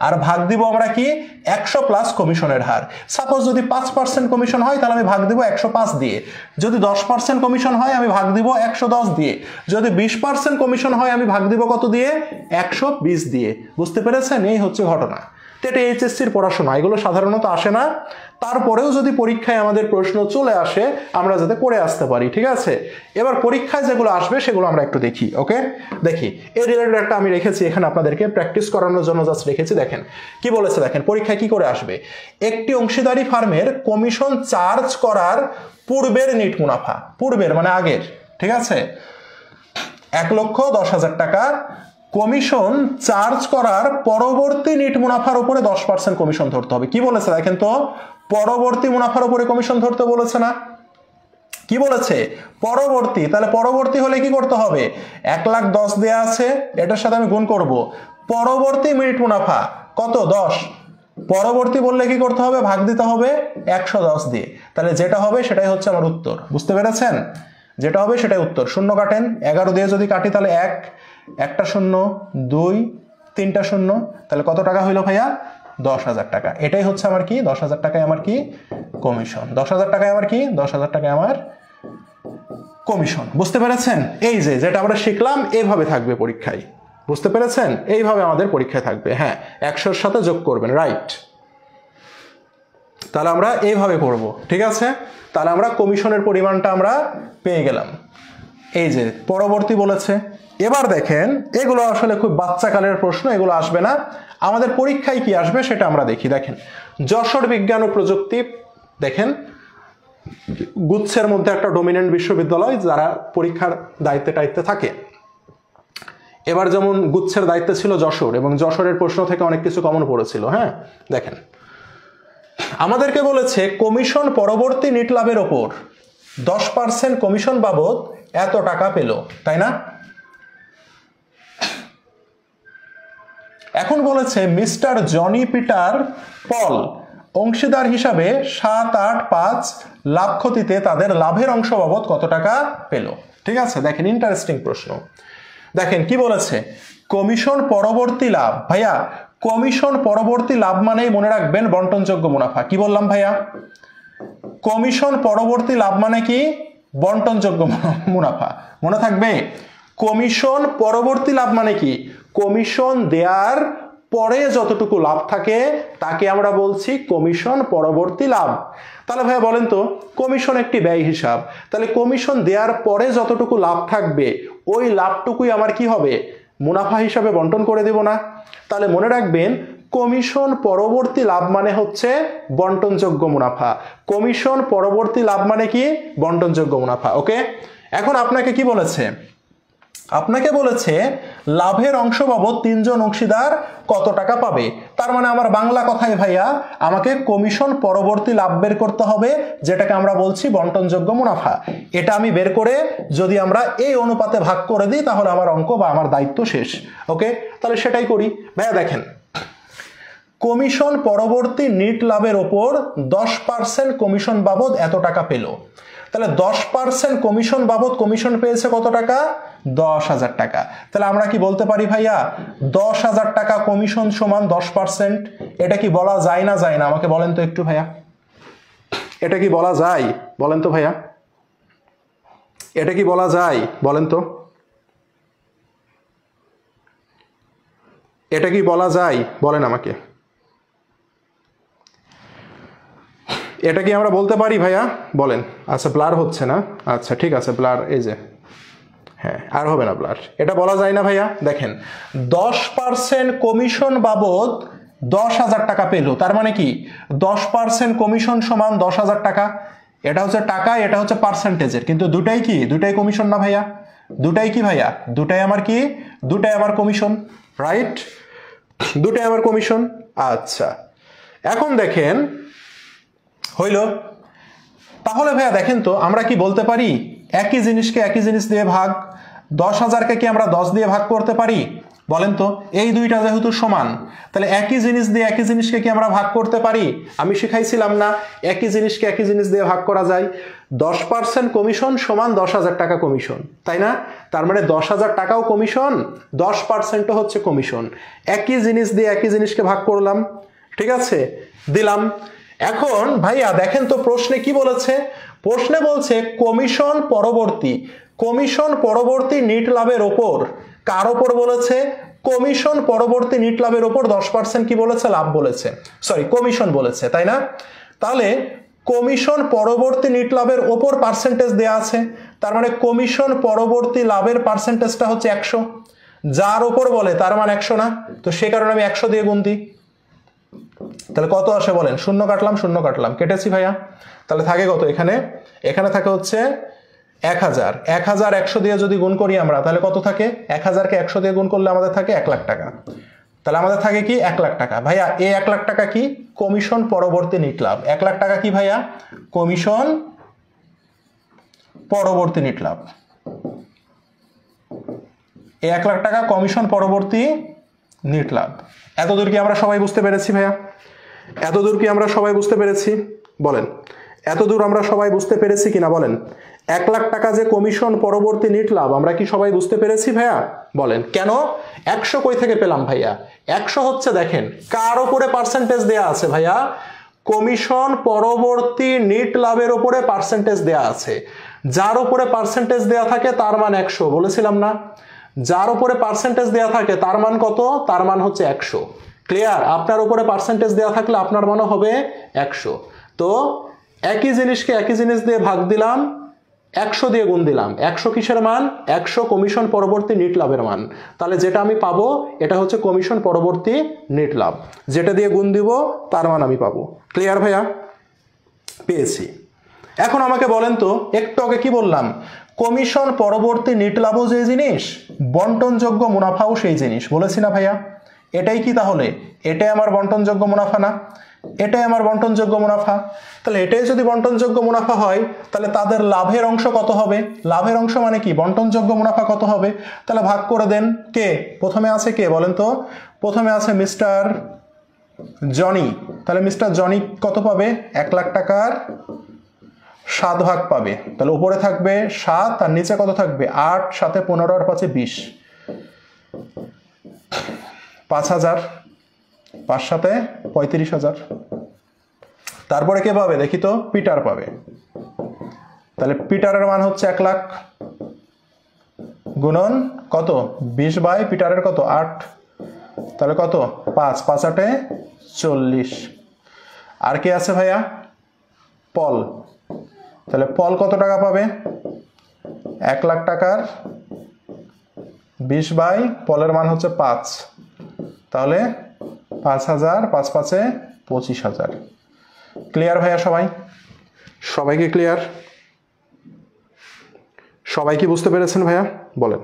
আর ভাগ দিব আমরা কি? 100 প্লাস কমিশনের হার। সাপোজ যদি 5% কমিশন হয় তাহলে আমি ভাগ দিব 105 দিয়ে, যদি 10% কমিশন হয় আমি ভাগ দিব 110 দিয়ে, যদি 20% কমিশন হয় আমি ভাগ দিব কত দিয়ে? 120 দিয়ে। বুঝতে পেরেছেন? এই হচ্ছে ঘটনা। তো এটা এইচএসসির পড়াশোনা, এগুলো সাধারণত আসে না, তারপরেও যদি পরীক্ষায় আমাদের প্রশ্ন চলে আসে আমরা যাতে করে আসতে পারি, ঠিক আছে? এবার পরীক্ষায় যেগুলো আসবে সেগুলো আমরা একটু দেখি, ওকে? দেখি, এই রিলেটেড একটা আমি রেখেছি এখানে আপনাদেরকে প্র্যাকটিস করানোর জন্য, জাস্ট রেখেছি। দেখেন কি বলেছে, দেখেন পরীক্ষায় কি করে আসবে। একটি অংশীদারি ফার্মের কমিশন চার্জ করার পূর্বের নিট মুনাফা, পূর্বের মানে আগের, ঠিক আছে, 1,10,000 টাকা, কমিশন চার্জ করার পরবর্তী নিট মুনাফার উপরে 10% কমিশন ধরতে হবে। কি বলেছে দেখেন তো? পরবর্তী মুনাফার উপরে কমিশন ধরতে বলেছে না? কি বলেছে? পরবর্তী। তাহলে পরবর্তী হলে কি করতে হবে? 1,10,000 দেয়া আছে, এটার সাথে আমি গুণ করব। পরবর্তী নিট মুনাফা কত? 10। পরবর্তী বললে কি করতে হবে? ভাগ দিতে হবে 110 দিয়ে। তাহলে যেটা হবে সেটাই হচ্ছে আমার উত্তর। বুঝতে পেরেছেন? যেটা হবে সেটাই উত্তর। শূন্য কাটেন, 11 দিয়ে যদি কাটি তাহলে 1, একটা শূন্য, 2, 3টা শূন্য, তাহলে কত টাকা হইল ভাইয়া? 10,000 টাকা। এটাই হচ্ছে আমার কি? 10,000 টাকায় আমার কি? কমিশন। 10,000 টাকায় আমার কি? 10,000 টাকায় আমার কমিশন। বুঝতে পেরেছেন? এই যে যেটা আমরা শিখলাম এইভাবে থাকবে পরীক্ষায়। বুঝতে পেরেছেন? এইভাবে আমাদের পরীক্ষায় থাকবে। হ্যাঁ, 100-র সাথে যোগ করবেন, রাইট? তাহলে আমরা এইভাবে করব, ঠিক আছে? তাহলে আমরা কমিশনের পরিমাণটা আমরা পেয়ে গেলাম। এই যে পরবর্তী বলেছে। এবার দেখেন, এগুলো আসলে খুব বাচ্চাকালের প্রশ্ন, এগুলো আসবে না। আমাদের পরীক্ষায় কি আসবে সেটা আমরা দেখি। দেখেন, যশোর বিজ্ঞান ও প্রযুক্তি, দেখেন গুচ্ছের মধ্যে একটা ডমিনেন্ট বিশ্ববিদ্যালয় যারা পরীক্ষার দায়িত্বে থাকে। এবার যেমন গুচ্ছের দায়িত্বে ছিল যশোর, এবং যশোরের প্রশ্ন থেকে অনেক কিছু কমন পড়েছিল। হ্যাঁ, দেখেন আমাদেরকে বলেছে কমিশন পরবর্তী নিট লাভের ওপর 10% কমিশন বাবদ এত টাকা পেল, তাই না? এখন বলেছে মিস্টার জনি পিটার পল অংশীদার হিসাবে 7, 8, 5 লাভ ক্ষতিতে তাদের লাভের অংশ বাবদ কত টাকা পেল। ঠিক আছে, দেখেন ইন্টারেস্টিং প্রশ্ন। দেখেন কি বলেছে, কমিশন পরবর্তী লাভ। ভাইয়া কমিশন পরবর্তী লাভ মানেই মনে রাখবেন বন্টনযোগ্য মুনাফা। কি বললাম ভাইয়া? কমিশন পরবর্তী লাভ মানে কি? বন্টনযোগ্য মুনাফা। মনে থাকবে, কমিশন পরবর্তী লাভ মানে কি? কমিশন দেওয়ার পরে যতটুকু লাভ থাকে তাকে আমরা বলছি কমিশন পরবর্তী লাভ। তাহলে ভাইয়া বলেন তো, কমিশন একটি ব্যয় হিসাব, তাহলে কমিশন দেওয়ার পরে যতটুকু লাভ থাকবে ওই লাভটুকুই আমার কি হবে? মুনাফা হিসাবে বন্টন করে দেব না? তাহলে মনে রাখবেন কমিশন পরবর্তী লাভ মানে হচ্ছে বন্টনযোগ্য মুনাফা। কমিশন পরবর্তী লাভ মানে কি? বন্টনযোগ্য মুনাফা। ওকে, এখন আপনাকে কি বলেছে? আপনাকে বলেছে লাভের অংশ বাবদ 3 জন অংশীদার কত টাকা পাবে। তার মানে আমার বাংলা কথায় ভাইয়া আমাকে কমিশন পরবর্তী লাভ বের করতে হবে, যেটাকে আমরা বলছি বন্টনযোগ্য মুনাফা। এটা আমি বের করে যদি আমরা এই অনুপাতে ভাগ করে দিই তাহলে আমার অঙ্ক বা আমার দায়িত্ব শেষ। ওকে, তাহলে সেটাই করি। ভাইয়া দেখেন, কমিশন পরবর্তী নিট লাভের ওপর 10% কমিশন বাবদ এত টাকা পেল। তাহলে 10% কমিশন বাবদ কমিশন পেয়েছে কত টাকা? 10,000 টাকা। তাহলে আমরা কি বলতে পারি ভাইয়া 10,000 টাকা কমিশন সমান 10%? এটা কি বলা যায় না যায় না? আমাকে বলেন তো একটু ভাইয়া, এটা কি বলা যায়? বলেন তো ভাইয়া, এটা কি বলা যায়? বলেন তো, এটা কি বলা যায়? বলেন আমাকে, এটা কি আমরা বলতে পারি ভাইয়া? বলেন। আচ্ছা, ব্লার হচ্ছে না। আচ্ছা ঠিক আছে, ব্লার এই যে, হ্যাঁ আর হবে না ব্লার। এটা বলা যায় না ভাইয়া? দেখেন 10% কমিশন বাবদ 10,000 টাকা পেল, তার মানে কি 10% কমিশন সমান 10,000 টাকা। এটা হচ্ছে টাকা, এটা হচ্ছে পার্সেন্টেজের, কিন্তু দুটাই কি? দুটাই কমিশন না ভাইয়া? দুটাই কি ভাইয়া? দুটাই আমার কি? দুটাই আমার কমিশন, রাইট? দুটাই আমার কমিশন। আচ্ছা এখন দেখেন হইল। তাহলে ভাইয়া দেখেন তো, আমরা কি বলতে পারি একই জিনিসকে একই জিনিস দিয়ে ভাগ? 10,000কে কি আমরা 10 দিয়ে ভাগ করতে পারি? বলেন তো, এই দুইটা যেহেতু সমান, তাহলে একই জিনিস দিয়ে একই জিনিসকে কি আমরা ভাগ করতে পারি? আমি শিখাইছিলাম না একই জিনিসকে একই জিনিস দিয়ে ভাগ করা যায়। 10% কমিশন সমান 10,000 টাকা কমিশন, তাই না? তার মানে 10,000 টাকাও কমিশন, 10%ও হচ্ছে কমিশন। একই জিনিস দিয়ে একই জিনিসকে ভাগ করলাম, ঠিক আছে, দিলাম। এখন ভাইয়া দেখেন তো প্রশ্নে কি বলেছে? প্রশ্নে বলছে কমিশন পরবর্তী নিট লাভের ওপর, কার ওপর বলেছে? কমিশন পরবর্তী নিট লাভের ওপর 10% কি বলেছে? লাভ বলেছে, সরি কমিশন বলেছে, তাই না? তাহলে কমিশন পরবর্তী নিট লাভের ওপর পার্সেন্টেজ দেয়া আছে, তার মানে কমিশন পরবর্তী লাভের পার্সেন্টেজটা হচ্ছে 100। যার ওপর বলে তার মান 100 না? তো সে কারণে আমি 100 দিয়ে গুণ দিই। তাহলে কত আসে বলেন? শূন্য কাটলাম, শূন্য কাটলাম, কেটেছি ভাইয়া। তাহলে থাকে কত এখানে? এখানে থাকে হচ্ছে 1000। 1000 100 দিয়ে যদি গুণ করি আমরা তাহলে কত থাকে? 1000কে 100 দিয়ে গুণ করলে আমাদের থাকে 1 লাখ টাকা। তাহলে আমাদের থাকে কি? 1 লাখ টাকা। ভাইয়া এই 1 লাখ টাকা কি? কমিশন পরবর্তী নিট লাভ। 1 লাখ টাকা কি ভাইয়া? কমিশন পরবর্তী নিট লাভ। এই 1 লাখ টাকা কমিশন পরবর্তী নিট লাভ। এতদূর কি আমরা সবাই বুঝতে পেরেছি ভাইয়া? এতদূর কি আমরা সবাই বুঝতে পেরেছি? বলেন, এতদূর আমরা সবাই বুঝতে পেরেছি কিনা বলেন? 1 লাখ টাকা যে কমিশন পরবর্তী নিট লাভ, আমরা কি সবাই বুঝতে পেরেছি ভাইয়া? বলেন কেন? 100 কই থেকে পেলাম ভাইয়া? 100 হচ্ছে দেখেন কার উপরে পার্সেন্টেজ দেয়া আছে ভাইয়া? কমিশন পরবর্তী নিট লাভের উপরে পার্সেন্টেজ দেয়া আছে। যার উপরে পার্সেন্টেজ দেয়া থাকে তার মান 100, বলেছিলাম না? যার উপরে পার্সেন্টেজ দেয়া থাকে তার মান কত? তার মান হচ্ছে 100। ক্লিয়ার? আপনার উপরে পার্সেন্টেজ দেওয়া থাকলে আপনার মানও হবে 100। তো একই জিনিসকে একই জিনিস দিয়ে ভাগ দিলাম, 100 দিয়ে গুণ দিলাম। 100 কিসের মান? 100 কমিশন পরবর্তী নিট লাভের মান। তাহলে যেটা আমি পাবো এটা হচ্ছে কমিশন পরবর্তী নিট লাভ, যেটা দিয়ে গুণ দিব তার মান আমি পাবো। ক্লিয়ার ভাইয়া? পেয়েছি। এখন আমাকে বলেন তো, একটু আগে কি বললাম, কমিশন পরবর্তী নিট লাভও যে জিনিস, বন্টনযোগ্য মুনাফাও সেই জিনিস, বলেছি না ভাইয়া? এটাই কি তাহলে? এটাই আমার বন্টনযোগ্য মুনাফা না? এটাই আমার বন্টনযোগ্য মুনাফা। তাহলে এটাই যদি বন্টনযোগ্য মুনাফা হয়, তাহলে তাদের লাভের অংশ কত হবে? লাভের অংশ মানে কি? বন্টনযোগ্য মুনাফা কত হবে? তাহলে ভাগ করে দেন। কে প্রথমে আছে? কে বলেন তো? প্রথমে আছে মিস্টার জনি। তাহলে মিস্টার জনি কত পাবে? 1 লাখ টাকার 7 ভাগ পাবে। তাহলে উপরে থাকবে 7 আর নিচে কত থাকবে? 8, 7 15 আর 5 20, 5000, 5 7 35,000। তারপরে কে পাবে দেখি তো? পিটার পাবে। তাহলে পিটারের মান হচ্ছে 1 লাখ গুণন কত? 20 বাই পিটারের কত? 8, তাহলে কত? 5, 5 8 40। আর কে আছে ভাইয়া? পল। তাহলে পল কত টাকা পাবে? 1 লাখ টাকার 20 বাই পলের মান হচ্ছে 5, তাহলে 5000, 5 5 25,000। ক্লিয়ার ভাইয়া সবাই? সবাইকে ক্লিয়ার? সবাই কি বুঝতে পেরেছেন ভাইয়া? বলেন,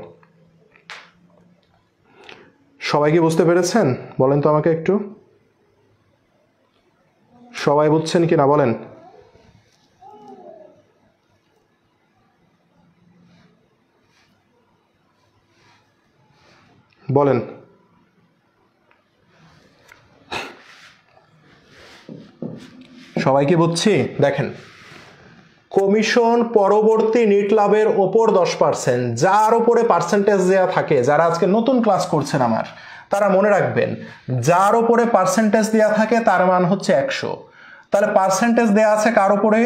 সবাই কি বুঝতে পেরেছেন? বলেন তো আমাকে একটু, সবাই বুঝছেন কি না বলেন? বলেন। সবাই কি বুঝছি? দেখেন, কমিশন পরবর্তী নিট লাভের ওপর 10%, যার উপরে পার্সেন্টেজ দেওয়া থাকে, যারা আজকে নতুন ক্লাস করছেন আমার, তারা মনে রাখবেন, যার উপরে পার্সেন্টেজ দেওয়া থাকে তার মান হচ্ছে 100। তাহলে পার্সেন্টেজ দেওয়া আছে কার উপরে?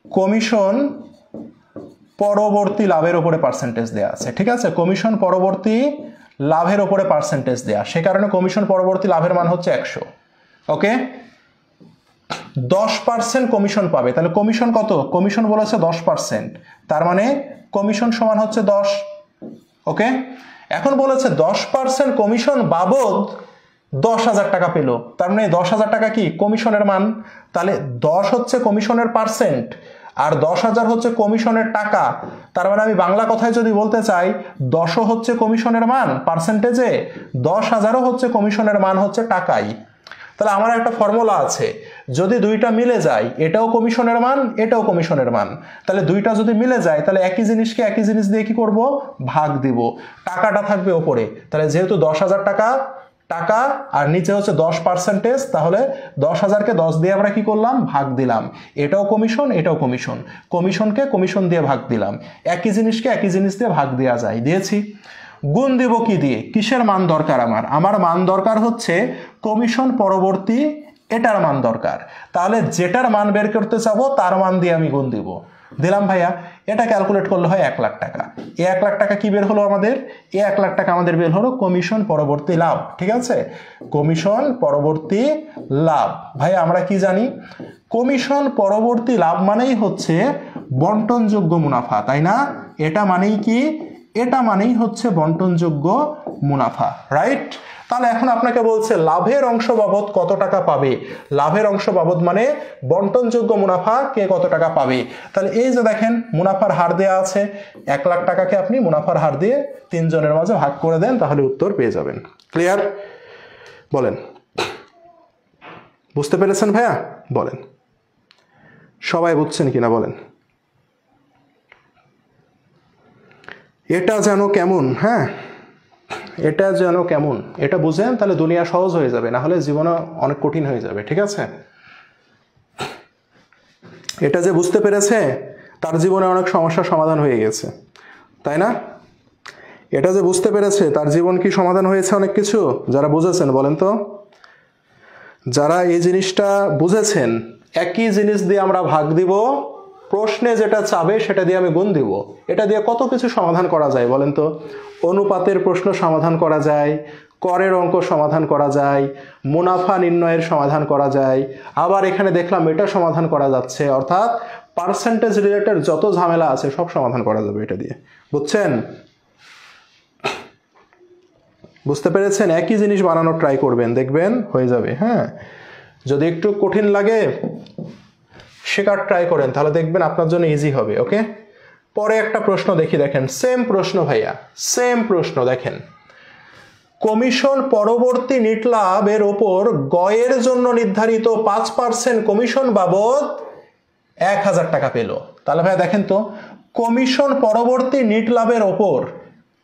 কমিশন পরবর্তী লাভের উপরে পার্সেন্টেজ দেওয়া আছে, ঠিক আছে? কমিশন পরবর্তী লাভের উপরে পার্সেন্টেজ দেওয়া, সে কারণে কমিশন পরবর্তী লাভের মান হচ্ছে 100। ওকে, 10% কমিশন পাবে। তাহলে কমিশন কত? কমিশন বলেছে 10%, তার মানে কমিশন সমান হচ্ছে 10। ওকে, এখন বলেছে 10% কমিশন বাবদ 10,000 টাকা পেল, তার মানে 10,000 টাকা কি? কমিশনের মান। তাহলে 10 হচ্ছে কমিশনের পার্সেন্ট আর 10,000 হচ্ছে কমিশনের টাকা। তার মানে আমি বাংলা কথায় যদি বলতে চাই, 10ও হচ্ছে কমিশনের মান পার্সেন্টেজে, 10,000ও হচ্ছে কমিশনের মান হচ্ছে টাকায়। তাহলে আমার একটা ফর্মুলা আছে, যদি দুইটা মিলে যায়, এটাও কমিশনের মান, এটাও কমিশনের মান, তাহলে দুইটা যদি মিলে যায়, তাহলে একই জিনিসকে একই জিনিস দিয়ে কি করব? ভাগ দিব। টাকাটা থাকবে ওপরে, তাহলে যেহেতু 10,000 টাকা টাকা আর নিচে হচ্ছে 10%, তাহলে 10,000কে 10 দিয়ে আমরা কি করলাম? ভাগ দিলাম। এটাও কমিশন, এটাও কমিশন, কমিশনকে কমিশন দিয়ে ভাগ দিলাম। একই জিনিসকে একই জিনিস দিয়ে ভাগ দেওয়া যায়, দিয়েছি। গুণ দেব কি দিয়ে? কিসের মান দরকার আমার? আমার মান দরকার হচ্ছে কমিশন পরবর্তী এটার মান দরকার। তাহলে যেটার মান বের করতে চাবো তার মান দিয়ে আমি গুণ দিব। দিলাম ভাইয়া। এটা ক্যালকুলেট করলে হয় 1 লাখ টাকা। এই 1 লাখ টাকা কি বের হলো আমাদের? এই 1 লাখ টাকা আমাদের বের হলো কমিশন পরবর্তী লাভ, ঠিক আছে? কমিশন পরবর্তী লাভ। ভাই আমরা কি জানি? কমিশন পরবর্তী লাভ মানেই হচ্ছে বন্টনযোগ্য মুনাফা, তাই না? এটা মানেই কি? এটা মানেই হচ্ছে বন্টনযোগ্য মুনাফা, রাইট? তাহলে এখন আপনাকে বলছে লাভের অংশ বাবদ কত টাকা পাবে। লাভের অংশ বাবদ মানে বন্টনযোগ্য মুনাফা কে কত টাকা পাবে। তাহলে এই যে দেখেন মুনাফার হার দেয়া আছে, 1 লাখ টাকাকে আপনি মুনাফার হার দিয়ে 3 জনের মাঝে ভাগ করে দেন, তাহলে উত্তর পেয়ে যাবেন। ক্লিয়ার? বলেন, বুঝতে পেরেছেন ভাইয়া? বলেন, সবাই বুঝছেন কিনা বলেন। এটা যেন কেমন, হ্যাঁ, এটা যেন কেমন, এটা বুঝেন তাহলে দুনিয়া সহজ হয়ে যাবে, না হলে জীবন অনেক কঠিন হয়ে যাবে, ঠিক আছে? এটা যে বুঝতে পেরেছে তার জীবনে অনেক সমস্যার সমাধান হয়ে গেছে, তাই না? এটা যে বুঝতে পেরেছে তার জীবন কি সমাধান হয়েছে অনেক কিছু? যারা বুঝেছেন বলেন তো। যারা এই জিনিসটা বুঝেছেন, একই জিনিস দিয়ে আমরা ভাগ দিব, প্রশ্নে যেটা চাবে সেটা দিয়ে আমি গুণ দিব। এটা দিয়ে কত কিছু সমাধান করা যায় বলেন তো। অনুপাতের প্রশ্ন সমাধান করা যায়, করের অঙ্ক সমাধান করা যায়, মুনাফা নির্ণয়ের সমাধান করা যায়, আবার এখানে দেখলাম এটা সমাধান করা যাচ্ছে, অর্থাৎ পার্সেন্টেজ রিলেটেড যত ঝামেলা আছে সব সমাধান করা যাবে এটা দিয়ে। বুঝছেন? বুঝতে পেরেছেন? একই জিনিস বানানোর ট্রাই করবেন, দেখবেন হয়ে যাবে। হ্যাঁ, যদি একটু কঠিন লাগে শেখার ট্রাই করেন, তাহলে দেখবেন আপনার জন্য ইজি হবে। ওকে, পরে একটা প্রশ্ন দেখি, দেখেন সেম প্রশ্ন ভাইয়া, সেম প্রশ্ন দেখেন। কমিশন পরবর্তী নিট লাভের ওপর গয়ের জন্য নির্ধারিত 5% কমিশন বাবদ 1000 টাকা পেল। তাহলে ভাইয়া দেখেন তো, কমিশন পরবর্তী নিট লাভের ওপর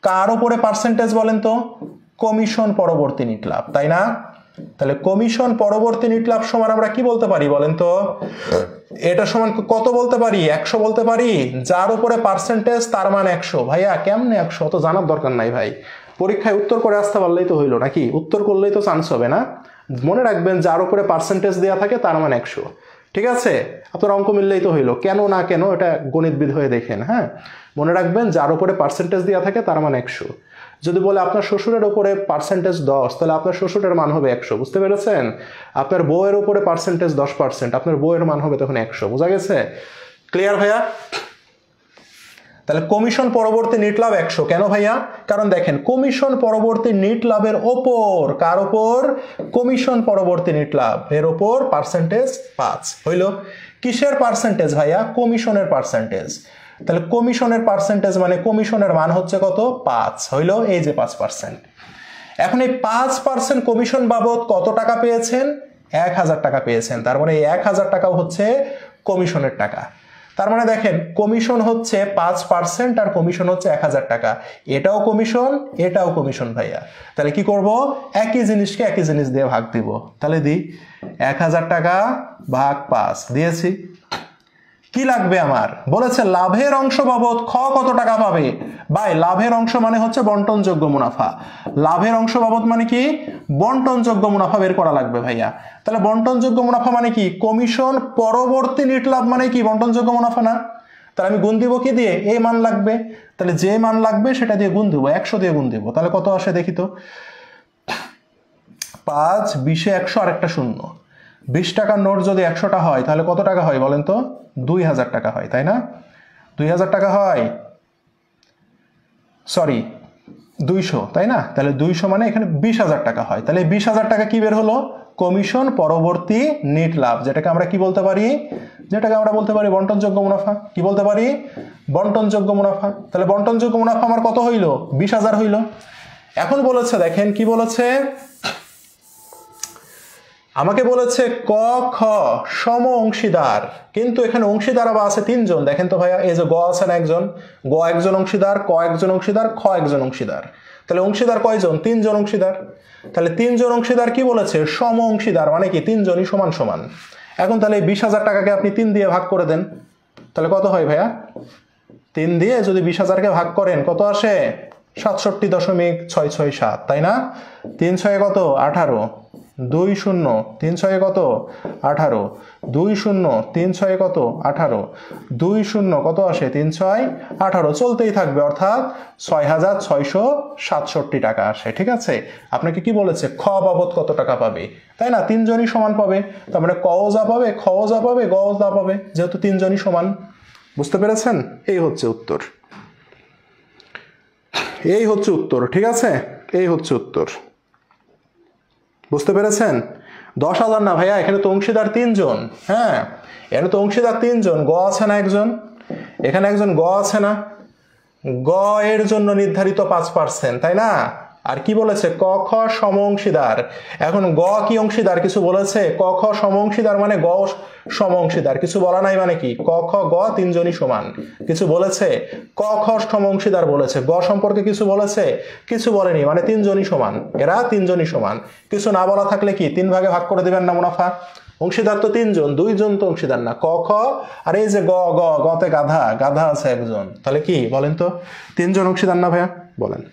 কার ওপরে পার্সেন্টেজ বলেন তো? কমিশন পরবর্তী নিট লাভ, তাই না? তাহলে কমিশন পরবর্তী নিট লাভ সমান আমরা কি বলতে পারি বলেন তো? এটা সমান কত বলতে পারি? 100 বলতে পারি। যার উপরে পার্সেন্টেজ তার মান 100। ভাইয়া কেমনে 100? তো জানার দরকার নাই ভাই, পরীক্ষায় উত্তর করে আসতে পারলেই তো হইলো, নাকি? উত্তর করলেই তো চান্স হবে না? মনে রাখবেন যার উপরে পার্সেন্টেজ দেওয়া থাকে তার মান 100। ঠিক আছে, আপনার অঙ্ক মিললেই তো হইলো। কেন না কেন এটা গণিতবিদ হয়ে দেখেন। হ্যাঁ, মনে রাখবেন যার উপরে পার্সেন্টেজ দেওয়া থাকে তার মান 100। যদি বলে আপনার শ্বশুরের উপরে পার্সেন্টেজ 10, তাহলে আপনার শ্বশুরের মান হবে 100। বুঝতে পেরেছেন? আপনার বউয়ের উপরে পার্সেন্টেজ 10%, আপনার বউয়ের মান হবে তখন 100। বোঝা গেছে? ক্লিয়ার ভাইয়া? তাহলে কমিশন পরবর্তী নিট লাভ 100 কেন ভাইয়া? কারণ দেখেন কমিশন পরবর্তী নিট লাভের ওপর, কার ওপর? কমিশন পরবর্তী নিট লাভ এর ওপর পার্সেন্টেজ 5 হইল। কিসের পার্সেন্টেজ ভাইয়া? কমিশনের পার্সেন্টেজ। তাহলে কমিশনের পার্সেন্টেজ মানে কমিশনের মান হচ্ছে কত? 5 হইল, এই যে 5%। এখন এই 5% কমিশন বাবদ কত টাকা পেয়েছেন? 1000 টাকা পেয়েছেন। তার মানে এই 1000 টাকাও হচ্ছে কমিশনের টাকা। তার মানে দেখেন কমিশন হচ্ছে 5% আর কমিশন হচ্ছে 1000 টাকা। এটাও কমিশন, এটাও কমিশন ভাইয়া। তাহলে কি করব? একই জিনিসকে একই জিনিস দিয়ে ভাগ দিব। তাহলে দিই 1000 টাকা ভাগ 5 দিয়েছি। কি লাগবে আমার? বলেছে লাভের অংশ বাবদ খ কত টাকা পাবে। ভাই লাভের অংশ মানে হচ্ছে বন্টনযোগ্য মুনাফা। লাভের অংশ বাবদ মানে কি? বন্টনযোগ্য মুনাফা বের করা লাগবে ভাইয়া। তাহলে বন্টনযোগ্য মুনাফা মানে কি? কমিশন পরবর্তী নিট লাভ মানে কি? বন্টনযোগ্য মুনাফা না? তাহলে আমি গুণ দিব কি দিয়ে? এই মান লাগবে। তাহলে যে মান লাগবে সেটা দিয়ে গুণ দিব, 100 দিয়ে গুণ দিব। তাহলে কত আসে দেখি তো? 5 20 100 আর একটা শূন্য। 20 টাকার নোট যদি 100টা হয় তাহলে কত টাকা হয় বলেন তো? 2000 টাকা হয়, তাই না? 2000 টাকা হয়, সরি 200, তাই না? তাহলে 200 মানে এখানে 20,000 টাকা হয়। তাহলে 20,000 টাকা কি বের হলো? কমিশন পরবর্তী নিট লাভ, যেটাকে আমরা কি বলতে পারি? যেটাকে আমরা বলতে পারি বন্টনযোগ্য মুনাফা। কি বলতে পারি? বন্টনযোগ্য মুনাফা। তাহলে বন্টনযোগ্য মুনাফা আমার কত হইল? 20,000 হইল। এখন বলেছে দেখেন কি বলেছে, আমাকে বলেছে ক খ সম অংশীদার, কিন্তু এখানে অংশীদার আবার আছে 3 জন। দেখেন তো ভাইয়া, এই যে গ আছে না একজন, গ একজন অংশীদার, ক একজন অংশীদার, খ একজন অংশীদার। তাহলে অংশীদার কয়জন? 3 জন অংশীদার। তাহলে 3 জন অংশীদার কি বলেছে? সম অংশীদার মানে কি? 3 জনই সমান সমান। এখন তাহলে এই 20,000 টাকাকে আপনি 3 দিয়ে ভাগ করে দেন, তাহলে কত হয় ভাইয়া? 3 দিয়ে যদি 20,000কে ভাগ করেন কত আসে? 67.667, তাই না? 3 6 কত? 18, 2 0 3 6 কত? 18, 2 0 3 6 কত? 18, 2 0 কত আসে? 3 6 18, চলতেই থাকবে, অর্থাৎ 6,667 টাকা আসে। ঠিক আছে, আপনাকে কি বলেছে? খ বাবদ কত টাকা পাবে, তাই না? 3 জনই সমান পাবে, তার মানে ক যা পাবে, খ যা পাবে, গ যা পাবে, যেহেতু 3 জনই সমান। বুঝতে পেরেছেন? এই হচ্ছে উত্তর, এই হচ্ছে উত্তর। ঠিক আছে, এই হচ্ছে উত্তর। বুঝতে পেরেছেন? 10,000 না ভাইয়া, এখানে তো অংশীদার 3 জন। হ্যাঁ, এখানে তো অংশীদার 3 জন। গ আছে না একজন, এখানে একজন গ আছে না? গ এর জন্য নির্ধারিত 5%, তাই না? আর কি বলেছে? ক খ সম অংশীদার। এখন গ কি অংশীদার? কিছু বলেছে? ক খ সম অংশীদার মানে গ সম অংশীদার, কিছু বলা নাই মানে কি? ক খ গ 3 জনই সমান, কিছু বলেছে? ক খ সম অংশীদার বলেছে। গ সম্পর্কে কিছু বলেছে? কিছু বলেনি, মানে 3 জনই সমান, এরা 3 জনই সমান। কিছু না বলা থাকলে কি 3 ভাগে ভাগ করে দিবেন না মুনাফা? অংশীদার তো 3 জন, 2 জন তো অংশীদার না। ক খ আর এই যে গ, গ গতে গাধা, গাধা আছে একজন, তাহলে কি বলেন তো? 3 জন অংশীদার না ভাইয়া? বলেন।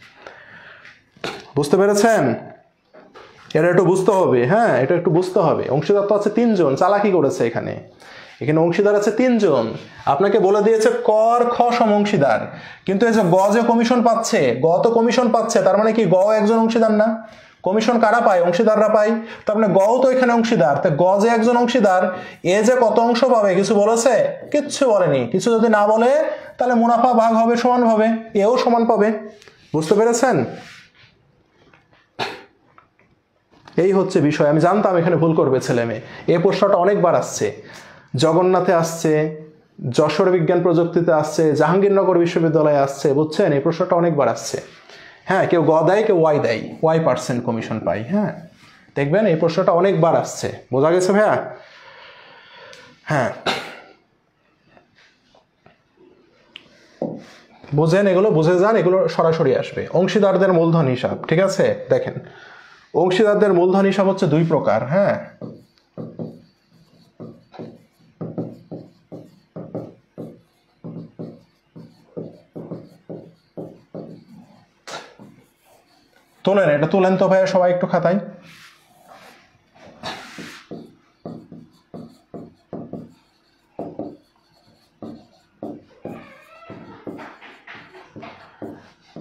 বুঝতে পেরেছেন? এটা একটু বুঝতে হবে। হ্যাঁ, এটা একটু বুঝতে হবে। অংশীদার তো আছে 3 জন, চালাকি করেছে এখানে। এখানে অংশীদার আছে 3 জন, আপনাকে বলে দিয়েছে ক আর খ সম অংশীদার, কিন্তু এই যে গ যে কমিশন পাচ্ছে, গ তো কমিশন পাচ্ছে, তার মানে কি গ একজন অংশীদার না? কমিশন কারা পায়? অংশীদাররা পায়। তার মানে গও তো এখানে অংশীদার, তাই গ যে একজন অংশীদার, এ যে কত অংশ পাবে কিছু বলেছে? কিচ্ছু বলেনি। কিছু যদি না বলে তাহলে মুনাফা ভাগ হবে সমান ভাবে, এও সমান পাবে। বুঝতে পেরেছেন? এই হচ্ছে বিষয়। আমি জানতাম এখানে ভুল করবে ছেলে মেয়ে, এই প্রশ্নটা অনেকবার আসছে। জগন্নাথে আসছে, যশোর বিজ্ঞান প্রযুক্তিতে আসছে, জাহাঙ্গীরনগর বিশ্ববিদ্যালয়ে আসছে, বুঝছেন? এই প্রশ্নটা অনেকবার আসছে। হ্যাঁ, কেউ গ দেয়, কেউ ওয়াই দেয়, Y% কমিশন পাই। হ্যাঁ, দেখবেন এই প্রশ্নটা অনেকবার আসছে। বোঝা গেছে ভাইয়া? হ্যাঁ, বুঝেন, এগুলো বুঝে যান, এগুলো সরাসরি আসবে। অংশীদারদের মূলধন হিসাব, ঠিক আছে? দেখেন, অংশীদারদের মূলধন হিসাব হচ্ছে দুই প্রকার। হ্যাঁ, তোলেন, এটা তোলেন তো ভাইয়া সবাই একটু খাতায়।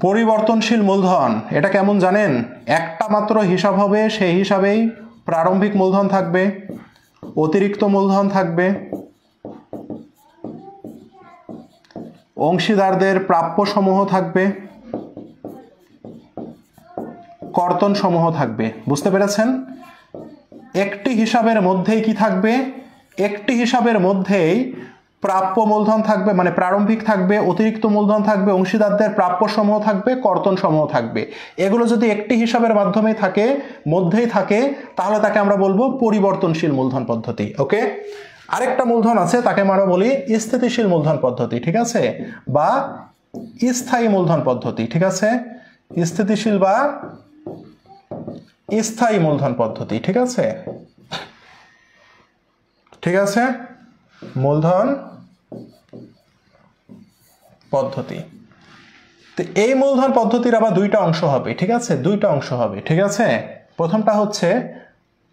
পরিবর্তনশীল মূলধন এটা কেমন জানেন? একটা মাত্র হিসাব হবে, সেই হিসাবেই প্রারম্ভিক মূলধন থাকবে, অতিরিক্ত মূলধন থাকবে, অংশীদারদের প্রাপ্য সমূহ থাকবে, কর্তন সমূহ থাকবে। বুঝতে পেরেছেন? একটি হিসাবের মধ্যেই কি থাকবে? একটি হিসাবের মধ্যেই প্রাপ্য মূলধন থাকবে, মানে প্রারম্ভিক থাকবে, অতিরিক্ত মূলধন থাকবে, অংশীদারদের প্রাপ্য সমূহ থাকবে, কর্তন সমূহ থাকবে। এগুলো যদি একটি হিসাবের মাধ্যমেই থাকে, মধ্যেই থাকে, তাহলে তাকে আমরা বলবো পরিবর্তনশীল মূলধন পদ্ধতি। ওকে, আরেকটা মূলধন আছে, তাকে আমরা বলি স্থিতিশীল মূলধন পদ্ধতি, ঠিক আছে? বা স্থায়ী মূলধন পদ্ধতি, ঠিক আছে? স্থিতিশীল বা স্থায়ী মূলধন পদ্ধতি, ঠিক আছে? ঠিক আছে, মূলধন পদ্ধতি। তো এই মূলধন পদ্ধতির আবার দুইটা অংশ হবে, ঠিক আছে? দুইটা অংশ হবে, ঠিক আছে? প্রথমটা হচ্ছে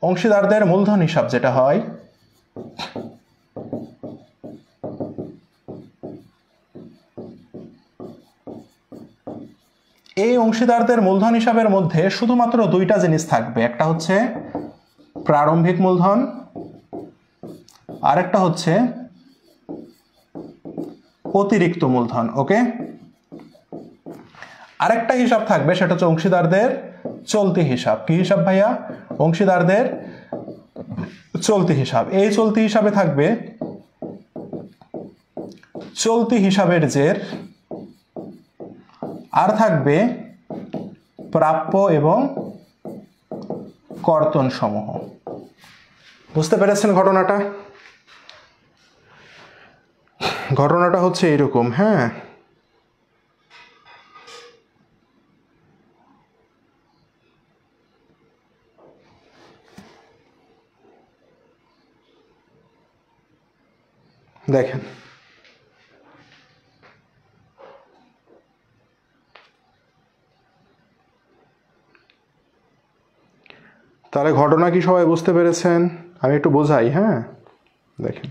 অংশীদারদের মূলধন হিসাব, যেটা হয় এই অংশীদারদের মূলধন হিসাবের মধ্যে শুধুমাত্র দুইটা জিনিস থাকবে, একটা হচ্ছে প্রারম্ভিক মূলধন, আরেকটা হচ্ছে অতিরিক্ত মূলধন। ওকে, আরেকটা হিসাব থাকবে, সেটা হচ্ছে অংশীদারদের চলতি হিসাব। কি হিসাব ভাইয়া? অংশীদারদের চলতি হিসাব। এই চলতি হিসাবে থাকবে চলতি হিসাবের জের, আর থাকবে প্রাপ্য এবং কর্তন সমূহ। বুঝতে পেরেছেন ঘটনাটা? ঘটনাটা হচ্ছে এইরকম। হ্যাঁ, দেখেন, তাহলে ঘটনা কি সবাই বুঝতে পেরেছেন? আমি একটু বোঝাই। হ্যাঁ, দেখেন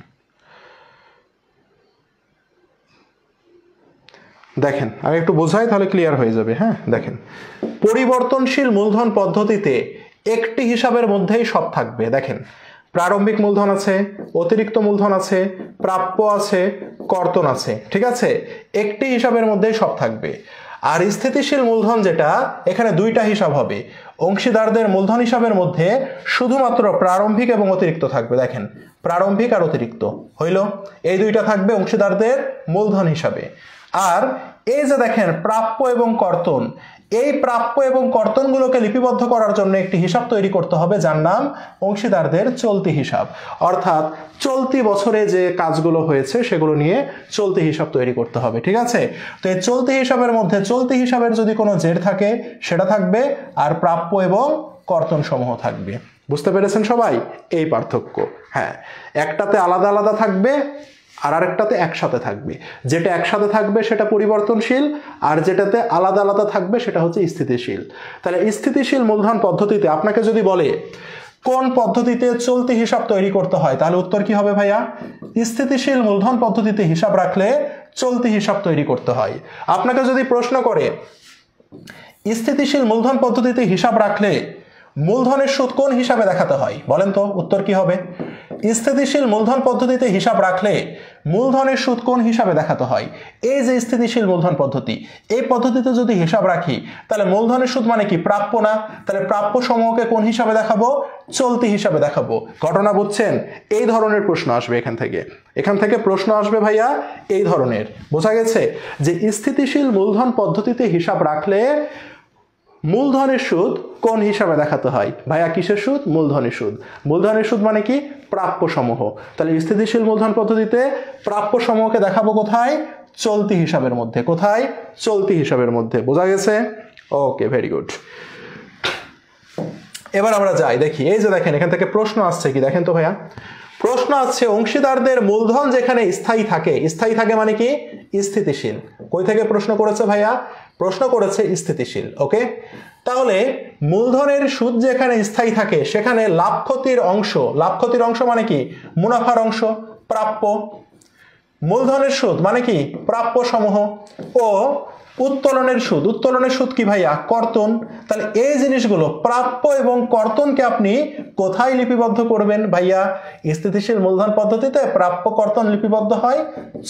দেখেন আমি একটু বোঝাই, তাহলে ক্লিয়ার হয়ে যাবে। হ্যাঁ, দেখেন, পরিবর্তনশীল মূলধন পদ্ধতিতে একটি হিসাবের মধ্যেই সব থাকবে। দেখেন, প্রারম্ভিক মূলধন আছে, অতিরিক্ত মূলধন আছে, প্রাপ্য আছে, কর্তন আছে, ঠিক আছে? একটি হিসাবের মধ্যেই সব থাকবে। আর স্থিতিশীল মূলধন যেটা, এখানে দুইটা হিসাব হবে। অংশীদারদের মূলধন হিসাবের মধ্যে শুধুমাত্র প্রারম্ভিক এবং অতিরিক্ত থাকবে। দেখেন, প্রারম্ভিক আর অতিরিক্ত হইল, এই দুইটা থাকবে অংশীদারদের মূলধন হিসাবে। আর এই যে দেখেন প্রাপ্য এবং কর্তন, এই প্রাপ্য এবং কর্তনগুলোকে লিপিবদ্ধ করার জন্য একটি হিসাব তৈরি করতে হবে, যার নাম অংশীদারদের চলতি হিসাব। অর্থাৎ চলতি বছরে যে কাজগুলো হয়েছে সেগুলো নিয়ে চলতি হিসাব তৈরি করতে হবে, ঠিক আছে? তো এই চলতি হিসাবের মধ্যে চলতি হিসাবের যদি কোনো জের থাকে সেটা থাকবে, আর প্রাপ্য এবং কর্তন সমূহ থাকবে। বুঝতে পেরেছেন সবাই এই পার্থক্য? হ্যাঁ, একটাতে আলাদা আলাদা থাকবে, আর আরেকটাতে একসাথে থাকবে। যেটা একসাথে থাকবে সেটা পরিবর্তনশীল, আর যেটাতে আলাদা আলাদা থাকবে সেটা হচ্ছে স্থিতিশীল। তাহলে স্থিতিশীল মূলধন পদ্ধতিতে আপনাকে যদি বলে কোন পদ্ধতিতে চলতি হিসাব তৈরি করতে হয়, তাহলে উত্তর কি হবে ভাইয়া? স্থিতিশীল মূলধন পদ্ধতিতে হিসাব রাখলে চলতি হিসাব তৈরি করতে হয়। আপনাকে যদি প্রশ্ন করে স্থিতিশীল মূলধন পদ্ধতিতে হিসাব রাখলে মূলধনের সুদ কোন হিসাবে দেখাতে হয়, বলেন তো উত্তর কি হবে? স্থিতিশীল মূলধন পদ্ধতিতে হিসাব রাখলে মূলধনের সুদ কোন হিসাবে দেখাতে হয়, এই যে স্থিতিশীল মূলধন পদ্ধতি, এই পদ্ধতিতে যদি হিসাব রাখি তাহলে মূলধনের সুদ মানে কি প্রাপ্য না, তাহলে প্রাপ্য সমূহকে কোন হিসাবে দেখাবো, চলতি হিসাবে দেখাবো। ঘটনা বুঝছেন? এই ধরনের প্রশ্ন আসবে এখান থেকে প্রশ্ন আসবে ভাইয়া এই ধরনের। বোঝা গেছে যে স্থিতিশীল মূলধন পদ্ধতিতে হিসাব রাখলে মূলধনের সুদ কোন হিসাবে দেখাতে হয়, ভাইয়া কিসের সুদ, মূলধনের সুদ। মূলধনের সুদ মানে কি প্রাপ্য সমূহ, তাহলে স্থিতিশীল মূলধন পদ্ধতিতে প্রাপ্য সমূহকে দেখাবো কোথায়, চলতি হিসাবের মধ্যে। কোথায়, চলতি হিসাবের মধ্যে। বোঝা গেছে? ওকে, ভেরি গুড। এবার আমরা যাই দেখি, এই যে দেখেন এখান থেকে প্রশ্ন আসছে কি দেখেন তো ভাইয়া, প্রশ্ন আছে অংশীদারদের মূলধন যেখানে স্থায়ী থাকে মানে কি স্থিতিশীল। কই থেকে প্রশ্ন করেছে ভাইয়া, প্রশ্ন করেছে স্থিতিশীল। ওকে, তাহলে মূলধনের সুদ যেখানে স্থায়ী থাকে সেখানে লাভ ক্ষতির অংশ মানে কি মুনাফার অংশ, প্রাপ্য। মূলধনের সুদ মানে কি প্রাপ্য সমূহ, ও উত্তোলনের সুদ কি ভাইয়া, কর্তন। তাহলে এই জিনিসগুলো প্রাপ্য এবং কর্তনকে আপনি কোথায় লিপিবদ্ধ করবেন ভাইয়া, স্থিতিশীল মূলধন পদ্ধতিতে প্রাপ্য কর্তন লিপিবদ্ধ হয়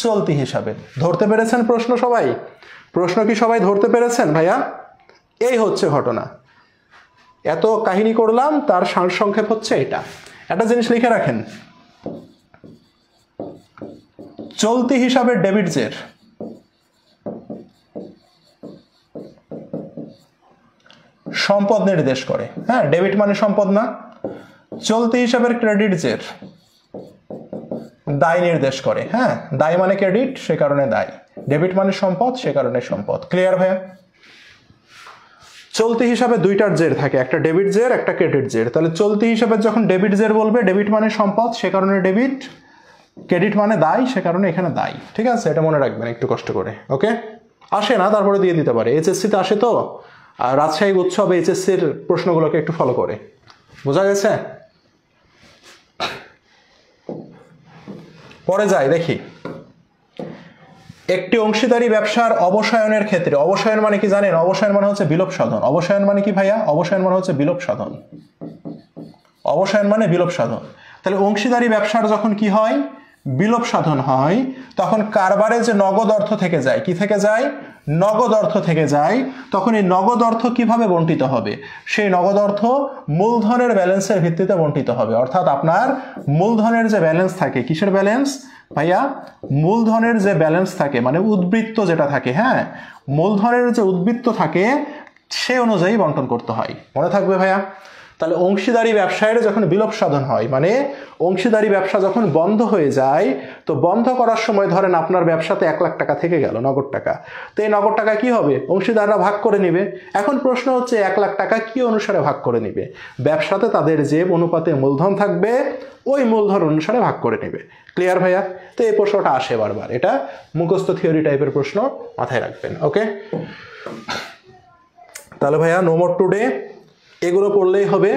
চলতি হিসাবে। ধরতে পেরেছেন প্রশ্ন সবাই? প্রশ্ন কি সবাই ধরতে পেরেছেন ভাইয়া? এই হচ্ছে ঘটনা। এত কাহিনী করলাম, তার সারসংক্ষেপ হচ্ছে এটা। একটা জিনিস লিখে রাখেন, চলতি হিসাবের ডেবিট জের সম্পদ নির্দেশ করে। হ্যাঁ, ডেবিট মানে সম্পদ না। চলতি হিসাবের ক্রেডিট জের দায় নির্দেশ করে। হ্যাঁ, দায় মানে ক্রেডিট, সে কারণে দায়। ডেবিট মানে সম্পদ, সে কারণে সম্পদ। ক্লিয়ার ভাইয়া? চলতি হিসাবে দুইটার জের থাকে, একটা ডেবিট জের, একটা ক্রেডিট জের। তাহলে চলতি হিসাবে যখন ডেবিট জের বলবে, ডেবিট মানে সম্পদ, সে কারণে ডেবিট, ক্রেডিট মানে দায়, সে কারণে এখানে দায়। ঠিক আছে, এটা মনে রাখবেন একটু কষ্ট করে। ওকে, আসে না তারপরে দিয়ে দিতে পারে, এইচএসসিতে আসে তো, আর রাজশাহী উৎসব এইচএসসির প্রশ্নগুলোকে একটু ফলো করে। বোঝা গেছে? পরে যাই দেখি, একটি অংশীদারি ব্যবসার অবসায়নের ক্ষেত্রে, অবসায়ন মানে কি জানেন? অবসায়ন মানে হচ্ছে বিলোপ সাধন। অবসায়ন মানে কি ভাইয়া? অবসায়ন মানে হচ্ছে বিলোপ সাধন। অবসায়ন মানে বিলোপ সাধন। তাহলে অংশীদারি ব্যবসার যখন কি হয়, বিলোপ সাধন হয়, তখন কারবারে যে নগদ অর্থ থেকে যায়, কি থেকে যায়, নগদ অর্থ থেকে যায়, তখন এই নগদ অর্থ কিভাবে বণ্টিত হবে? সেই নগদ অর্থ মূলধনের ব্যালেন্সের ভিত্তিতে বণ্টিত হবে। অর্থাৎ আপনার মূলধনের যে ব্যালেন্স থাকে, কিসের ব্যালেন্স ভাইয়া? মূলধনের যে ব্যালেন্স থাকে মানে উদ্বৃত্ত যেটা থাকে, হ্যাঁ, মূলধনের যে উদ্বৃত্ত থাকে সে অনুযায়ী বন্টন করতে হয়। মনে থাকবে ভাইয়া? তাহলে অংশীদারি ব্যবসায়ের যখন বিলোপ সাধন হয়, মানে অংশীদারি ব্যবসা যখন বন্ধ হয়ে যায়, তো বন্ধ করার সময় ধরেন আপনার ব্যবসাতে 1 লাখ টাকা থেকে গেল, নগদ টাকা। তো এই নগদ টাকা কি হবে? অংশীদাররা ভাগ করে নিবে। এখন প্রশ্ন হচ্ছে 1 লাখ টাকা কি অনুসারে ভাগ করে নিবে? ব্যবসাতে তাদের যে অনুপাতে মূলধন থাকবে ওই মূলধন অনুসারে ভাগ করে নেবে। ক্লিয়ার ভাইয়া? তো এই প্রশ্নটা আসে বারবার, এটা মুখস্থ থিওরি টাইপের প্রশ্ন, মাথায় রাখবেন। ওকে, তাহলে ভাইয়া নো মোর টুডে, এগুলো পড়লেই হবে।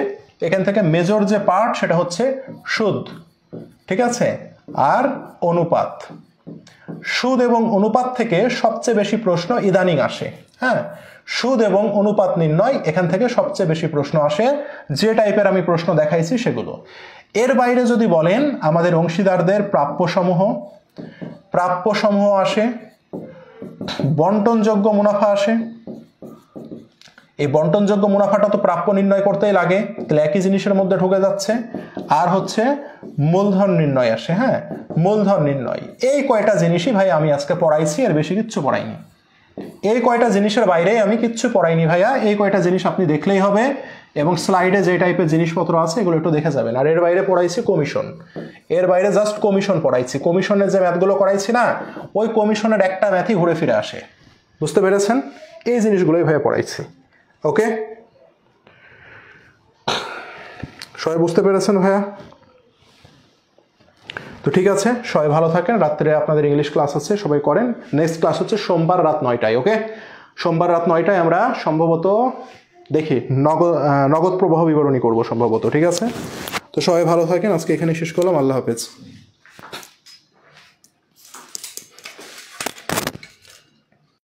এখান থেকে মেজর যে পার্ট সেটা হচ্ছে সুদ, ঠিক আছে, আর অনুপাত। সুদ এবং অনুপাত থেকে সবচেয়ে বেশি প্রশ্ন ইদানিং আসে। হ্যাঁ, সুদ এবং অনুপাত নির্ণয়, এখান থেকে সবচেয়ে বেশি প্রশ্ন আসে। যে টাইপের আমি প্রশ্ন দেখাইছি সেগুলো। এর বাইরে যদি বলেন, আমাদের অংশীদারদের প্রাপ্য সমূহ আসে, বন্টনযোগ্য মুনাফা আসে। এই বন্টনযোগ্য মুনাফাটা তো প্রাপ্য নির্ণয় করতেই লাগে, তাহলে একই জিনিসের মধ্যে ঢুকে যাচ্ছে। আর হচ্ছে মূলধন নির্ণয় আসে। হ্যাঁ, মূলধন নির্ণয়। এই কয়টা জিনিসই ভাই আমি আজকে পড়াইছি, এর বেশি কিচ্ছু পড়াইনি। এই কয়টা জিনিসের বাইরে আমি কিচ্ছু পড়াইনি ভাইয়া। এই কয়টা জিনিস আপনি দেখলেই হবে, এবং স্লাইডে যে টাইপের জিনিসপত্র আছে এগুলো একটু দেখে যাবেন। আর এর বাইরে পড়াইছি কমিশন, এর বাইরে জাস্ট কমিশন পড়াইছি। কমিশনের যে ম্যাথগুলো করাইছি না, ওই কমিশনের একটা ম্যাথই ঘুরে ফিরে আসে। বুঝতে পেরেছেন? এই জিনিসগুলোই ভাইয়া পড়াইছি। ওকে, সবাই বুঝতে পেরেছেন ভাইয়া? তো ঠিক আছে, সবাই ভালো থাকেন। রাত্রে আপনাদের ইংলিশ ক্লাস আছে, সবাই করেন। নেক্সট ক্লাস হচ্ছে সোমবার রাত 9টায়। ওকে, সোমবার রাত 9টায় আমরা সম্ভবত দেখি নগদ প্রবাহ বিবরণী করব সম্ভবত। ঠিক আছে, তো সবাই ভালো থাকেন। আজকে এখানে শেষ করলাম। আল্লাহ হাফেজ।